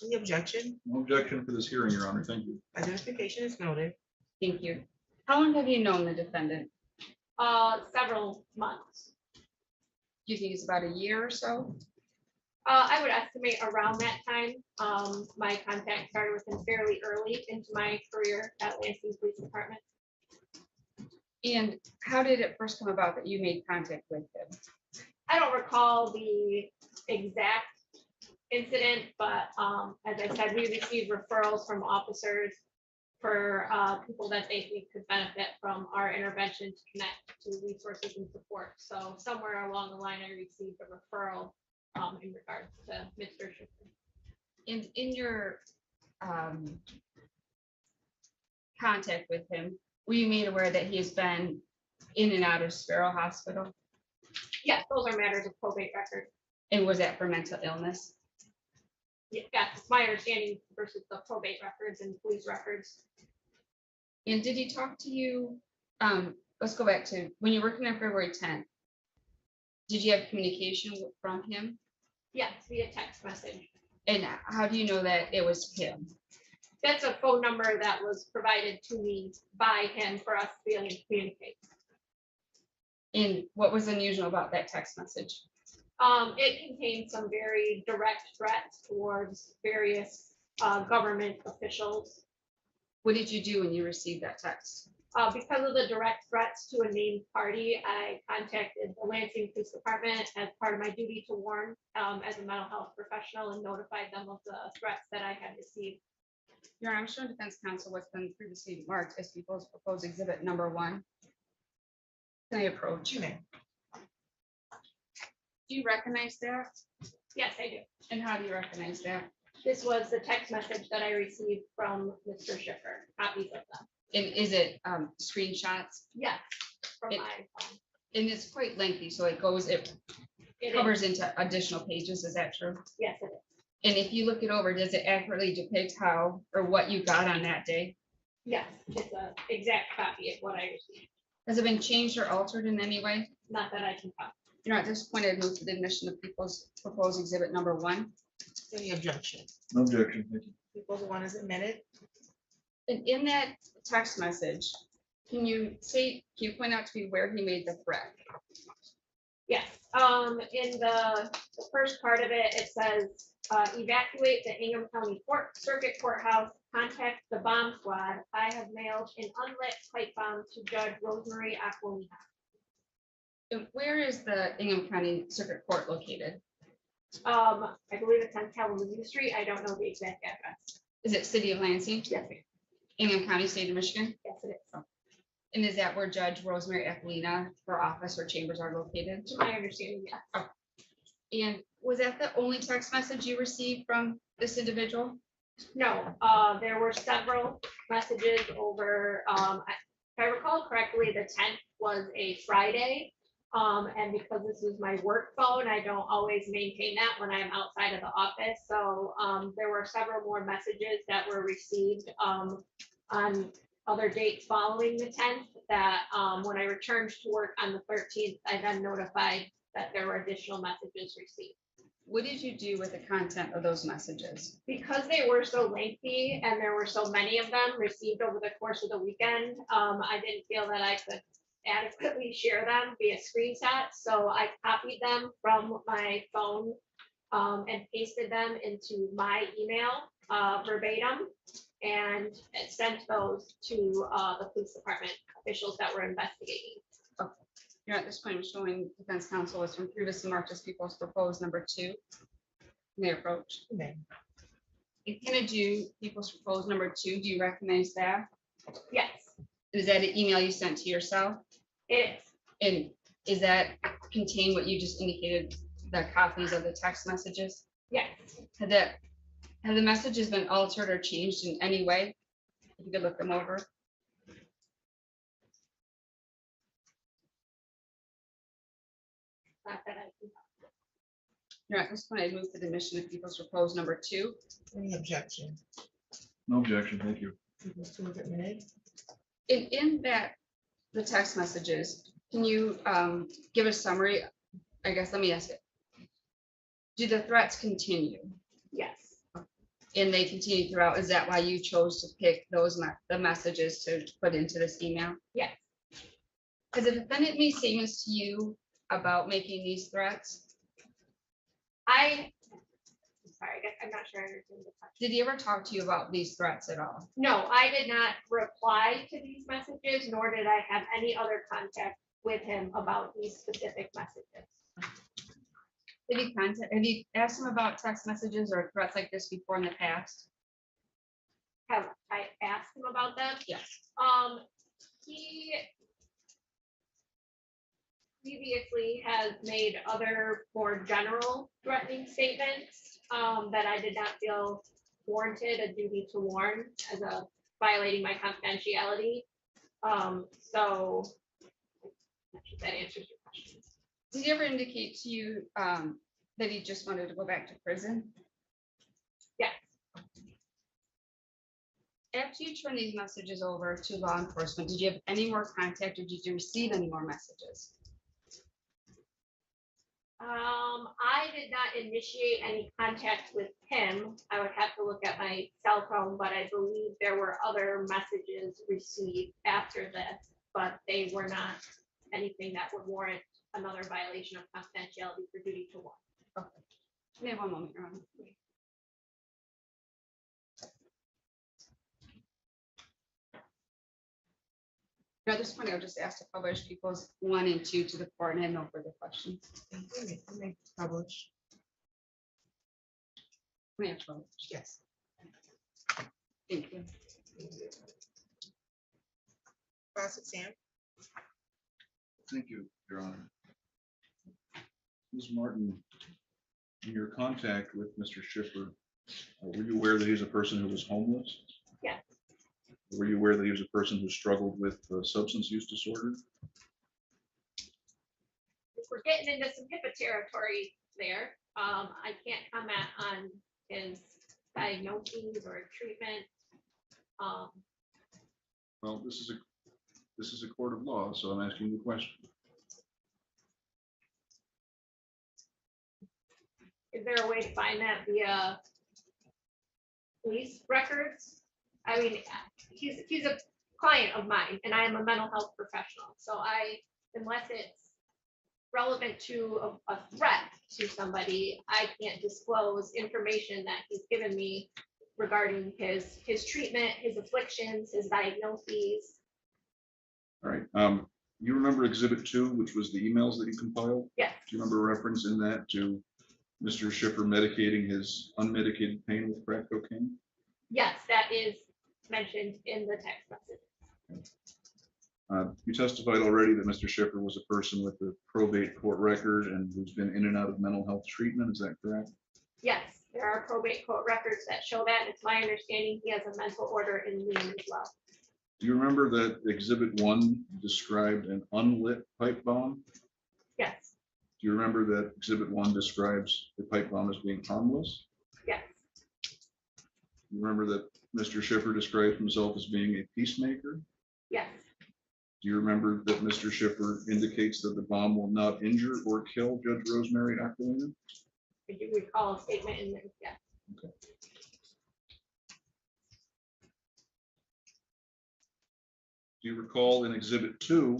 Any objection? No objection for this hearing, Your Honor. Thank you. Identification is noted. Thank you. How long have you known the defendant? Several months. Do you think it's about a year or so? I would estimate around that time. My contact started with him fairly early into my career at Lansing Police Department. And how did it first come about that you made contact with him? I don't recall the exact incident, but as I said, we received referrals from officers for people that they think could benefit from our intervention to connect to resources and support. So somewhere along the line, I received a referral in regards to Mr. Schiffer. In your contact with him, were you made aware that he has been in and out of Sparrow Hospital? Yes, those are matters of probate record. And was that for mental illness? Yeah, that's my understanding versus the probate records and police records. And did he talk to you? Let's go back to when you're working on February 10th. Did you have communication from him? Yes, via text message. And how do you know that it was him? That's a phone number that was provided to me by him for us to be able to communicate. And what was unusual about that text message? It contained some very direct threats towards various government officials. What did you do when you received that text? Because of the direct threats to a named party, I contacted the Lansing Police Department as part of my duty to warn as a mental health professional and notified them of the threats that I had received. Your Honor, I'm showing defense counsel what's been previously marked as people's proposed exhibit number 1. Can I approach? You may. Do you recognize that? Yes, I do. And how do you recognize that? This was the text message that I received from Mr. Schiffer, copies of them. And is it screenshots? Yes, from It- my phone. And it's quite lengthy, so it covers into additional pages, is that true? Yes, it is. And if you look it over, does it accurately depict how or what you got on that day? Yes, it's an exact copy of what I received. Has it been changed or altered in any way? Not that I can copy. You know, at this point, I'd move to the admission of people's proposed exhibit number 1. Any objection? No objection, thank you. People's one is admitted. And in that text message, can you point out to me where he made the threat? Yes, in the first part of it, it says, evacuate the Ingham County Circuit Courthouse, contact the bomb squad. I have mailed an unlit pipe bomb to Judge Rosemary Aquilina. And where is the Ingham County Circuit Court located? I believe it's on Kalamazoo Street. I don't know the exact address. Is it City of Lansing? Yes, ma'am. Ingham County, State of Michigan? Yes, it is. And is that where Judge Rosemary Aquilina, her office or chambers are located? To my understanding, yes. And was that the only text message you received from this individual? No, there were several messages over, if I recall correctly, the 10th was a Friday. And because this is my work phone, I don't always maintain that when I'm outside of the office. So there were several more messages that were received on other dates following the 10th that when I returned to work on the 13th, I then notified that there were additional messages received. What did you do with the content of those messages? Because they were so lengthy and there were so many of them received over the course of the weekend, I didn't feel that I could adequately share them via screenshot. So I copied them from my phone and pasted them into my email verbatim and sent those to the police department officials that were investigating. Okay. You're at this point, I'm showing defense counsel was from previously marked as people's proposed number 2. May approach. May. If you're gonna do people's proposed number 2, do you recognize that? Yes, Is that an email you sent to yourself? it is. And is that contain what you just indicated, the copies of the text messages? Yes. Have the messages been altered or changed in any way? If you could look them over. Not that I can. You're at this point, I move to the admission of people's proposed number 2. Any objection? No objection, thank you. People's two is admitted. In that, the text messages, can you give a summary? I guess, let me ask it. Do the threats continue? Yes. And they continue throughout? Is that why you chose to pick those, the messages to put into this email? Yes. Has the defendant made statements to you about making these threats? I sorry, I guess I'm not sure I understand the question. Did he ever talk to you about these threats at all? No, I did not reply to these messages, nor did I have any other contact with him about these specific messages. Have you asked him about text messages or threats like this before in the past? Have I asked him about them? Yes. He previously has made other more general threatening statements that I did not feel warranted a duty to warn as a violating my confidentiality. So that answers your question. Did he ever indicate to you that he just wanted to go back to prison? Yes. After you turned these messages over to law enforcement, did you have any more contact or did you receive any more messages? I did not initiate any contact with him. I would have to look at my cell phone, but I believe there were other messages received after this, but they were not anything that would warrant another violation of confidentiality for duty to warn. Okay. Give me one moment, Your Honor. At this point, I would just ask to publish people's 1 and 2 to the court and have no further questions. Publish. We have to publish. Yes. Thank you. Sam. Thank you, Your Honor. Ms. Martin, in your contact with Mr. Schiffer, were you aware that he's a person who was homeless? Yes. Were you aware that he was a person who struggled with substance use disorder? We're getting into some HIPAA territory there. I can't comment on his diagnoses or treatment. Well, this is a court of law, so I'm asking you a question. Is there a way to find that via police records? I mean, he's a client of mine and I am a mental health professional. So unless it's relevant to a threat to somebody, I can't disclose information that he's given me regarding his treatment, his afflictions, his diagnoses. All right. You remember Exhibit 2, which was the emails that you compiled? Yes. Do you remember a reference in that to Mr. Schiffer medicating his unmedicated pain with crack cocaine? Yes, that is mentioned in the text message. You testified already that Mr. Schiffer was a person with a probate court record and who's been in and out of mental health treatment. Is that correct? Yes, there are probate court records that show that. It's my understanding he has a mental order in Mann as well. Do you remember that Exhibit 1 described an unlit pipe bomb? Yes. Do you remember that Exhibit 1 describes the pipe bomb as being harmless? Yes. You remember that Mr. Schiffer described himself as being a peacemaker? Yes. Do you remember that Mr. Schiffer indicates that the bomb will not injure or kill Judge Rosemary Aquilina? I do recall a statement in there, yes. Okay. Do you recall in Exhibit 2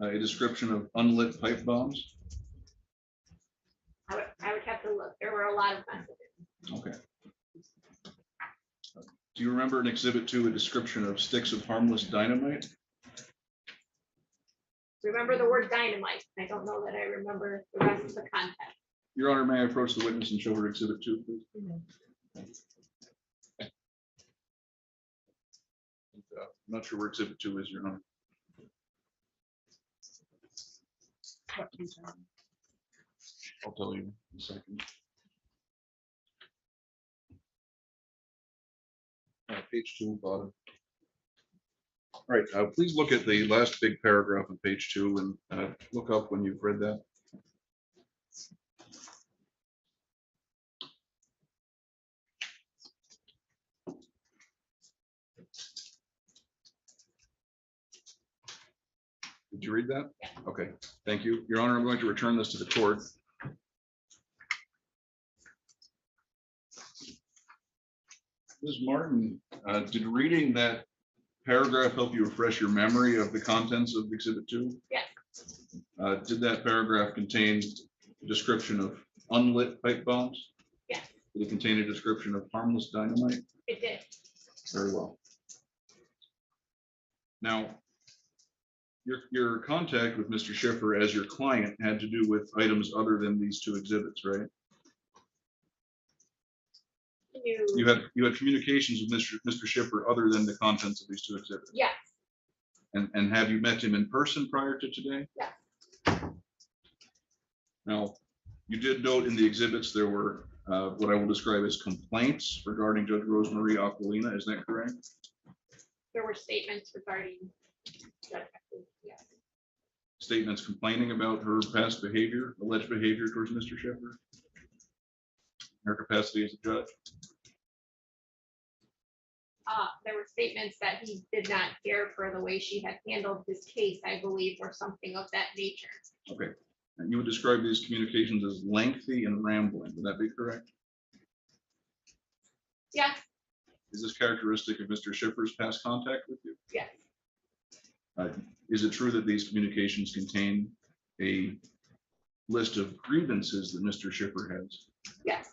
a description of unlit pipe bombs? I would have to look. There were a lot of messages. Okay. Do you remember in Exhibit 2 a description of sticks of harmless dynamite? Remember the word dynamite. I don't know that I remember the rest of the content. Your Honor, may I approach the witness and show her Exhibit 2, please? I'm not sure where Exhibit 2 is, Your Honor. I'll tell you in a second. Page 2, bottom. All right, please look at the last big paragraph on page 2 and look up when you've read that. Did you read that? Okay, thank you. Your Honor, I'm going to return this to the court. Ms. Martin, did reading that paragraph help you refresh your memory of the contents of Exhibit 2? Yes. Did that paragraph contain a description of unlit pipe bombs? Yes. Did it contain a description of harmless dynamite? It did. Very well. Now, your contact with Mr. Schiffer as your client had to do with items other than these two exhibits, right? You had communications with Mr. Schiffer other than the contents of these two exhibits? Yes. And have you met him in person prior to today? Yes. Now, you did note in the exhibits there were what I will describe as complaints regarding Judge Rosemarie Aquilina, is that correct? There were statements regarding. Yes. Statements complaining about her past behavior, alleged behavior towards Mr. Schiffer? Her capacity as a judge? There were statements that he did not care for the way she had handled this case, I believe, or something of that nature. Okay, and you would describe these communications as lengthy and rambling, would that be correct? Yes. Is this characteristic of Mr. Schiffer's past contact with you? Yes. Is it true that these communications contain a list of grievances that Mr. Schiffer has? Yes.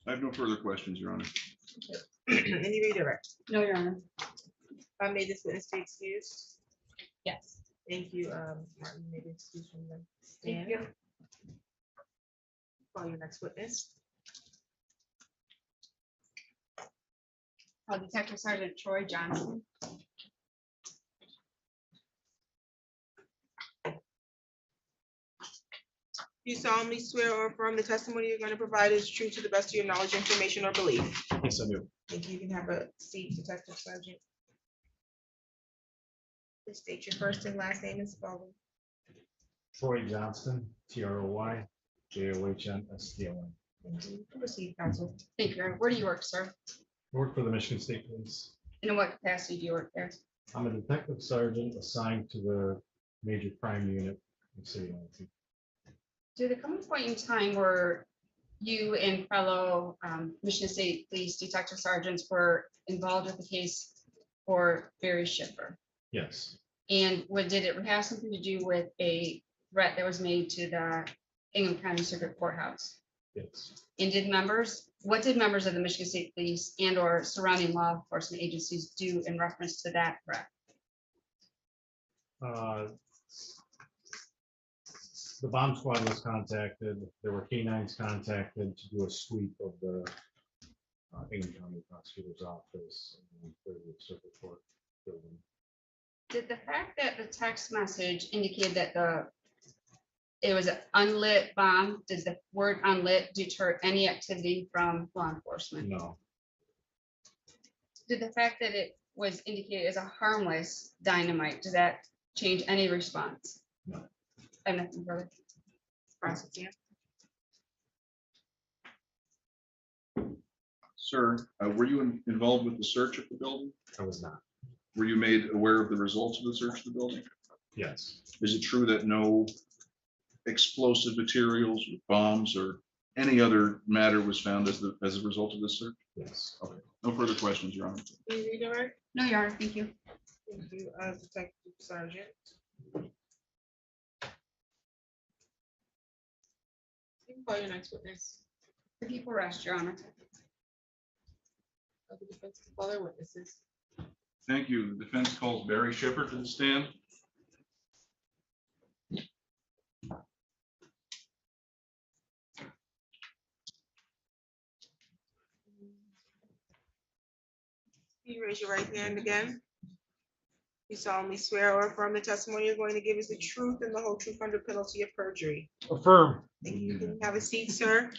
I have no further questions, Your Honor. Any redirect? No, Your Honor. I made this witness to excuse. Yes. Thank you, Martin, you made an excuse from the Thank stand. you. Call your next witness. Detective Sergeant Troy Johnson. You solemnly swear or affirm the testimony you're going to provide is true to the best of your knowledge, information, or belief? Yes, I do. Thank you. You can have a seat, Detective Sergeant. Please state your first and last name and spelling. Troy Johnston, TroyJohnston. Thank you. Proceed, counsel. Thank you. Your Honor. Where do you work, sir? Work for the Michigan State Police. And in what capacity do you work there? I'm a detective sergeant assigned to the major crime unit in the city of Valencia. Did there come a point in time where you and fellow Michigan State Police detective sergeants were involved with the case for Barry Schiffer? Yes, And did it have something to do with a threat that was made to the Ingham County Circuit Courthouse? yes. And what did members of the Michigan State Police and or surrounding law enforcement agencies do in reference to that threat? The bomb squad was contacted. There were canines contacted to do a sweep of the Ingham County Prosecutor's Office and 30th Circuit Court building. Did the fact that the text message indicated that it was an unlit bomb, does the word unlit deter any activity from law enforcement? No, Did the fact that it was indicated as a harmless dynamite, does that change any response? No. I have nothing further. Prosecutor. Sir, were you involved with the search of the building? I was not. Were you made aware of the results of the search of the building? Yes, Is it true that no explosive materials, bombs, or any other matter was found as a result of this search? yes. Okay, no further questions, Your Honor. Any redirect? No, Your Honor, thank you. Thank you, Detective Sergeant. You can call your next witness. The people rest, Your Honor. The defense can call their witnesses. Thank you. The defense calls Barry Schiffer to the stand. You raise your right hand again. You solemnly swear or affirm the testimony you're going to give is the truth and the whole truth under penalty of perjury. Affirm. Thank you. You can have a seat, sir.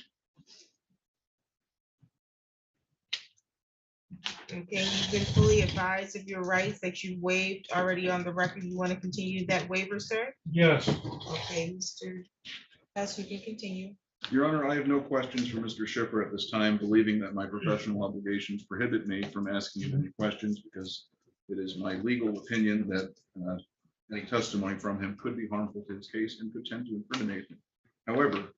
Okay, you've been fully advised of your rights that you waived already on the record. You want to continue that waiver, sir? Yes. Okay, Mr. Hess, you can continue. Your Honor, I have no questions for Mr. Schiffer at this time, believing that my professional obligations prohibit me from asking him any questions because it is my legal opinion that any testimony from him could be harmful to his case and could tend to incriminate him. However,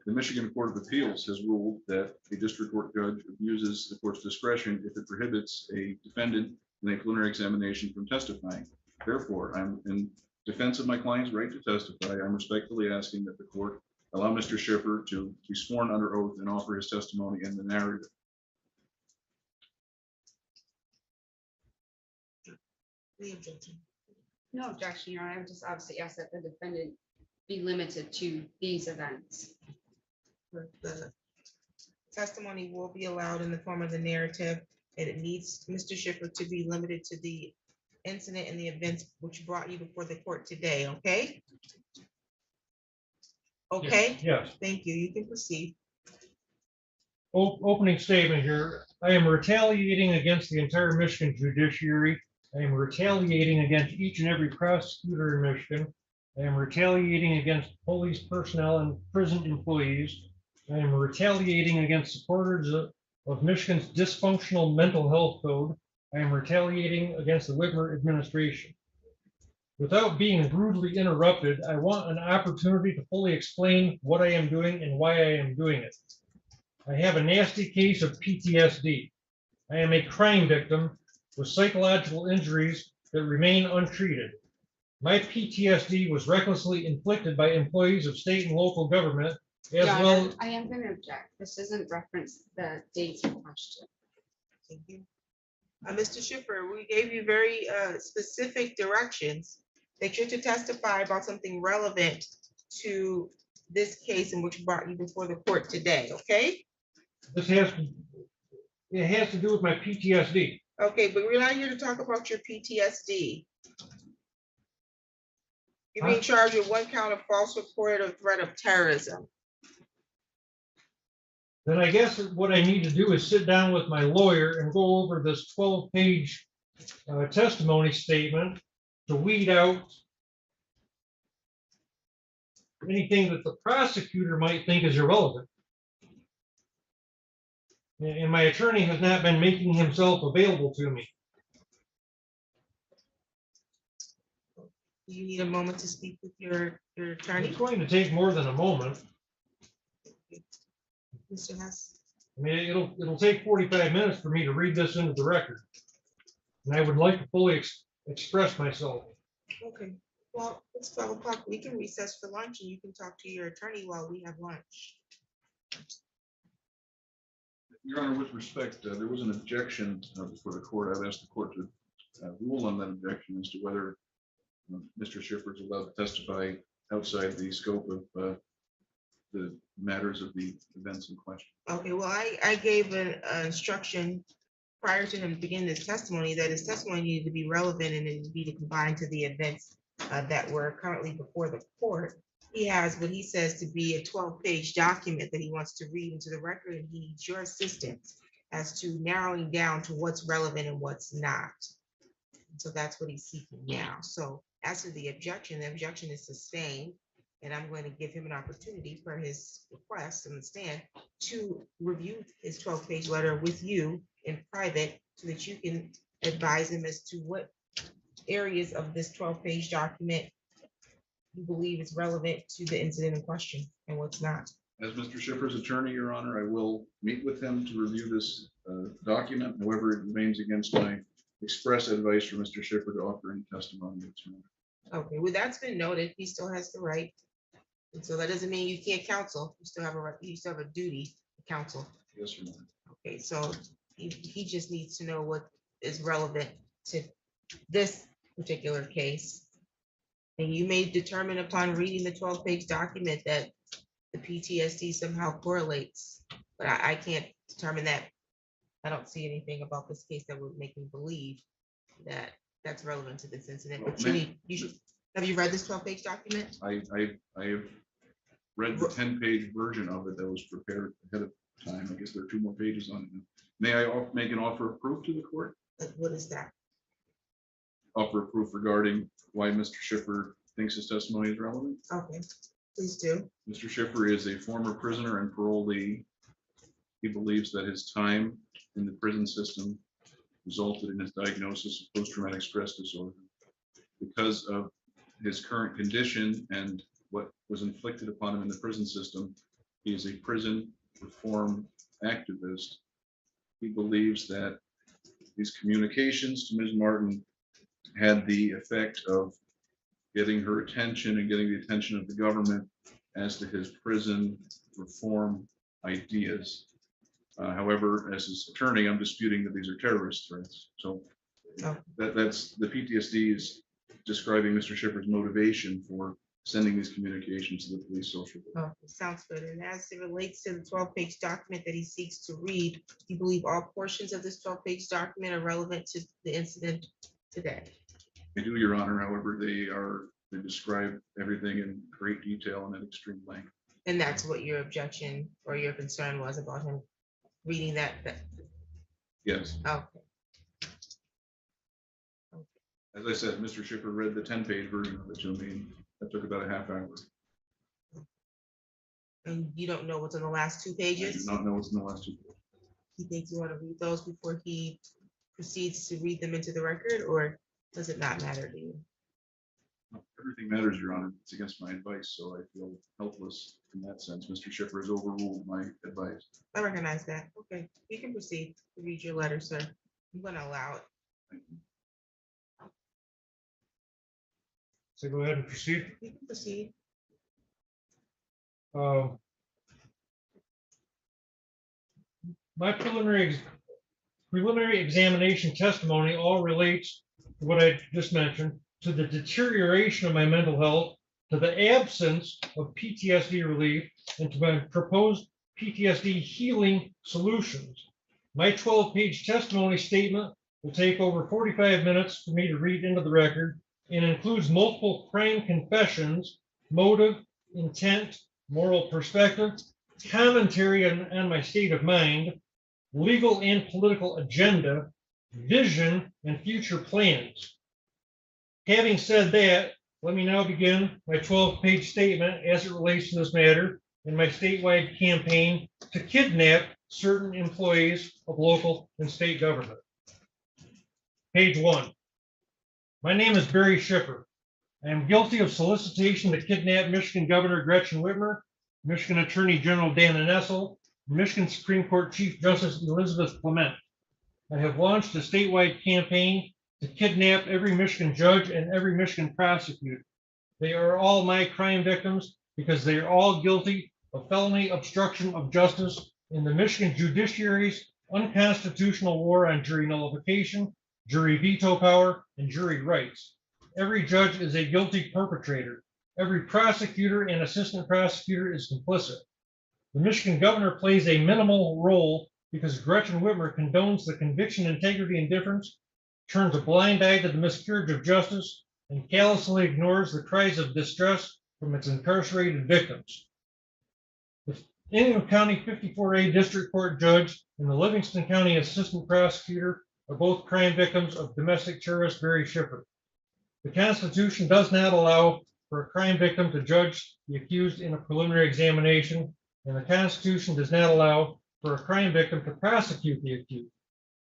the Michigan Court of Appeals has ruled that a district court judge abuses the court's discretion if it prohibits a defendant in a preliminary examination from testifying. Therefore, I'm in defense of my client's right to testify. I'm respectfully asking that the court allow Mr. Schiffer to be sworn under oath and offer his testimony in the narrative. Any objection? No objection, Your Honor. I would just obviously ask that the defendant be limited to these events. The testimony will be allowed in the form of the narrative, and it needs Mr. Schiffer to be limited to the incident and the events which brought you before the court today, okay? Okay? Yes. Thank you. You can proceed. Opening statement here. I am retaliating against the entire Michigan judiciary. I am retaliating against each and every prosecutor in Michigan. I am retaliating against police personnel and prison employees. I am retaliating against supporters of Michigan's dysfunctional mental health code. I am retaliating against the Whitmer administration. Without being rudely interrupted, I want an opportunity to fully explain what I am doing and why I am doing it. I have a nasty case of PTSD. I am a crime victim with psychological injuries that remain untreated. My PTSD was recklessly inflicted by employees of state and local government, as Your well. Honor, I am going to object. This isn't reference the dates in question. Thank you. Mr. Schiffer, we gave you very specific directions that you're to testify about something relevant to this case in which brought you before the court today, okay? It has to do with my PTSD. Okay, but we're not here to talk about your PTSD. You're being charged with 1 count of false report or threat of terrorism. Then I guess what I need to do is sit down with my lawyer and go over this 12-page testimony statement to weed out anything that the prosecutor might think is irrelevant. And my attorney has not been making himself available to me. Do you need a moment to speak with your attorney? It's going to take more than a moment. Mr. Hess? I mean, it'll take 45 minutes for me to read this into the record. And I would like to fully express myself. Okay, well, it's 12 o'clock. We can recess for lunch and you can talk to your attorney while we have lunch. Your Honor, with respect, there was an objection before the court. I've asked the court to rule on that objection as to whether Mr. Schiffer is allowed to testify outside the scope of the matters of the events in question. Okay, well, I gave an instruction prior to him beginning his testimony that his testimony needed to be relevant and it needed to be combined to the events that were currently before the court. He has what he says to be a 12-page document that he wants to read into the record, and he needs your assistance as to narrowing down to what's relevant and what's not. So that's what he's seeking now. So as to the objection is sustained, and I'm going to give him an opportunity for his request on the stand to review his 12-page letter with you in private so that you can advise him as to what areas of this 12-page document you believe is relevant to the incident in question and what's not. As Mr. Schiffer's attorney, Your Honor, I will meet with him to review this document. However, it remains against my express advice for Mr. Schiffer to offer any testimony. Okay, well, that's been noted. He still has the right. And so that doesn't mean you can't counsel. You still have a right, you still have a duty to counsel. Yes, Your Honor. Okay, so he just needs to know what is relevant to this particular case. And you may determine upon reading the 12-page document that the PTSD somehow correlates, but I can't determine that. I don't see anything about this case that would make me believe that that's relevant to this incident. But you should, have you read this 12-page document? I have read the 10-page version of it that was prepared ahead of time. I guess there are 2 more pages on it. May I make an offer of proof to the court? What is that? Offer of proof regarding why Mr. Schiffer thinks his testimony is relevant? Okay, please do. Mr. Schiffer is a former prisoner and parolee. He believes that his time in the prison system resulted in his diagnosis of post-traumatic stress disorder. Because of his current condition and what was inflicted upon him in the prison system, he is a prison reform activist. He believes that these communications to Ms. Martin had the effect of getting her attention and getting the attention of the government as to his prison reform ideas. However, as his attorney, I'm disputing that these are terrorist threats. So that's the PTSD is describing Mr. Schiffer's motivation for sending these communications to the police social group. Sounds good. And as it relates to the 12-page document that he seeks to read, you believe all portions of this 12-page document are relevant to the incident today? I do, Your Honor. However, they describe everything in great detail and at extreme length. And that's what your objection or your concern was about him reading that? Yes. Okay. As I said, Mr. Schiffer read the 10-page version of it to me. That took about a half hour. And you don't know what's on the last 2 I do pages? not know what's in the last 2 pages. You think you want to read those before he proceeds to read them into the record, or does it not matter to you? Everything matters, Your Honor. It's against my advice, so I feel helpless in that sense. Mr. Schiffer has overruled my advice. I recognize that. Okay, you can proceed to read your letter, sir. I'm going to allow it. Thank you. So go ahead and proceed. You can proceed. My preliminary examination testimony all relates to what I just mentioned, to the deterioration of my mental health, to the absence of PTSD relief, and to my proposed PTSD healing solutions. My 12-page testimony statement will take over 45 minutes for me to read into the record and includes multiple crime confessions, motive, intent, moral perspective, commentary on my state of mind, legal and political agenda, vision, and future plans. Having said that, let me now begin my 12-page statement as it relates to this matter and my statewide campaign to kidnap certain employees of local and state government. Page 1. My name is Barry Schiffer. I am guilty of solicitation to kidnap Michigan Governor Gretchen Whitmer, Michigan Attorney General Dana Nessel, Michigan Supreme Court Chief Justice Elizabeth Clement. I have launched a statewide campaign to kidnap every Michigan judge and every Michigan prosecutor. They are all my crime victims because they are all guilty of felony obstruction of justice in the Michigan judiciary's unconstitutional war on jury nullification, jury veto power, and jury rights. Every judge is a guilty perpetrator. Every prosecutor and assistant prosecutor is complicit. The Michigan governor plays a minimal role because Gretchen Whitmer condones the conviction, integrity, and difference, turns a blind eye to the miscarriage of justice, and callously ignores the cries of distress from its incarcerated victims. The Ingham County 54A District Court Judge and the Livingston County Assistant Prosecutor are both crime victims of domestic terrorist Barry Schiffer. The Constitution does not allow for a crime victim to judge the accused in a preliminary examination, and the Constitution does not allow for a crime victim to prosecute the accused.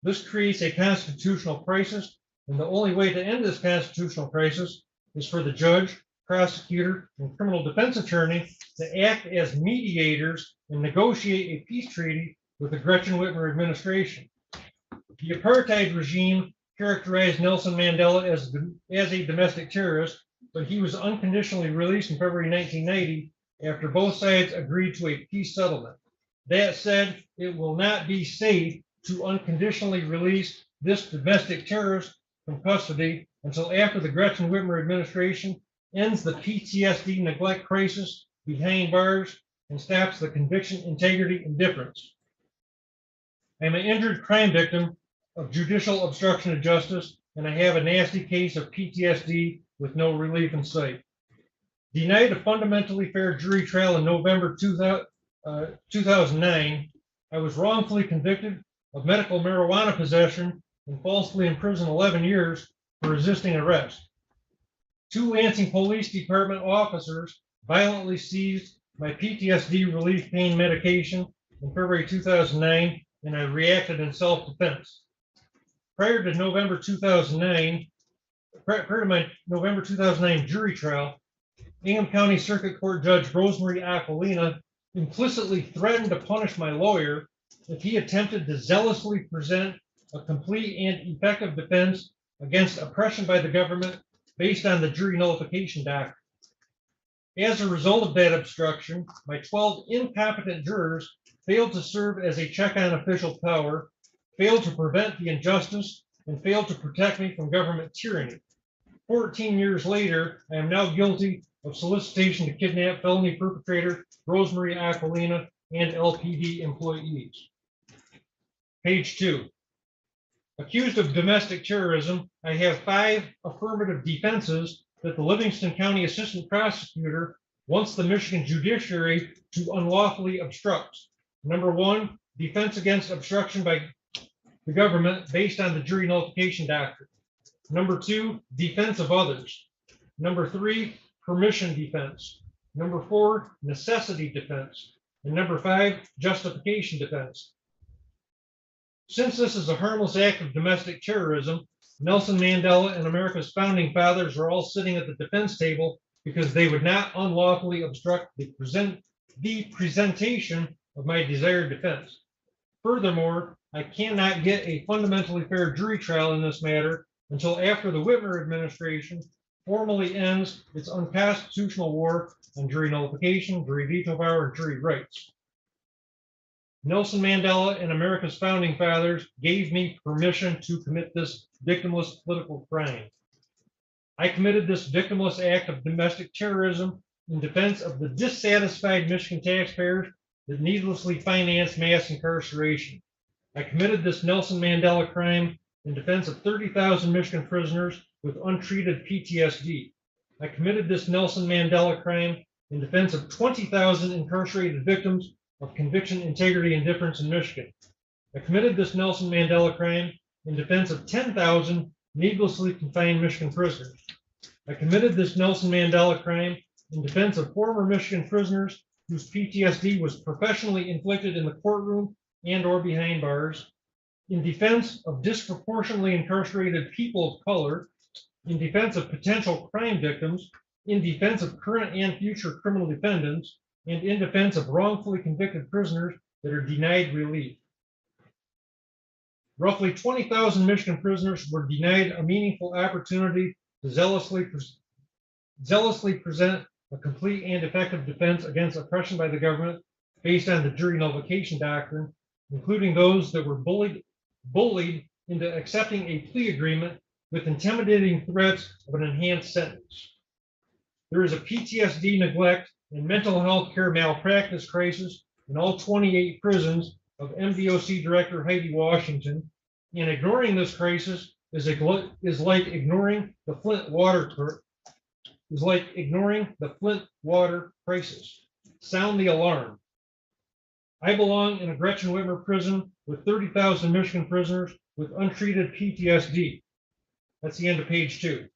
This creates a constitutional crisis, and the only way to end this constitutional crisis is for the judge, prosecutor, and criminal defense attorney to act as mediators and negotiate a peace treaty with the Gretchen Whitmer administration. The apartheid regime characterized Nelson Mandela as a domestic terrorist, but he was unconditionally released in February 1990 after both sides agreed to a peace settlement. That said, it will not be safe to unconditionally release this domestic terrorist from custody until after the Gretchen Whitmer administration ends the PTSD neglect crisis behind bars and stops the conviction, integrity, and difference. I am an injured crime victim of judicial obstruction of justice, and I have a nasty case of PTSD with no relief in sight. Denied a fundamentally fair jury trial in November 2009, I was wrongfully convicted of medical marijuana possession and falsely imprisoned 11 years for resisting arrest. 2 Lansing Police Department officers violently seized my PTSD relief pain medication in February 2009, and I reacted in self-defense. Prior to my November 2009 jury trial, Ingham County Circuit Court Judge Rosemary Aquilina implicitly threatened to punish my lawyer if he attempted to zealously present a complete and effective defense against oppression by the government based on the jury nullification doctrine. As a result of that obstruction, my 12 incompetent jurors failed to serve as a check on official power, failed to prevent the injustice, and failed to protect me from government tyranny. 14 years later, I am now guilty of solicitation to kidnap felony perpetrator Rosemary Aquilina and LPD employees. Page 2. Accused of domestic terrorism, I have 5 affirmative defenses that the Livingston County Assistant Prosecutor wants the Michigan judiciary to unlawfully obstruct. Number 1, defense against obstruction by the government based on the jury nullification doctrine. Number 2, defense of others. Number 3, permission defense. Number 4, necessity defense. And number 5, justification defense. Since this is a harmless act of domestic terrorism, Nelson Mandela and America's founding fathers are all sitting at the defense table because they would not unlawfully obstruct the presentation of my desired defense. Furthermore, I cannot get a fundamentally fair jury trial in this matter until after the Whitmer administration formally ends its unconstitutional war on jury nullification, jury veto power, and jury rights. Nelson Mandela and America's founding fathers gave me permission to commit this victimless political crime. I committed this victimless act of domestic terrorism in defense of the dissatisfied Michigan taxpayers that needlessly finance mass incarceration. I committed this Nelson Mandela crime in defense of 30,000 Michigan prisoners with untreated PTSD. I committed this Nelson Mandela crime in defense of 20,000 incarcerated victims of conviction, integrity, and difference in Michigan. I committed this Nelson Mandela crime in defense of 10,000 needlessly confined Michigan prisoners. I committed this Nelson Mandela crime in defense of former Michigan prisoners whose PTSD was professionally inflicted in the courtroom and or behind bars, in defense of disproportionately incarcerated people of color, in defense of potential crime victims, in defense of current and future criminal defendants, and in defense of wrongfully convicted prisoners that are denied relief. Roughly 20,000 Michigan prisoners were denied a meaningful opportunity to zealously present a complete and effective defense against oppression by the government based on the jury nullification doctrine, including those that were bullied into accepting a plea agreement with intimidating threats of an enhanced sentence. There is a PTSD neglect and mental health care malpractice crisis in all 28 prisons of MDOC Director Heidi Washington, and ignoring this crisis is like ignoring the Flint water crisis. Sound the alarm. I belong in a Gretchen Whitmer prison with 30,000 Michigan prisoners with untreated PTSD. That's the end of page 2.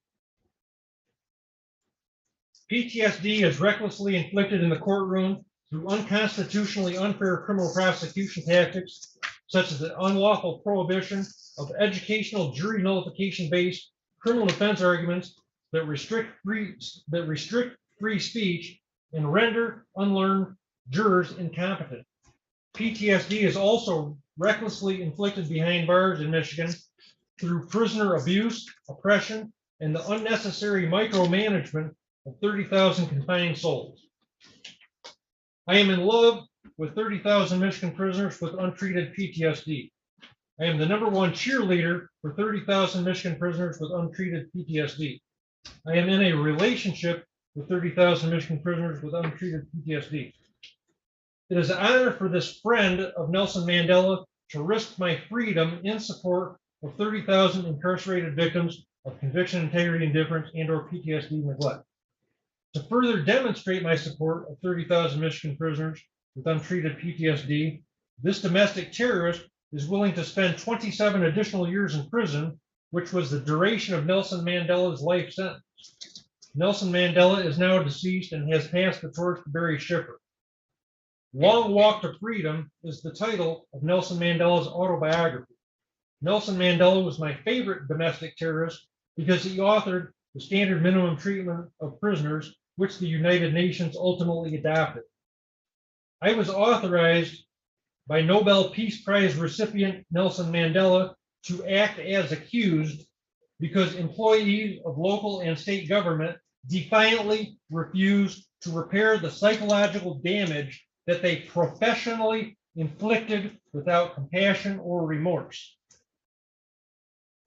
PTSD is recklessly inflicted in the courtroom through unconstitutionally unfair criminal prosecution tactics, such as the unlawful prohibition of educational jury nullification-based criminal defense arguments that restrict free speech and render unlearned jurors incompetent. PTSD is also recklessly inflicted behind bars in Michigan through prisoner abuse, oppression, and the unnecessary micromanagement of 30,000 confined souls. I am in love with 30,000 Michigan prisoners with untreated PTSD. I am the #1 cheerleader for 30,000 Michigan prisoners with untreated PTSD. I am in a relationship with 30,000 Michigan prisoners with untreated PTSD. It is an honor for this friend of Nelson Mandela to risk my freedom in support of 30,000 incarcerated victims of conviction, integrity, indifference, and or PTSD neglect. To further demonstrate my support of 30,000 Michigan prisoners with untreated PTSD, this domestic terrorist is willing to spend 27 additional years in prison, which was the duration of Nelson Mandela's life sentence. Nelson Mandela is now deceased and has passed the torch to Barry Schiffer. Long Walk to Freedom is the title of Nelson Mandela's autobiography. Nelson Mandela was my favorite domestic terrorist because he authored the standard minimum treatment of prisoners, which the United Nations ultimately adopted. I was authorized by Nobel Peace Prize recipient Nelson Mandela to act as accused because employees of local and state government defiantly refused to repair the psychological damage that they professionally inflicted without compassion or remorse.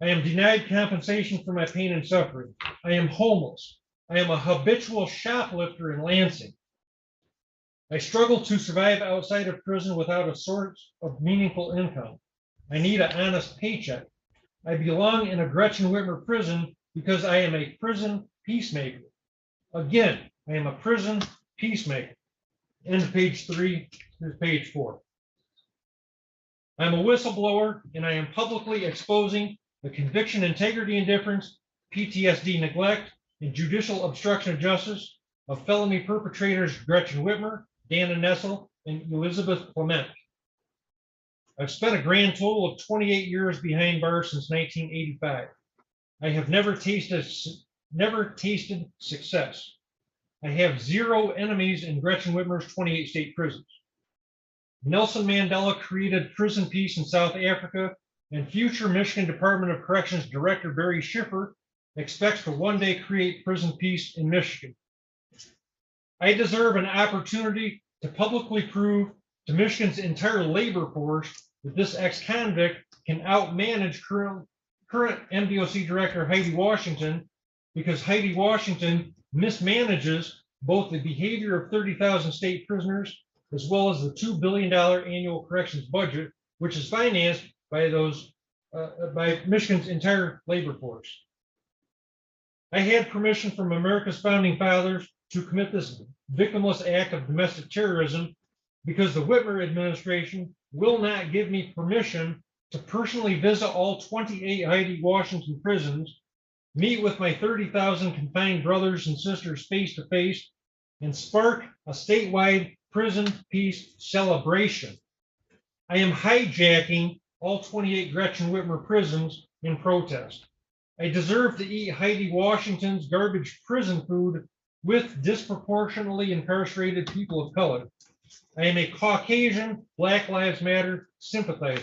I am denied compensation for my pain and suffering. I am homeless. I am a habitual shoplifter in Lansing. I struggle to survive outside of prison without a source of meaningful income. I need an honest paycheck. I belong in a Gretchen Whitmer prison because I am a prison peacemaker. Again, I am a prison peacemaker. End of page 3, here's page 4. I'm a whistleblower, and I am publicly exposing the conviction, integrity, indifference, PTSD, neglect, and judicial obstruction of justice of felony perpetrators Gretchen Whitmer, Dana Nessel, and Elizabeth Clement. I've spent a grand total of 28 years behind bars since 1985. I have never tasted success. I have 0 enemies in Gretchen Whitmer's 28 state prisons. Nelson Mandela created prison peace in South Africa, and future Michigan Department of Corrections Director Barry Schiffer expects to one day create prison peace in Michigan. I deserve an opportunity to publicly prove to Michigan's entire labor force that this ex-convict can outmanage current MDOC Director Heidi Washington, because Heidi Washington mismanages both the behavior of 30,000 state prisoners as well as the $2 billion annual corrections budget, which is financed by by Michigan's entire labor force. I had permission from America's founding fathers to commit this victimless act of domestic terrorism because the Whitmer administration will not give me permission to personally visit all 28 Heidi Washington prisons, meet with my 30,000 confined brothers and sisters face to face, and spark a statewide prison peace celebration. I am hijacking all 28 Gretchen Whitmer prisons in protest. I deserve to eat Heidi Washington's garbage prison food with disproportionately incarcerated people of color. I am a Caucasian Black Lives Matter sympathizer.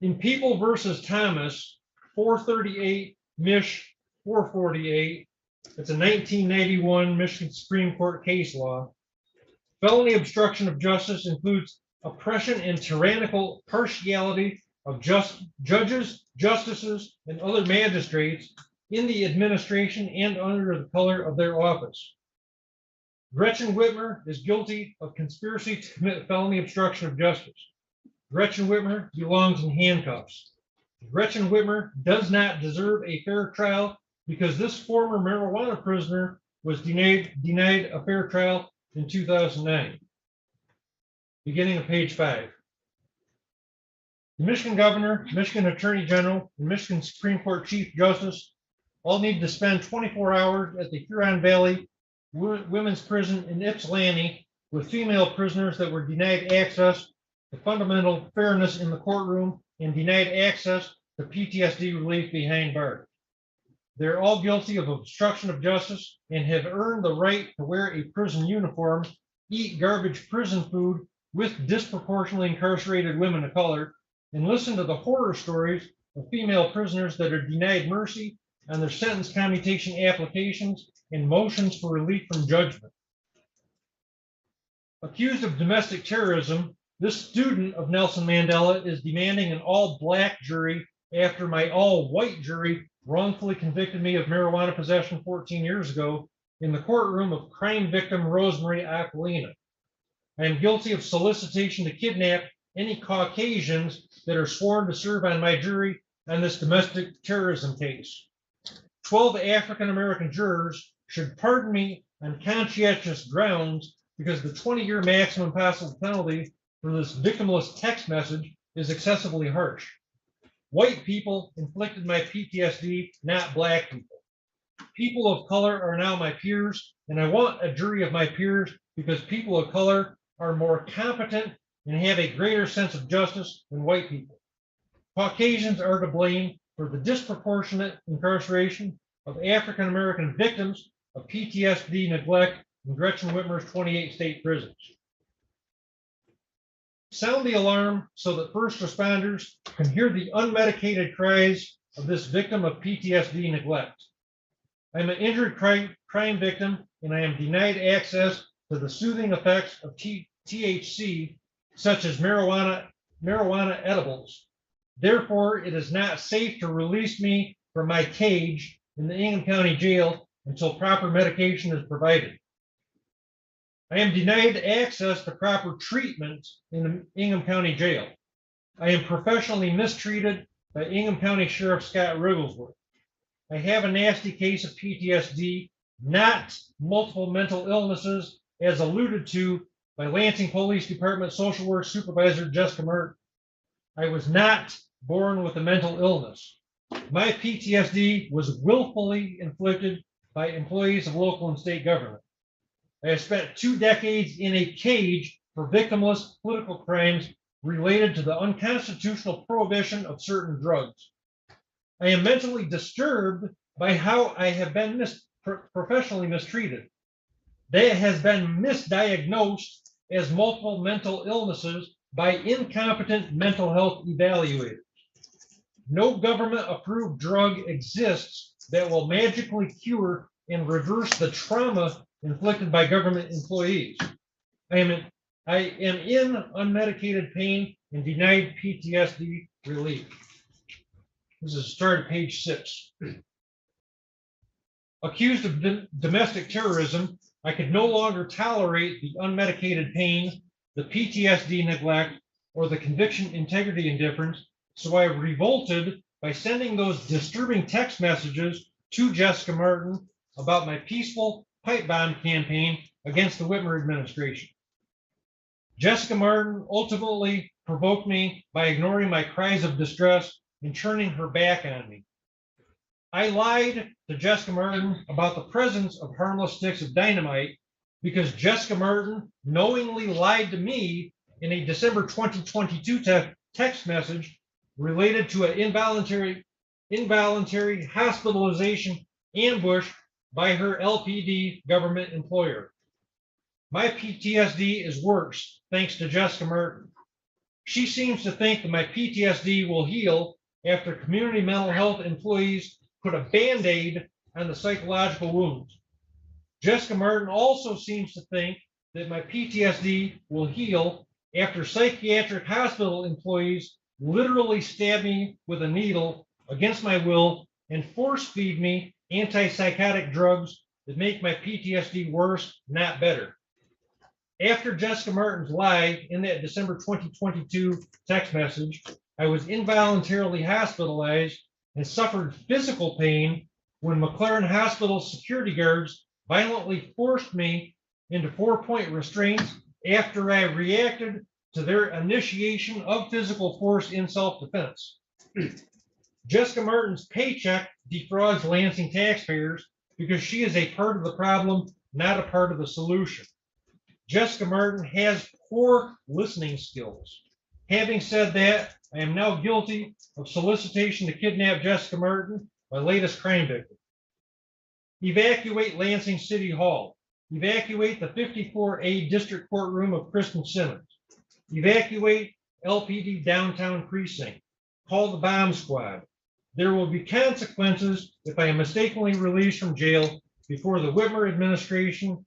In People versus Thomas, 438 Mich 448, it's a 1991 Michigan Supreme Court case law. Felony obstruction of justice includes oppression and tyrannical partiality of judges, justices, and other magistrates in the administration and under the color of their office. Gretchen Whitmer is guilty of conspiracy to commit felony obstruction of justice. Gretchen Whitmer belongs in handcuffs. Gretchen Whitmer does not deserve a fair trial because this former marijuana prisoner was denied a fair trial in 2009. Beginning of page 5. The Michigan Governor, Michigan Attorney General, and Michigan Supreme Court Chief Justice all need to spend 24 hours at the Huron Valley Women's Prison in Ypsilanti with female prisoners that were denied access to fundamental fairness in the courtroom and denied access to PTSD relief behind bars. They're all guilty of obstruction of justice and have earned the right to wear a prison uniform, eat garbage prison food with disproportionately incarcerated women of color, and listen to the horror stories of female prisoners that are denied mercy on their sentence commutation applications and motions for relief from judgment. Accused of domestic terrorism, this student of Nelson Mandela is demanding an all-black jury after my all-white jury wrongfully convicted me of marijuana possession 14 years ago in the courtroom of crime victim Rosemary Aquilina. I am guilty of solicitation to kidnap any Caucasians that are sworn to serve on my jury on this domestic terrorism case. 12 African-American jurors should pardon me on conscientious grounds because the 20-year maximum possible penalty for this victimless text message is excessively harsh. White people inflicted my PTSD, not black people. People of color are now my peers, and I want a jury of my peers because people of color are more competent and have a greater sense of justice than white people. Caucasians are to blame for the disproportionate incarceration of African American victims of PTSD neglect in Gretchen Whitmer's 28 state prisons. Sound the alarm so that first responders can hear the unmedicated cries of this victim of PTSD neglect. I'm an injured crime victim and I am denied access to the soothing effects of THC, such as marijuana edibles. Therefore, it is not safe to release me from my cage in the Ingham County Jail until proper medication is provided. I am denied access to proper treatment in the Ingham County Jail. I am professionally mistreated by Ingham County Sheriff Scott Rigglesworth. I have a nasty case of PTSD, not multiple mental illnesses, as alluded to by Lansing Police Department Social Work Supervisor Jessica Martin. I was not born with a mental illness. My PTSD was willfully inflicted by employees of local and state government. I have spent 2 decades in a cage for victimless political crimes related to the unconstitutional prohibition of certain drugs. I am mentally disturbed by how I have been professionally mistreated. That has been misdiagnosed as multiple mental illnesses by incompetent mental health evaluators. No government-approved drug exists that will magically cure and reverse the trauma inflicted by government employees. I am in unmedicated pain and denied PTSD relief. This is start at page 6. Accused of domestic terrorism, I could no longer tolerate the unmedicated pain, the PTSD neglect, or the conviction integrity indifference, so I revolted by sending those disturbing text messages to Jessica Martin about my peaceful pipe bomb campaign against the Whitmer administration. Jessica Martin ultimately provoked me by ignoring my cries of distress and turning her back on me. I lied to Jessica Martin about the presence of harmless sticks of dynamite because Jessica Martin knowingly lied to me in a December 2022 text message related to an involuntary hospitalization ambush by her LPD government employer. My PTSD is worse thanks to Jessica Martin. She seems to think that my PTSD will heal after community mental health employees put a Band-Aid on the psychological wounds. Jessica Martin also seems to think that my PTSD will heal after psychiatric hospital employees literally stab me with a needle against my will and force feed me antipsychotic drugs that make my PTSD worse, not better. After Jessica Martin's lie in that December 2022 text message, I was involuntarily hospitalized and suffered physical pain when McLaren Hospital security guards violently forced me into 4-point restraints after I reacted to their initiation of physical force in self-defense. Jessica Martin's paycheck defrauds Lansing taxpayers because she is a part of the problem, not a part of the solution. Jessica Martin has poor listening skills. Having said that, I am now guilty of solicitation to kidnap Jessica Martin, my latest crime victim. Evacuate Lansing City Hall. Evacuate the 54A District Courtroom of Kristen Simmons. Evacuate LPD Downtown Precinct. Call the bomb squad. There will be consequences if I am mistakenly released from jail before the Whitmer administration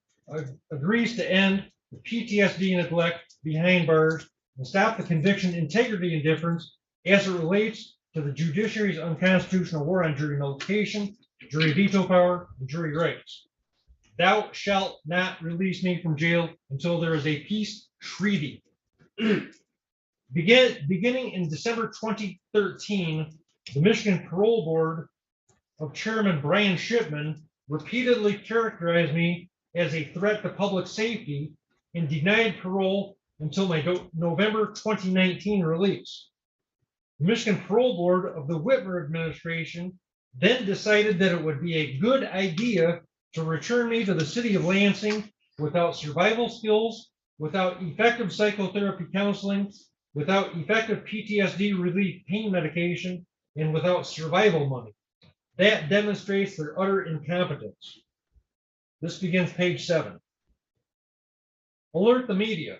agrees to end the PTSD neglect behind bars and stop the conviction integrity indifference as it relates to the judiciary's unconstitutional war on jury nullification, jury veto power, and jury rights. Thou shalt not release me from jail until there is a peace treaty. Beginning in December 2013, the Michigan Parole Board of Chairman Brian Shipman repeatedly characterized me as a threat to public safety and denied parole until my November 2019 release. The Michigan Parole Board of the Whitmer administration then decided that it would be a good idea to return me to the city of Lansing without survival skills, without effective psychotherapy counseling, without effective PTSD relief pain medication, and without survival money. That demonstrates their utter incompetence. This begins page 7. Alert the media.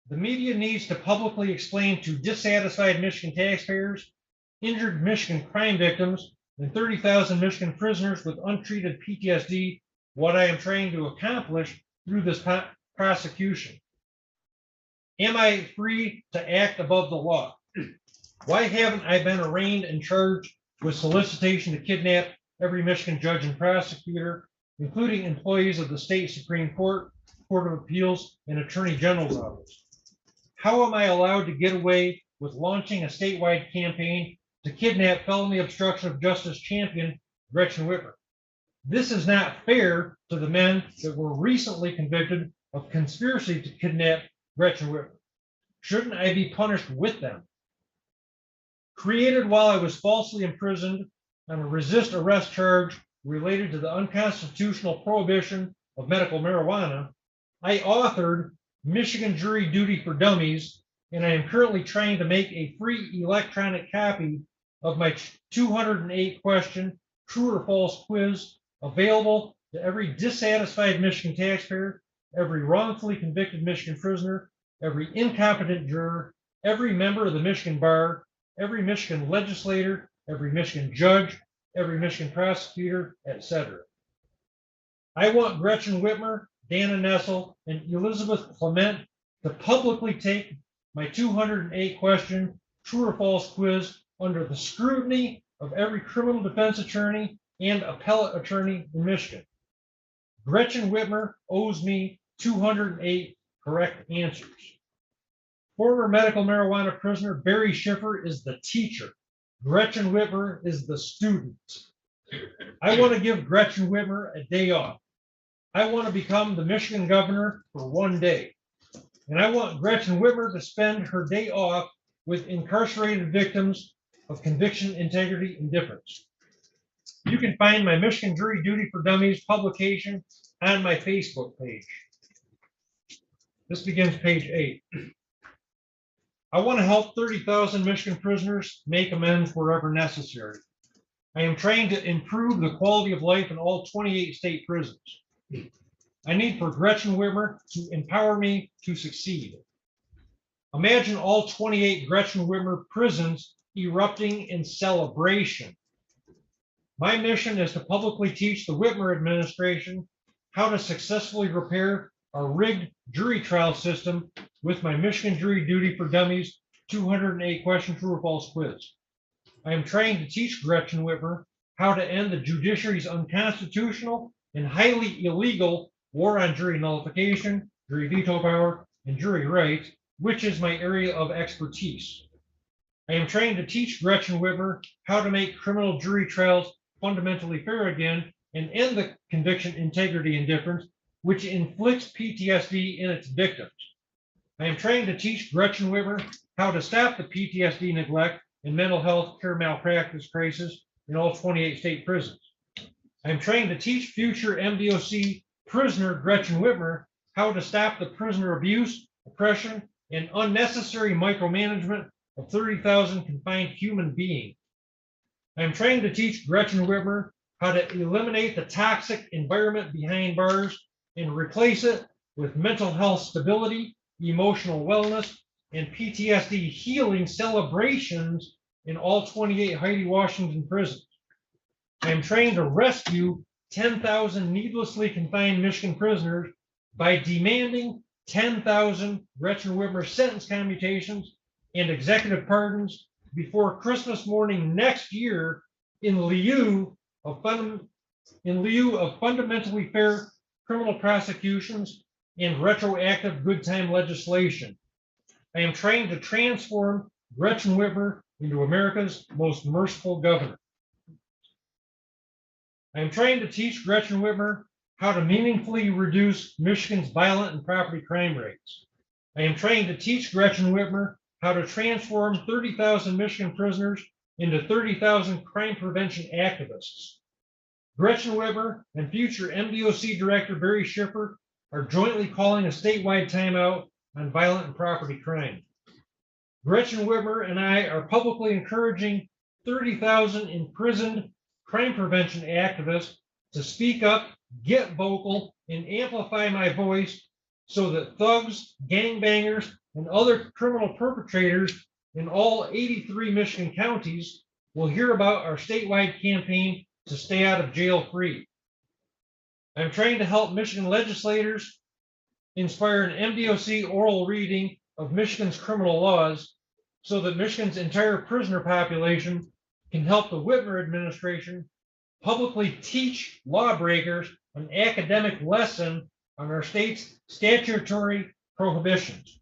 The media needs to publicly explain to dissatisfied Michigan taxpayers, injured Michigan crime victims, and 30,000 Michigan prisoners with untreated PTSD what I am trying to accomplish through this prosecution. Am I free to act above the law? Why haven't I been arraigned and charged with solicitation to kidnap every Michigan judge and prosecutor, including employees of the state Supreme Court, Court of Appeals, and Attorney General's office? How am I allowed to get away with launching a statewide campaign to kidnap felony obstruction of justice champion Gretchen Whitmer? This is not fair to the men that were recently convicted of conspiracy to kidnap Gretchen Whitmer. Shouldn't I be punished with them? Created while I was falsely imprisoned on a resist arrest charge related to the unconstitutional prohibition of medical marijuana, I authored Michigan Jury Duty for Dummies, and I am currently trying to make a free electronic copy of my 208 question true or false quiz available to every dissatisfied Michigan taxpayer, every wrongfully convicted Michigan prisoner, every incompetent juror, every member of the Michigan bar, every Michigan legislator, every Michigan judge, every Michigan prosecutor, etc. I want Gretchen Whitmer, Dana Nessel, and Elizabeth Clement to publicly take my 208 question true or false quiz under the scrutiny of every criminal defense attorney and appellate attorney in Michigan. Gretchen Whitmer owes me 208 correct answers. Former medical marijuana prisoner Barry Schiffer is the teacher. Gretchen Whitmer is the student. I want to give Gretchen Whitmer a day off. I want to become the Michigan governor for one day. And I want Gretchen Whitmer to spend her day off with incarcerated victims of conviction, integrity, and difference. You can find my Michigan Jury Duty for Dummies publication on my Facebook page. This begins page 8. I want to help 30,000 Michigan prisoners make amends wherever necessary. I am trying to improve the quality of life in all 28 state prisons. I need for Gretchen Whitmer to empower me to succeed. Imagine all 28 Gretchen Whitmer prisons erupting in celebration. My mission is to publicly teach the Whitmer administration how to successfully repair a rigged jury trial system with my Michigan Jury Duty for Dummies 208 question true or false quiz. I am trying to teach Gretchen Whitmer how to end the judiciary's unconstitutional and highly illegal war on jury nullification, jury veto power, and jury rights, which is my area of expertise. I am trying to teach Gretchen Whitmer how to make criminal jury trials fundamentally fair again and end the conviction, integrity, and difference, which inflicts PTSD in its victims. I am trying to teach Gretchen Whitmer how to stop the PTSD neglect and mental health care malpractice crisis in all 28 state prisons. I am trying to teach future MDOC prisoner Gretchen Whitmer how to stop the prisoner abuse, oppression, and unnecessary micromanagement of 30,000 confined human beings. I am trying to teach Gretchen Whitmer how to eliminate the toxic environment behind bars and replace it with mental health stability, emotional wellness, and PTSD healing celebrations in all 28 Heidi Washington prisons. I am trying to rescue 10,000 needlessly confined Michigan prisoners by demanding 10,000 Gretchen Whitmer sentence commutations and executive pardons before Christmas morning next year in lieu of fundamentally fair criminal prosecutions and retroactive good time legislation. I am trying to transform Gretchen Whitmer into America's most merciful governor. I am trying to teach Gretchen Whitmer how to meaningfully reduce Michigan's violent and property crime rates. I am trying to teach Gretchen Whitmer how to transform 30,000 Michigan prisoners into 30,000 crime prevention activists. Gretchen Whitmer and future MDOC Director Barry Schiffer are jointly calling a statewide timeout on violent and property crime. Gretchen Whitmer and I are publicly encouraging 30,000 imprisoned crime prevention activists to speak up, get vocal, and amplify my voice so that thugs, gangbangers, and other criminal perpetrators in all 83 Michigan counties will hear about our statewide campaign to stay out of jail free. I'm trying to help Michigan legislators inspire an MDOC oral reading of Michigan's criminal laws so that Michigan's entire prisoner population can help the Whitmer administration publicly teach lawbreakers an academic lesson on our state's statutory prohibitions.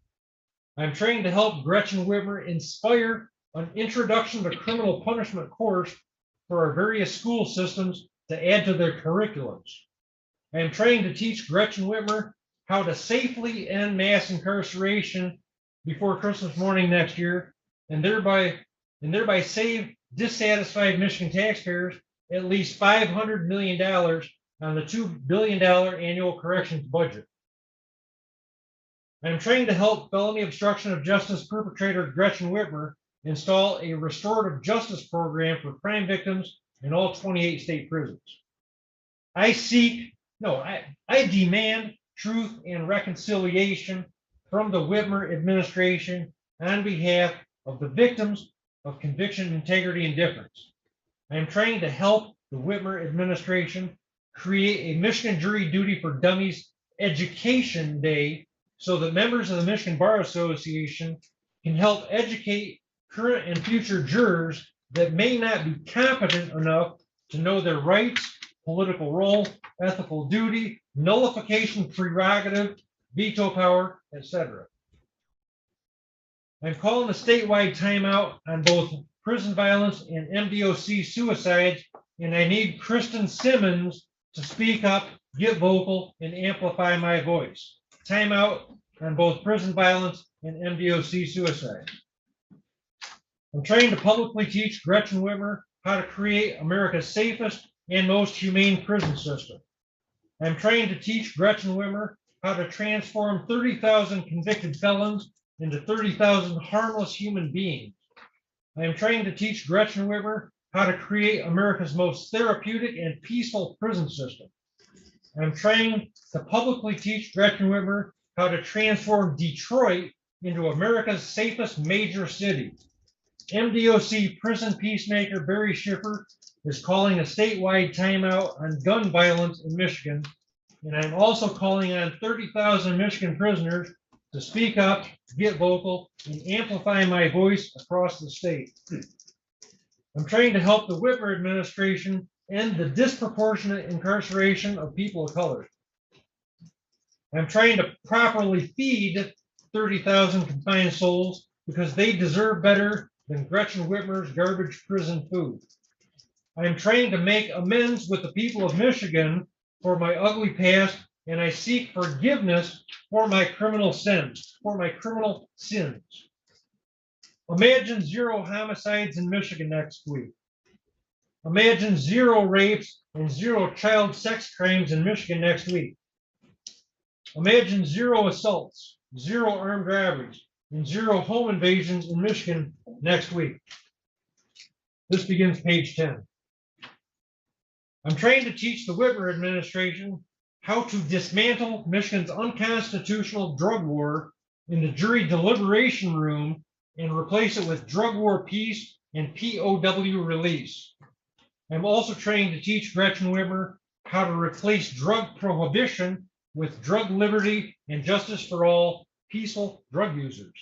I'm trying to help Gretchen Whitmer inspire an introduction to criminal punishment course for our various school systems to add to their curriculums. I am trying to teach Gretchen Whitmer how to safely end mass incarceration before Christmas morning next year, and thereby save dissatisfied Michigan taxpayers at least $500 million on the $2 billion annual corrections budget. I'm trying to help felony obstruction of justice perpetrator Gretchen Whitmer install a restorative justice program for crime victims in all 28 state prisons. I demand truth and reconciliation from the Whitmer administration on behalf of the victims of conviction, integrity, and difference. I am trying to help the Whitmer administration create a Michigan Jury Duty for Dummies Education Day so that members of the Michigan Bar Association can help educate current and future jurors that may not be competent enough to know their rights, political role, ethical duty, nullification prerogative, veto power, etc. I'm calling a statewide timeout on both prison violence and MDOC suicides, and I need Kristen Simmons to speak up, get vocal, and amplify my voice. Timeout on both prison violence and MDOC suicide. I'm trying to publicly teach Gretchen Whitmer how to create America's safest and most humane prison system. I'm trying to teach Gretchen Whitmer how to transform 30,000 convicted felons into 30,000 harmless human beings. I am trying to teach Gretchen Whitmer how to create America's most therapeutic and peaceful prison system. I'm trying to publicly teach Gretchen Whitmer how to transform Detroit into America's safest major city. MDOC prison peacemaker Barry Schiffer is calling a statewide timeout on gun violence in Michigan, and I'm also calling on 30,000 Michigan prisoners to speak up, get vocal, and amplify my voice across the state. I'm trying to help the Whitmer administration end the disproportionate incarceration of people of color. I'm trying to properly feed 30,000 confined souls because they deserve better than Gretchen Whitmer's garbage prison food. I am trying to make amends with the people of Michigan for my ugly past, and I seek forgiveness for my criminal sins. Imagine 0 homicides in Michigan next week. Imagine 0 rapes and 0 child sex crimes in Michigan next week. Imagine 0 assaults, 0 armed robberies, and 0 home invasions in Michigan next week. This begins page 10. I'm trying to teach the Whitmer administration how to dismantle Michigan's unconstitutional drug war in the jury deliberation room and replace it with drug war peace and POW release. I'm also trying to teach Gretchen Whitmer how to replace drug prohibition with drug liberty and justice for all peaceful drug users.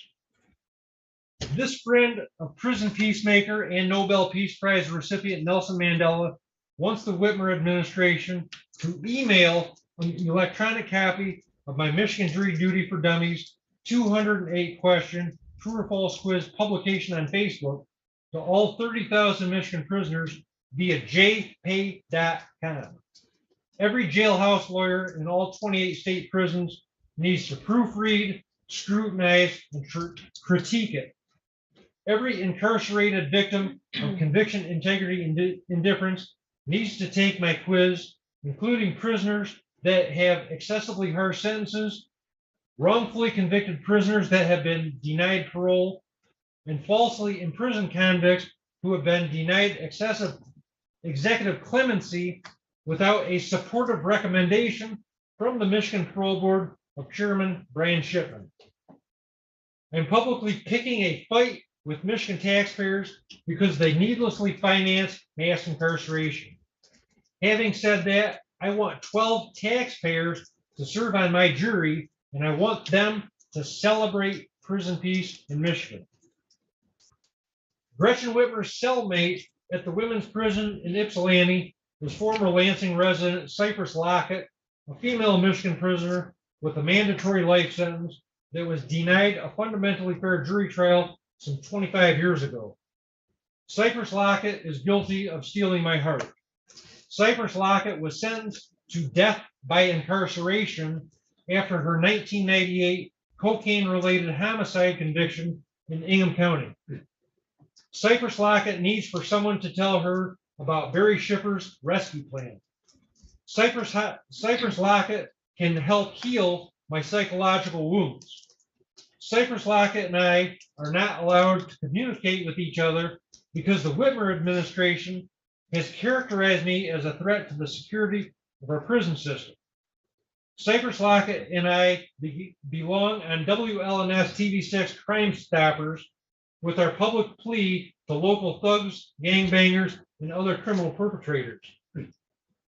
This friend of prison peacemaker and Nobel Peace Prize recipient Nelson Mandela wants the Whitmer administration to email an electronic copy of my Michigan Jury Duty for Dummies 208 question true or false quiz publication on Facebook to all 30,000 Michigan prisoners via jpay.com. Every jailhouse lawyer in all 28 state prisons needs to proofread, scrutinize, and critique it. Every incarcerated victim of conviction, integrity, and indifference needs to take my quiz, including prisoners that have excessively harsh sentences, wrongfully convicted prisoners that have been denied parole, and falsely imprisoned convicts who have been denied excessive executive clemency without a supportive recommendation from the Michigan Parole Board of Chairman Brian Shipman. I'm publicly picking a fight with Michigan taxpayers because they needlessly finance mass incarceration. Having said that, I want 12 taxpayers to serve on my jury, and I want them to celebrate prison peace in Michigan. Gretchen Whitmer's cellmate at the women's prison in Ypsilanti was former Lansing resident Cypress Lockett, a female Michigan prisoner with a mandatory life sentence that was denied a fundamentally fair jury trial some 25 years ago. Cypress Lockett is guilty of stealing my heart. Cypress Lockett was sentenced to death by incarceration after her 1998 cocaine-related homicide conviction in Ingham County. Cypress Lockett needs for someone to tell her about Barry Schiffer's rescue plan. Cypress Lockett can help heal my psychological wounds. Cypress Lockett and I are not allowed to communicate with each other because the Whitmer administration has characterized me as a threat to the security of our prison system. Cypress Lockett and I belong on WLNS TV6 Crime Stoppers with our public plea to local thugs, gangbangers, and other criminal perpetrators.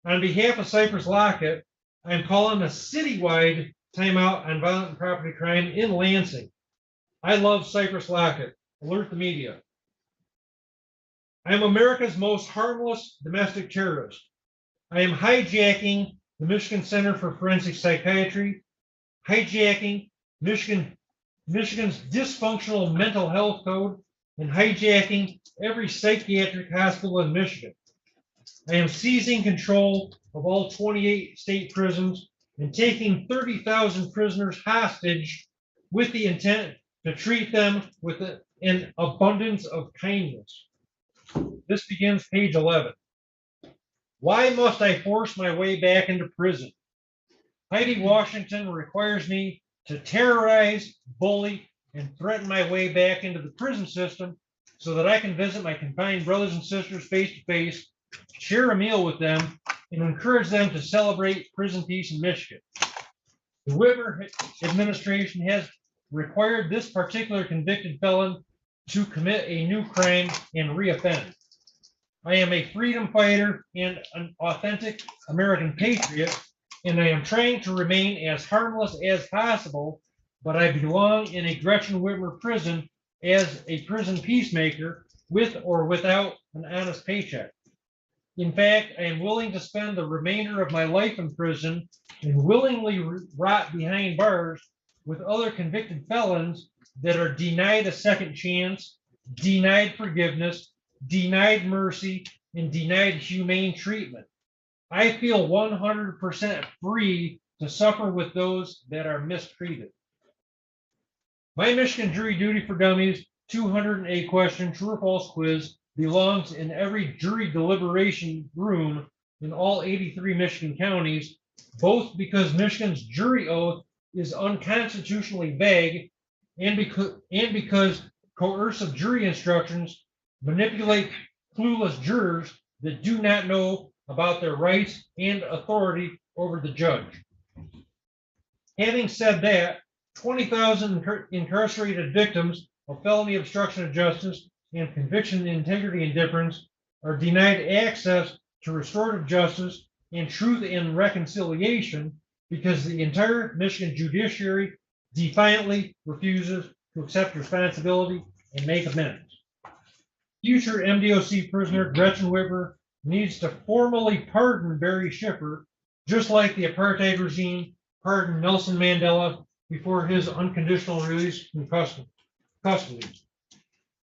On behalf of Cypress Lockett, I'm calling a citywide timeout on violent and property crime in Lansing. I love Cypress Lockett. Alert the media. I am America's most harmless domestic terrorist. I am hijacking the Michigan Center for Forensic Psychiatry, hijacking Michigan's dysfunctional mental health code, and hijacking every psychiatric hospital in Michigan. I am seizing control of all 28 state prisons and taking 30,000 prisoners hostage with the intent to treat them with an abundance of kindness. This begins page 11. Why must I force my way back into prison? Heidi Washington requires me to terrorize, bully, and threaten my way back into the prison system so that I can visit my confined brothers and sisters face to face, share a meal with them, and encourage them to celebrate prison peace in Michigan. The Whitmer administration has required this particular convicted felon to commit a new crime and reoffend. I am a freedom fighter and an authentic American patriot, and I am trying to remain as harmless as possible, but I belong in a Gretchen Whitmer prison as a prison peacemaker with or without an honest paycheck. In fact, I am willing to spend the remainder of my life in prison and willingly rot behind bars with other convicted felons that are denied a second chance, denied forgiveness, denied mercy, and denied humane treatment. I feel 100% free to suffer with those that are mistreated. My Michigan Jury Duty for Dummies 208 question true or false quiz belongs in every jury deliberation room in all 83 Michigan counties, both because Michigan's jury oath is unconstitutionally vague and because coercive jury instructions manipulate clueless jurors that do not know about their rights and authority over the judge. Having said that, 20,000 incarcerated victims of felony obstruction of justice and conviction integrity indifference are denied access to restorative justice and truth and reconciliation because the entire Michigan judiciary defiantly refuses to accept responsibility and make amends. Future MDOC prisoner Gretchen Whitmer needs to formally pardon Barry Schiffer, just like the apartheid regime pardoned Nelson Mandela before his unconditional release from custody.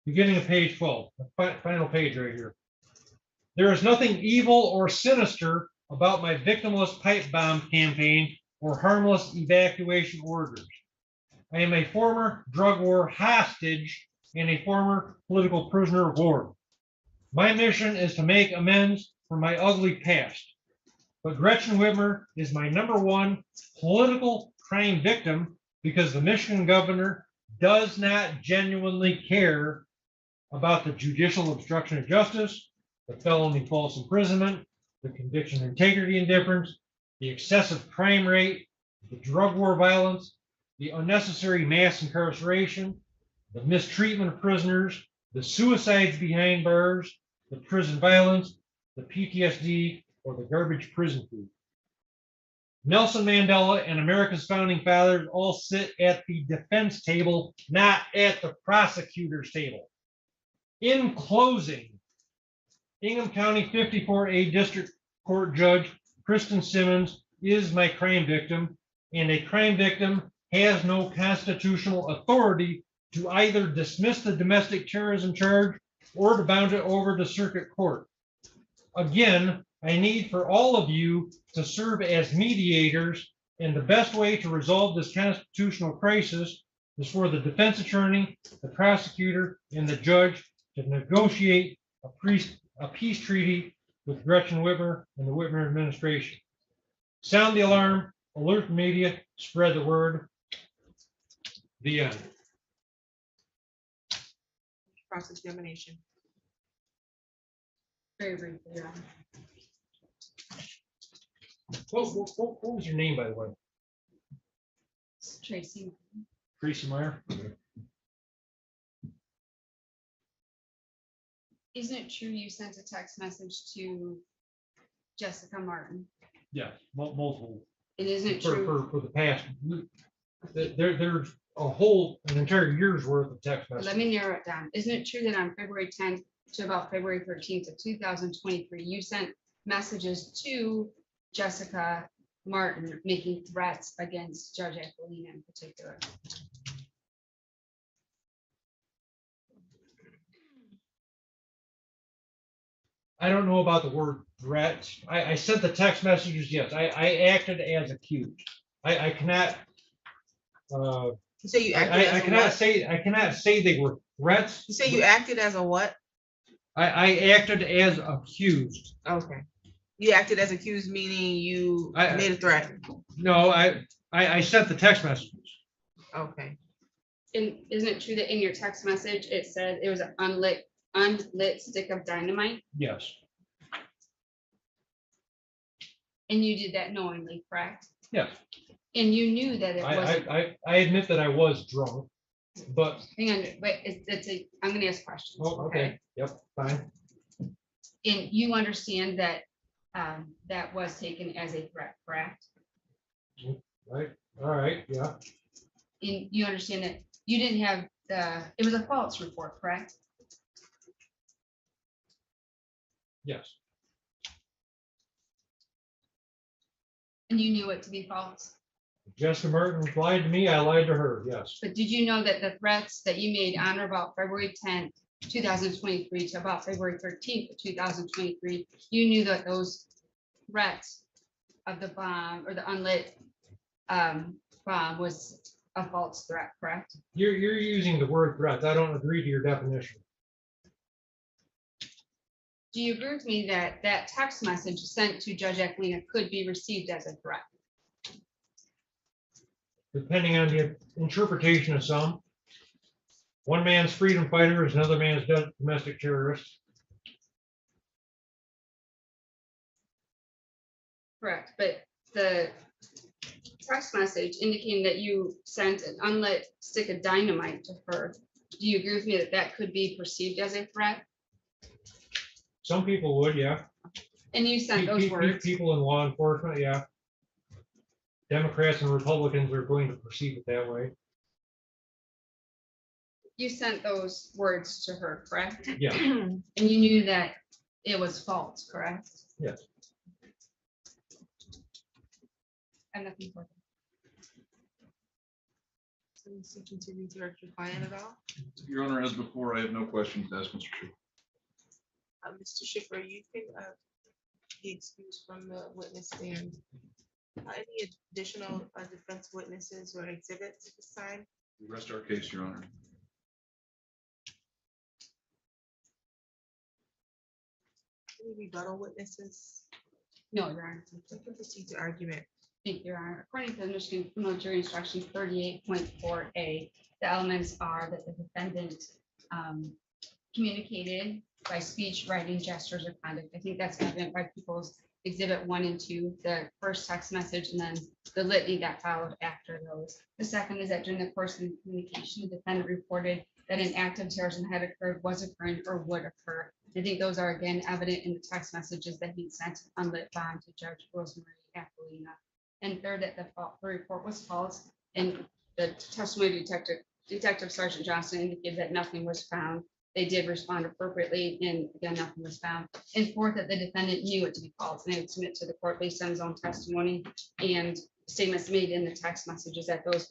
Beginning of page 12, the final page right here. There is nothing evil or sinister about my victimless pipe bomb campaign or harmless evacuation orders. I am a former drug war hostage and a former political prisoner of war. My mission is to make amends for my ugly past. But Gretchen Whitmer is my #1 political crime victim because the Michigan governor does not genuinely care about the judicial obstruction of justice, the felony false imprisonment, the conviction integrity indifference, the excessive crime rate, the drug war violence, the unnecessary mass incarceration, the mistreatment of prisoners, the suicides behind bars, the prison violence, the PTSD, or the garbage prison food. Nelson Mandela and America's founding fathers all sit at the defense table, not at the prosecutor's table. In closing, Ingham County 54A District Court Judge Kristen Simmons is my crime victim, and a crime victim has no constitutional authority to either dismiss the domestic terrorism charge or to bound it over to circuit court. Again, I need for all of you to serve as mediators, and the best way to resolve this constitutional crisis is for the defense attorney, the prosecutor, and the judge to negotiate a peace treaty with Gretchen Whitmer and the Whitmer administration. Sound the alarm, alert the media, spread the word. The end. Cross-examination. Very briefly, Your Honor. What was your name, by the way? Tracy. Tracy Meyer? Isn't it true you sent a text message to Jessica Martin? Yeah, multiple. And isn't it true? For the past, there's an entire year's worth of text messages. Let me narrow it down. Isn't it true that on February 10th to about February 13th of 2023, you sent messages to Jessica Martin making threats against Judge Aquilina in particular? I don't know about the word threat. I sent the text messages, yes. I acted as accused. I cannot. You say you acted as I a cannot what? say. I cannot say they were threats. You say you acted as a what? I acted as accused. Okay. You acted as accused, meaning you made a threat. No, I sent the text messages. Okay. And isn't it true that in your text message, it said it was an unlit stick of dynamite? Yes. And you did that knowingly, correct? Yes. And you knew that it wasn't. I admit that I was drunk, but. Hang on, wait, I'm gonna ask questions. Oh, okay. Yep, fine. And you understand that that was taken as a threat, correct? Right, all right, yeah. And you understand that you didn't have it was a false report, correct? Yes. And you knew it to be false? Jessica Martin lied to me, I lied to her, yes. But did you know that the threats that you made on or about February 10th, 2023 to about February 13th of 2023, you knew that those threats of the bomb or the unlit bomb was a false threat, correct? You're using the word threat. I don't agree to your definition. Do you agree with me that that text message sent to Judge Aquilina could be received as a threat? Depending on the interpretation of some. One man's freedom fighter is another man's domestic terrorist. Correct, but the text message indicating that you sent an unlit stick of dynamite to her, do you agree with me that that could be perceived as a threat? Some people would, yeah. And you sent those words? People in law enforcement, yeah. Democrats and Republicans are going to perceive it that way. You sent those words to her, correct? Yeah. And you knew that it was false, correct? Yes. And nothing further. So you seek to redirect your client at all? Your Honor, as before, I have no questions to ask Mr. Schiffer. Mr. Schiffer, you can be excused from the witness stand. Any additional defense witnesses or exhibits at this time? We rest our case, Your Honor. Any rebuttal witnesses? No, Your Honor. You can proceed to argument. Thank you, Your Honor. According to the Michigan Criminal Jury Instruction 38.4A, the elements are that the defendant communicated by speech, writing, gestures, or conduct. I think that's evident by People's Exhibit 1 and 2, the first text message, and then the litany that followed after those. The second is that during the course of the communication, the defendant reported that an act of terrorism had occurred, was occurring, or would occur. I think those are again evident in the text messages that he sent unlit bond to Judge Rosemary Aquilina. and third, that the report was false. And the testimony Detective Sergeant Johnson indicated that nothing was found. They did respond appropriately, and again, nothing was found. And fourth, that the defendant knew it to be false, and they would submit to the court based on his own testimony and statements made in the text messages that those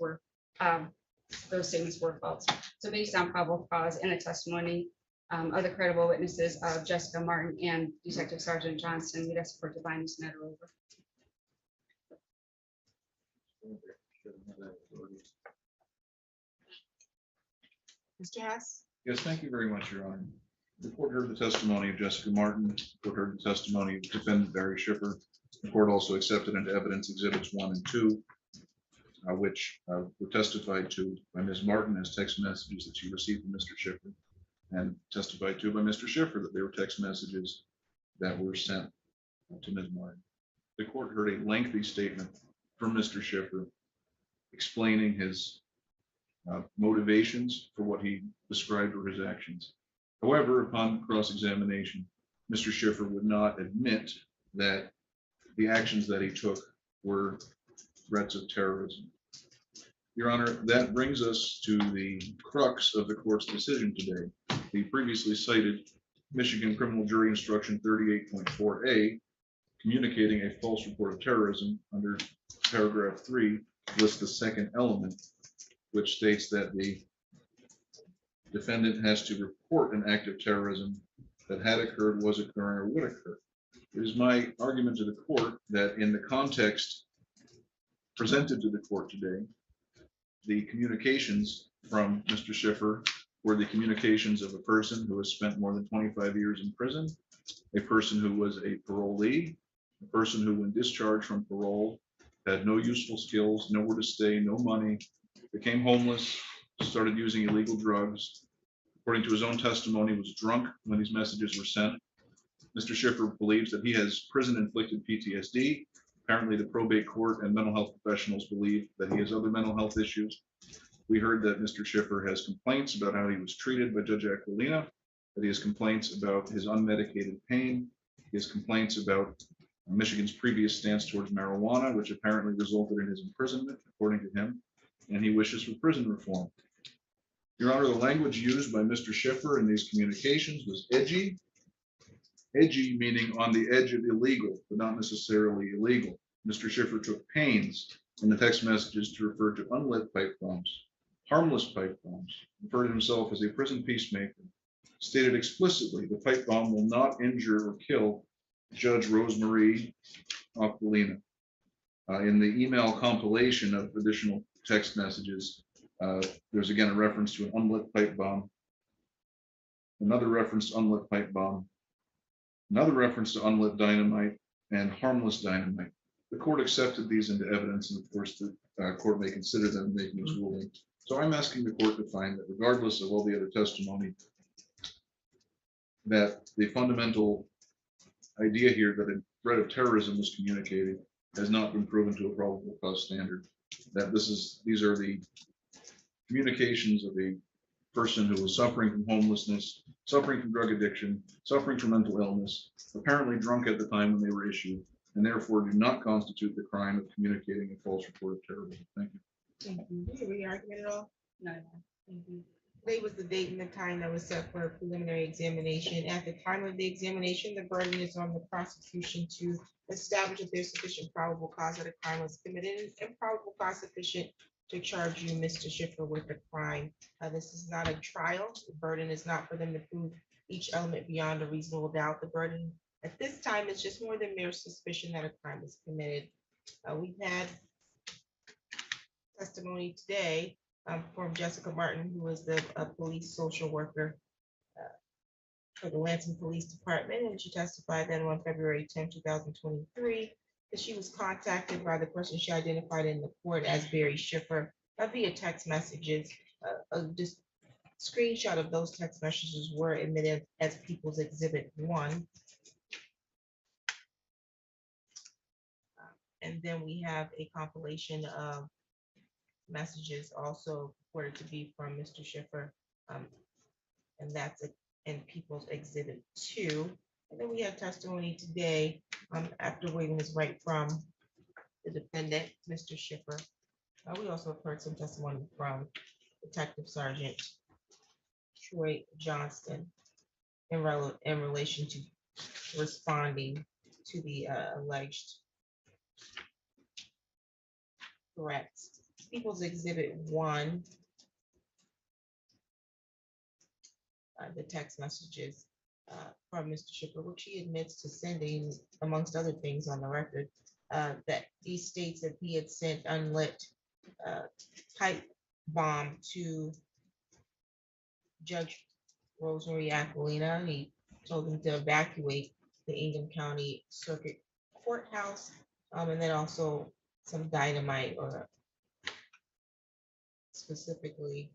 statements were false. So based on probable cause and the testimony of the credible witnesses of Jessica Martin and Detective Sergeant Johnson, we'd ask the court to bind this matter over. Mr. Hess? Yes, thank you very much, Your Honor. The court heard the testimony of Jessica Martin. The court heard the testimony of defendant Barry Schiffer. The court also accepted into evidence exhibits 1 and 2, which were testified to by Ms. Martin as text messages that she received from Mr. Schiffer, and testified to by Mr. Schiffer that they were text messages that were sent to Ms. Martin. The court heard a lengthy statement from Mr. Schiffer explaining his motivations for what he described were his actions. However, upon cross-examination, Mr. Schiffer would not admit that the actions that he took were threats of terrorism. Your Honor, that brings us to the crux of the court's decision today. The previously cited Michigan Criminal Jury Instruction 38.4a, communicating a false report of terrorism, under paragraph 3, lists the second element, which states that the defendant has to report an act of terrorism that had occurred, was occurring, or would occur. It is my argument to the court that in the context presented to the court today, the communications from Mr. Schiffer were the communications of a person who has spent more than 25 years in prison, a person who was a parolee, a person who, when discharged from parole, had no useful skills, nowhere to stay, no money, became homeless, started using illegal drugs. According to his own testimony, was drunk when these messages were sent. Mr. Schiffer believes that he has prison-inflicted PTSD. Apparently, the probate court and mental health professionals believe that he has other mental health issues. We heard that Mr. Schiffer has complaints about how he was treated by Judge Aquilina, that he has complaints about his unmedicated pain, he has complaints about Michigan's previous stance towards marijuana, which apparently resulted in his imprisonment, according to him, and he wishes for prison reform. Your Honor, the language used by Mr. Schiffer in these communications was edgy. Edgy meaning on the edge of illegal, but not necessarily illegal. Mr. Schiffer took pains in the text messages to refer to unlit pipe bombs, harmless pipe bombs, referred to himself as a prison peacemaker, stated explicitly the pipe bomb will not injure or kill Judge Rosemarie Aquilina. In the email compilation of additional text messages, there's again a reference to an unlit pipe bomb, another reference to unlit pipe bomb, another reference to unlit dynamite, and harmless dynamite. The court accepted these into evidence, and of course the court may consider them in making its ruling. So I'm asking the court to find that regardless of all the other testimony, that the fundamental idea here that a threat of terrorism was communicated has not been proven to a probable cause standard. That these are the communications of a person who was suffering from homelessness, suffering from drug addiction, suffering from mental illness, apparently drunk at the time when they were issued, and therefore do not constitute the crime of communicating a false report of terrorism. Thank you. Thank you. Did we argument at all? No. Thank you. Today was the date and the time that was set for a preliminary examination. At the time of the examination, the burden is on the prosecution to establish if there's sufficient probable cause that a crime was committed and probable cause sufficient to charge you, Mr. Schiffer, with the crime. This is not a trial. The burden is not for them to prove each element beyond a reasonable doubt. The burden at this time is just more than mere suspicion that a crime was committed. We've had testimony today from Jessica Martin, who was the police social worker for the Lansing Police Department, and she testified that on February 10, 2023, that she was contacted by the person she identified in the court as Barry Schiffer via text messages. Just screenshot of those text messages were admitted as People's Exhibit 1. And then we have a compilation of messages also reported to be from Mr. Schiffer, and that's in People's Exhibit 2. And then we have testimony today after waiving his right from the defendant, Mr. Schiffer. We also have heard some testimony from Detective Sergeant Troy Johnston in relation to responding to the alleged threats. People's Exhibit 1, the text messages from Mr. Schiffer, which he admits to sending, amongst other things on the record, that he states that he had sent unlit pipe bomb to Judge Rosemary Aquilina. He told him to evacuate the Ingham County Circuit Courthouse, and then also some dynamite, or specifically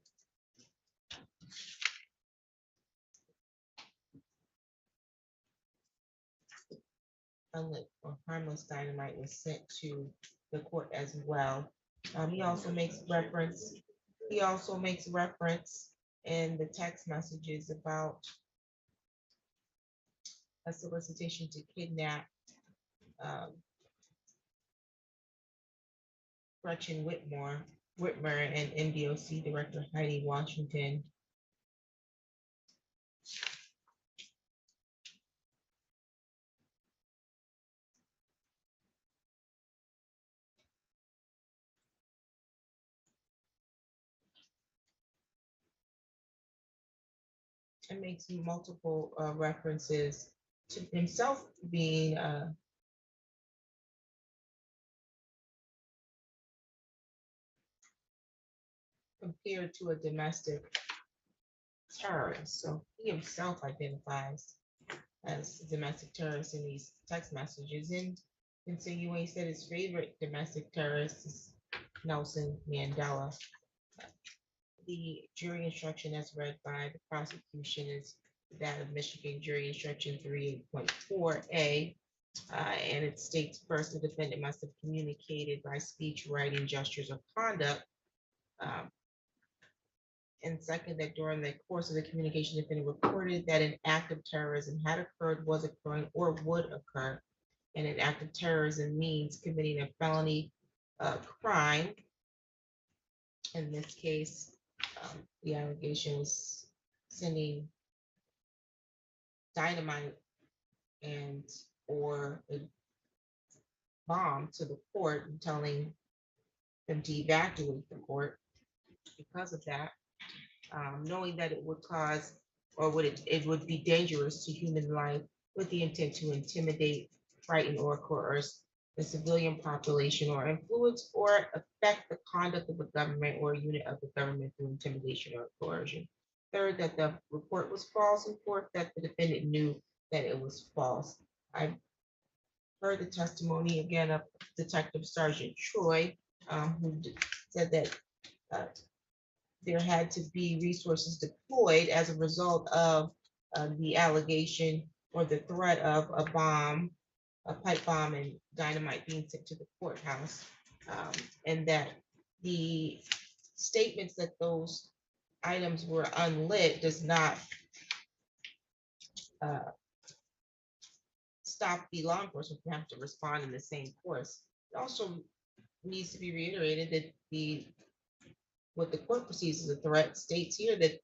unlit or harmless dynamite was sent to the court as well. He also makes reference in the text messages about a solicitation to kidnap Gretchen Whitmer and NDOC Director Heidi Washington. And makes multiple references to himself being compared to a domestic terrorist. So he himself identifies as a domestic terrorist in these text messages, and insinuates that his favorite domestic terrorist is Nelson Mandela. The jury instruction as read by the prosecution is that of Michigan Jury Instruction 38.4A. And it states, first, the defendant must have communicated by speech, writing, gestures, or conduct. And second, that during the course of the communication, the defendant reported that an act of terrorism had occurred, was occurring, or would occur. And an act of terrorism means committing a felony crime. In this case, the allegation was sending dynamite and or a bomb to the court and telling them to evacuate the court. Because of that, knowing that it would cause, or it would be dangerous to human life, with the intent to intimidate, frighten, or coerce the civilian population, or influence or affect the conduct of the government or a unit of the government through intimidation or coercion. Third, that the report was false, and fourth, that the defendant knew that it was false. I heard the testimony again of Detective Sergeant Troy, who said that there had to be resources deployed as a result of the allegation or the threat of a bomb, a pipe bomb and dynamite being sent to the courthouse, and that the statements that those items were unlit does not stop the law enforcement from having to respond in the same course. It also needs to be reiterated that what the court perceives as a threat states here that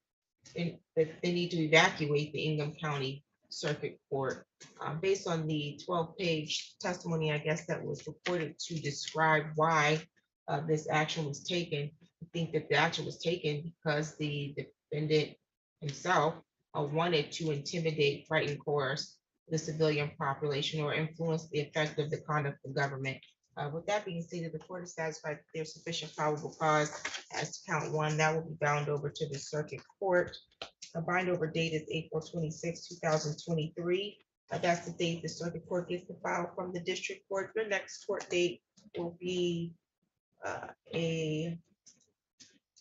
they need to evacuate the Ingham County Circuit Court. Based on the 12-page testimony, I guess, that was reported to describe why this action was taken. I think that the action was taken because the defendant himself wanted to intimidate, frighten, coerce the civilian population, or influence the effect of the conduct of government. With that being stated, the court is satisfied that there's sufficient probable cause as to count one. That will be bound over to the circuit court. A bind over date is April 26, 2023. That's the date the circuit court gets the file from the district court. The next court date will be a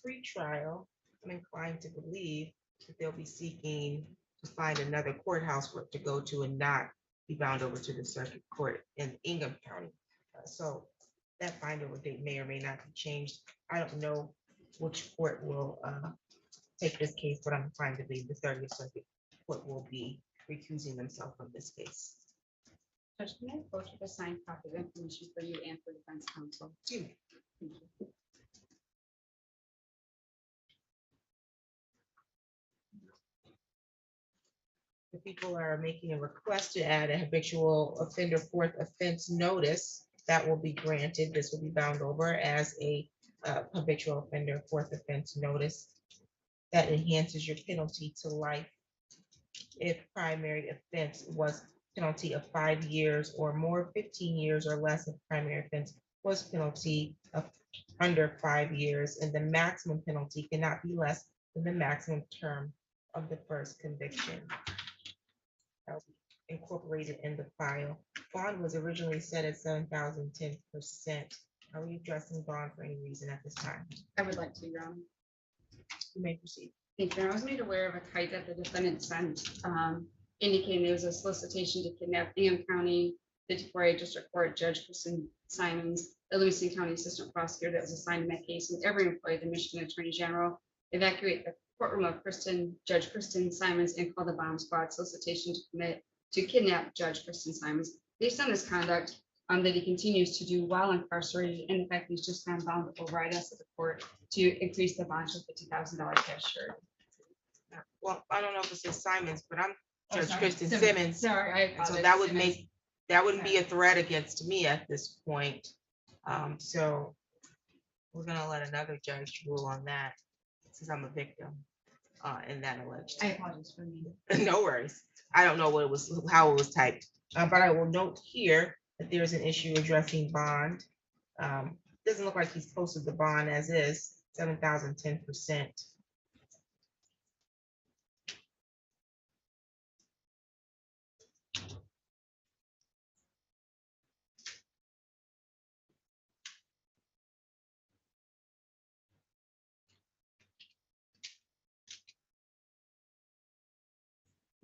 pre-trial. I'm inclined to believe that they'll be seeking to find another courthouse for it to go to and not be bound over to the circuit court in Ingham County. So that bind over date may or may not be changed. I don't know which court will take this case, but I'm inclined to believe the 30th Circuit Court will be recusing themselves from this case. Judge, can I approach with a signed copy of information for you and for defense counsel? Thank you. The people are making a request to add a habitual offender fourth offense notice that will be granted. This will be bound over as a habitual offender fourth offense notice that enhances your penalty to life if primary offense was penalty of 5 years or more, 15 years or less if primary offense was penalty of under 5 years, and the maximum penalty cannot be less than the maximum term of the first conviction. That will be incorporated in the file. Bond was originally set at 7,000, 10%. Are we addressing bond for any reason at this time? I would like to, Your Honor. You may proceed. Thank you. I was made aware of a kite that the defendant sent indicating there was a solicitation to kidnap Ingham County 54A District Court Judge Kristen Simmons, the Livingston County Assistant Prosecutor that was assigned in that case, and every employee of the Michigan Attorney General evacuate the courtroom of Judge Kristen Simmons and call the bomb squad. Solicitation to kidnap Judge Kristen Simmons. Based on this conduct that he continues to do while incarcerated, and the fact he's just found bound over, I'd ask the court to increase the bond to $50,000 cash shirt. Well, I don't know if it says Simons, but I'm Oh, Judge sorry. Kristen Simmons. Simmons. Sorry, I And so apologize. that would Simmons. that wouldn't be a threat against me at this point. So we're gonna let another judge rule on that since I'm a victim in that alleged. I apologize for me. No worries. I don't know what it was, how it was typed, but I will note here that there's an issue addressing bond. Doesn't look like he's posted the bond as is, 7,000, 10%.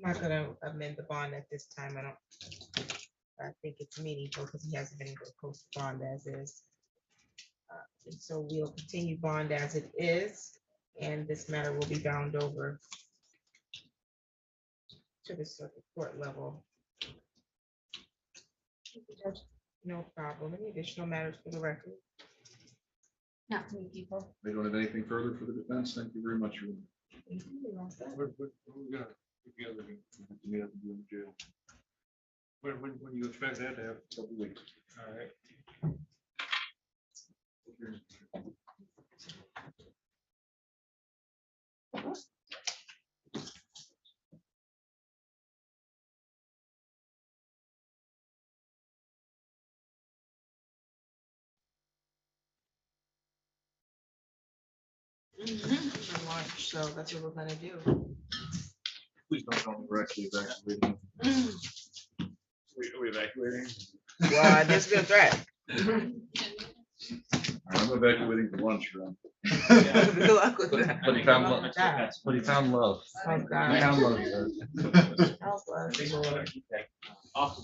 I'm not gonna amend the bond at this time. I think it's meaningful because he hasn't been able to post the bond as is. And so we'll continue bond as it is, and this matter will be bound over to the circuit court level. Thank you, Judge. No problem. Any additional matters for the record? Not too many people. They don't have anything further for the defense. Thank you very much. Your Honor. Thank you. You're all set. We're gonna together to meet up in jail. When you expect that to happen? A couple weeks. All right. For lunch, so that's what we're gonna do. Please don't call me. We're actually evacuating. We evacuating? Well, that's a good threat. I'm evacuating for lunch, Ron. Good luck with that. But he found love. But he found love. Oh, God. He found love. How's love? Off the